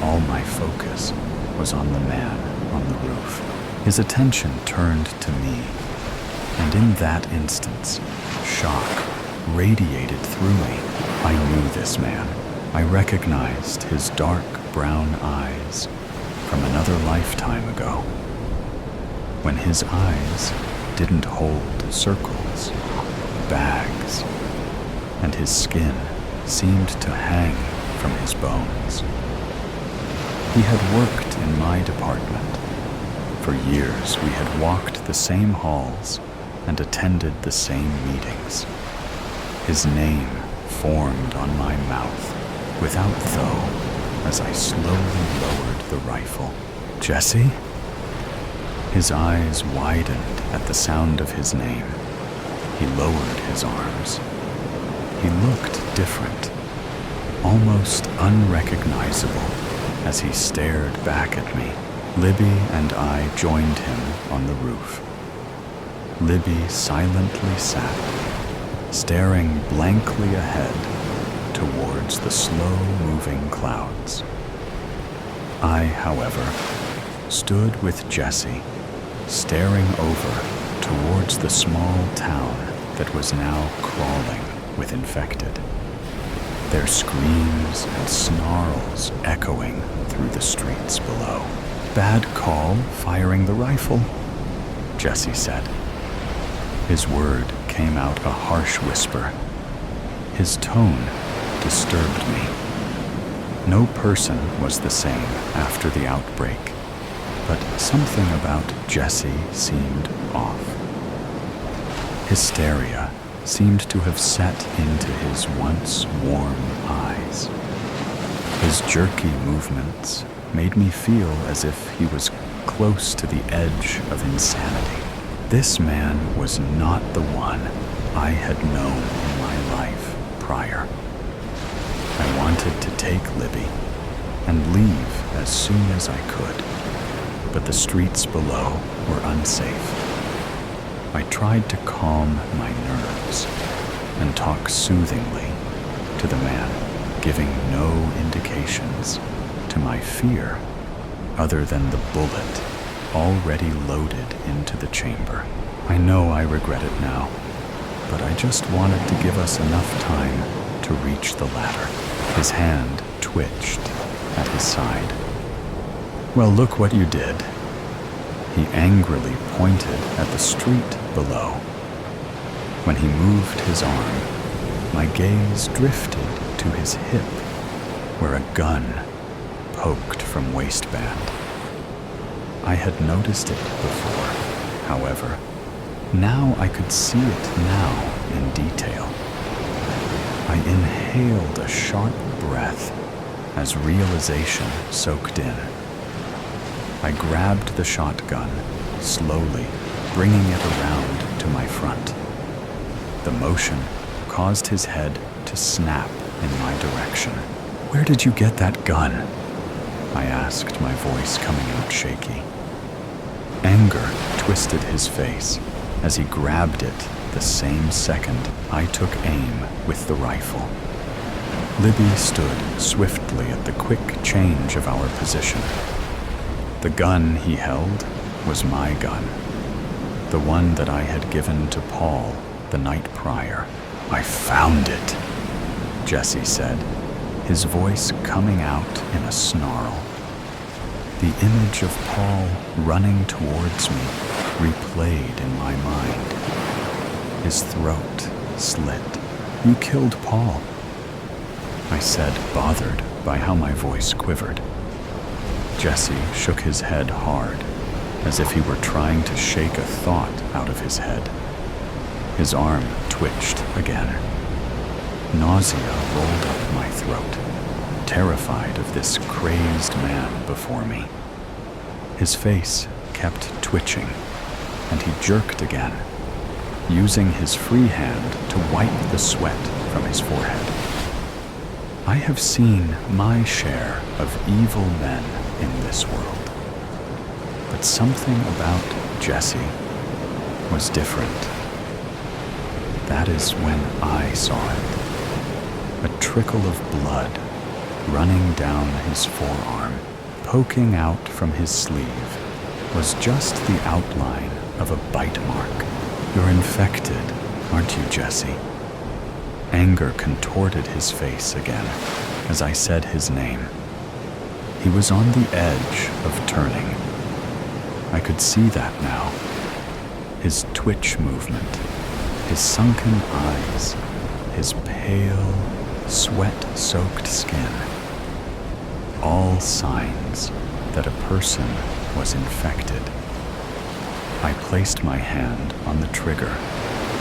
all my focus was on the man on the roof. His attention turned to me, and in that instance, shock radiated through me. I knew this man. I recognized his dark brown eyes from another lifetime ago, when his eyes didn't hold circles, bags, and his skin seemed to hang from his bones. He had worked in my department. For years we had walked the same halls and attended the same meetings. His name formed on my mouth without though as I slowly lowered the rifle. "Jesse?" His eyes widened at the sound of his name. He lowered his arms. He looked different, almost unrecognizable, as he stared back at me. Libby and I joined him on the roof. Libby silently sat, staring blankly ahead towards the slow-moving clouds. I, however, stood with Jesse, staring over towards the small town that was now crawling with infected, their screams and snarls echoing through the streets below. "Bad call, firing the rifle," Jesse said. His word came out a harsh whisper. His tone disturbed me. No person was the same after the outbreak, but something about Jesse seemed off. Hysteria seemed to have set into his once warm eyes. His jerky movements made me feel as if he was close to the edge of insanity. This man was not the one I had known in my life prior. I wanted to take Libby and leave as soon as I could, but the streets below were unsafe. I tried to calm my nerves and talk soothingly to the man, giving no indications to my fear other than the bullet already loaded into the chamber. I know I regret it now, but I just wanted to give us enough time to reach the ladder. His hand twitched at his side. "Well, look what you did." He angrily pointed at the street below. When he moved his arm, my gaze drifted to his hip, where a gun poked from waistband. I had noticed it before, however. Now I could see it now in detail. I inhaled a sharp breath as realization soaked in. I grabbed the shotgun, slowly bringing it around to my front. The motion caused his head to snap in my direction. "Where did you get that gun?" I asked, my voice coming out shaky. Anger twisted his face as he grabbed it the same second I took aim with the rifle. Libby stood swiftly at the quick change of our position. The gun he held was my gun, the one that I had given to Paul the night prior. "I found it," Jesse said, his voice coming out in a snarl. The image of Paul running towards me replayed in my mind. His throat slit. "You killed Paul," I said, bothered by how my voice quivered. Jesse shook his head hard, as if he were trying to shake a thought out of his head. His arm twitched again. Nausea rolled up my throat, terrified of this crazed man before me. His face kept twitching, and he jerked again, using his free hand to wipe the sweat from his forehead. I have seen my share of evil men in this world, but something about Jesse was different. That is when I saw it. A trickle of blood running down his forearm, poking out from his sleeve, was just the outline of a bite mark. "You're infected, aren't you, Jesse?" Anger contorted his face again as I said his name. He was on the edge of turning. I could see that now. His twitch movement, his sunken eyes, his pale, sweat-soaked skin. All signs that a person was infected. I placed my hand on the trigger,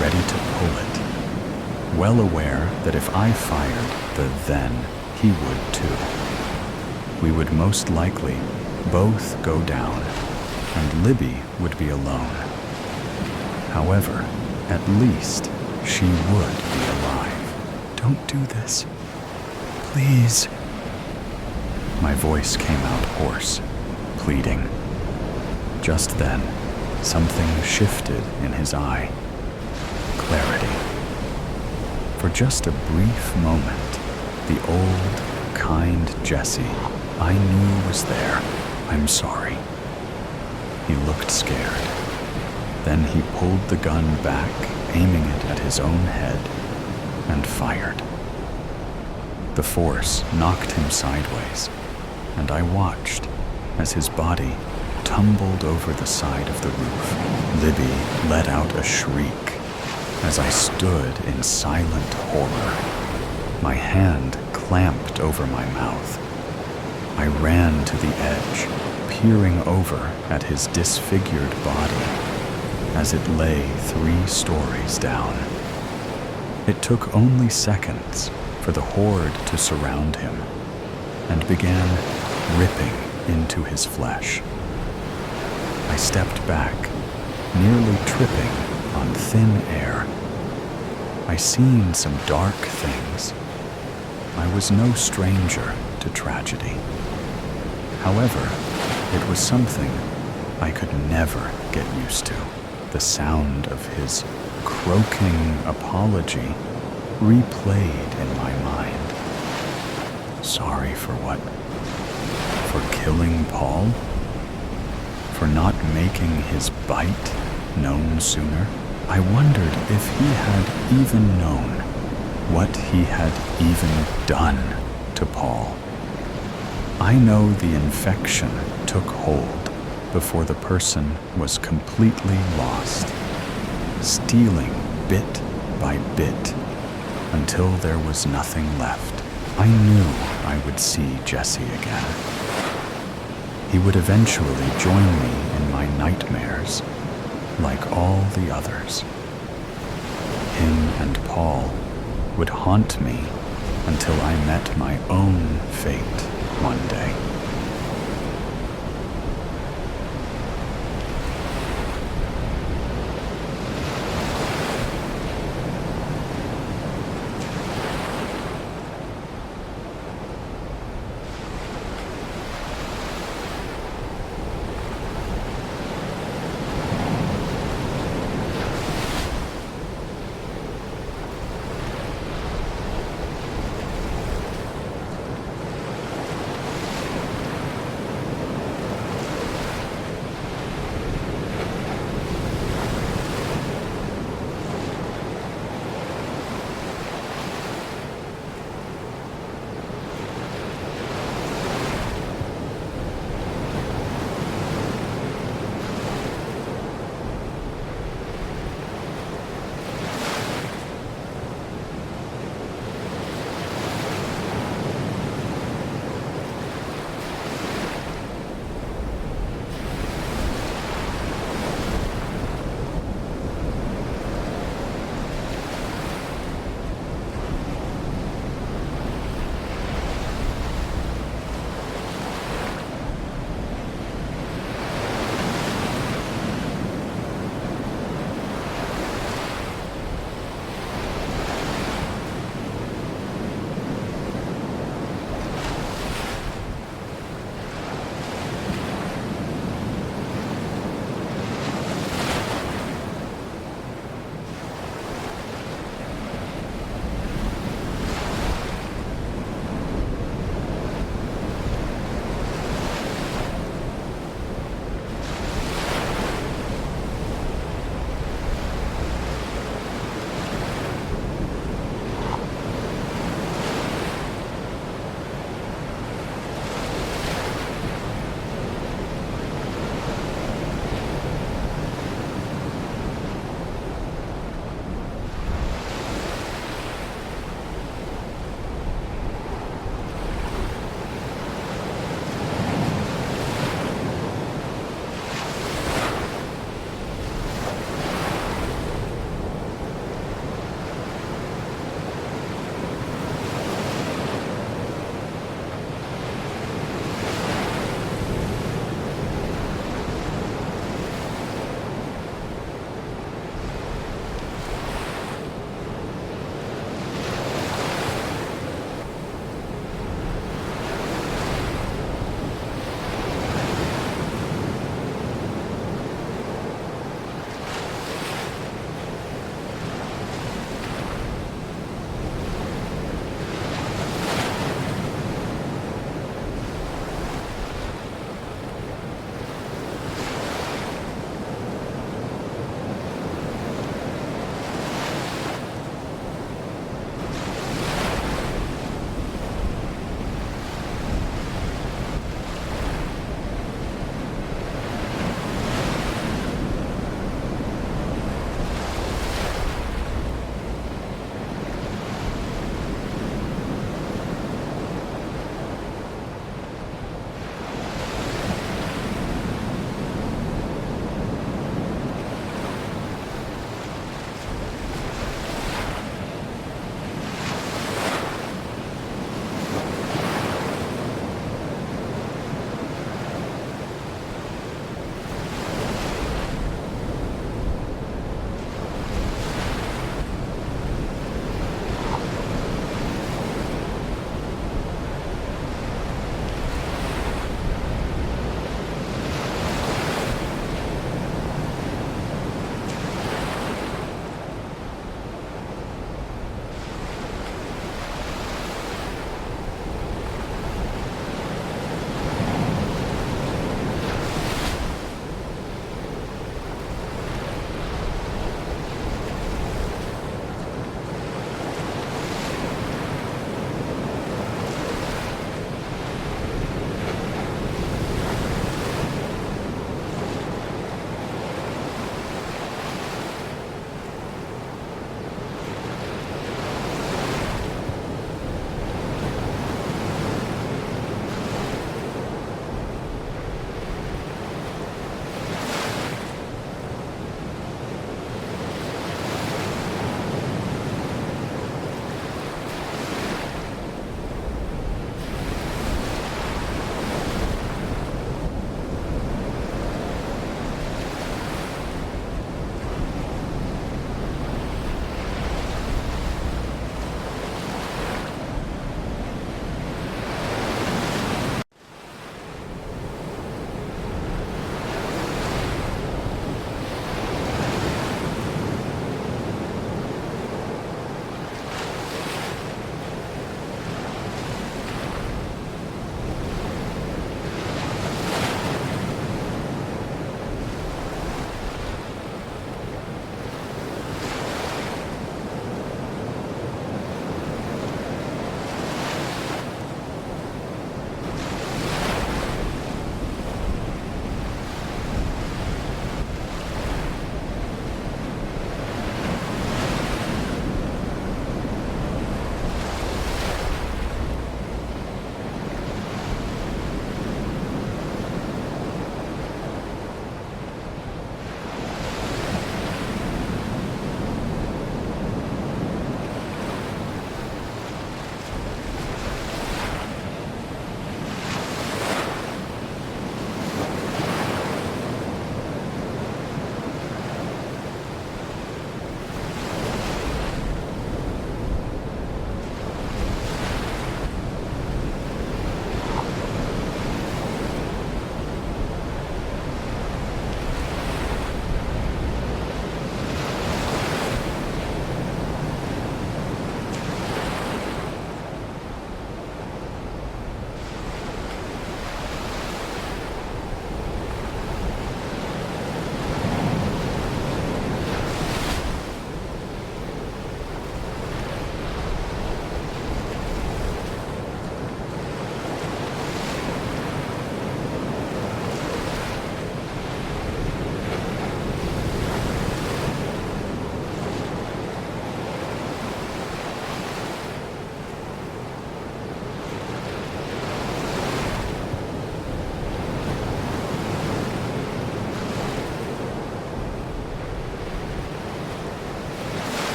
ready to pull it, well aware that if I fired the then, he would too. We would most likely both go down, and Libby would be alone. However, at least she would be alive. Don't do this. Please. My voice came out hoarse, pleading. Just then, something shifted in his eye. Clarity. For just a brief moment, the old, kind Jesse I knew was there. I'm sorry. He looked scared. Then he pulled the gun back, aiming it at his own head, and fired. The force knocked him sideways, and I watched as his body tumbled over the side of the roof. Libby let out a shriek as I stood in silent horror. My hand clamped over my mouth. I ran to the edge, peering over at his disfigured body as it lay 3 stories down. It took only seconds for the horde to surround him and began ripping into his flesh. I stepped back, nearly tripping on thin air. I seen some dark things. I was no stranger to tragedy. However, it was something I could never get used to. The sound of his croaking apology replayed in my mind. Sorry for what? For killing Paul? For not making his bite known sooner? I wondered if he had even known what he had even done to Paul. I know the infection took hold before the person was completely lost, stealing bit by bit until there was nothing left. I knew I would see Jesse again. He would eventually join me in my nightmares, like all the others. Him and Paul would haunt me until I met my own fate one day.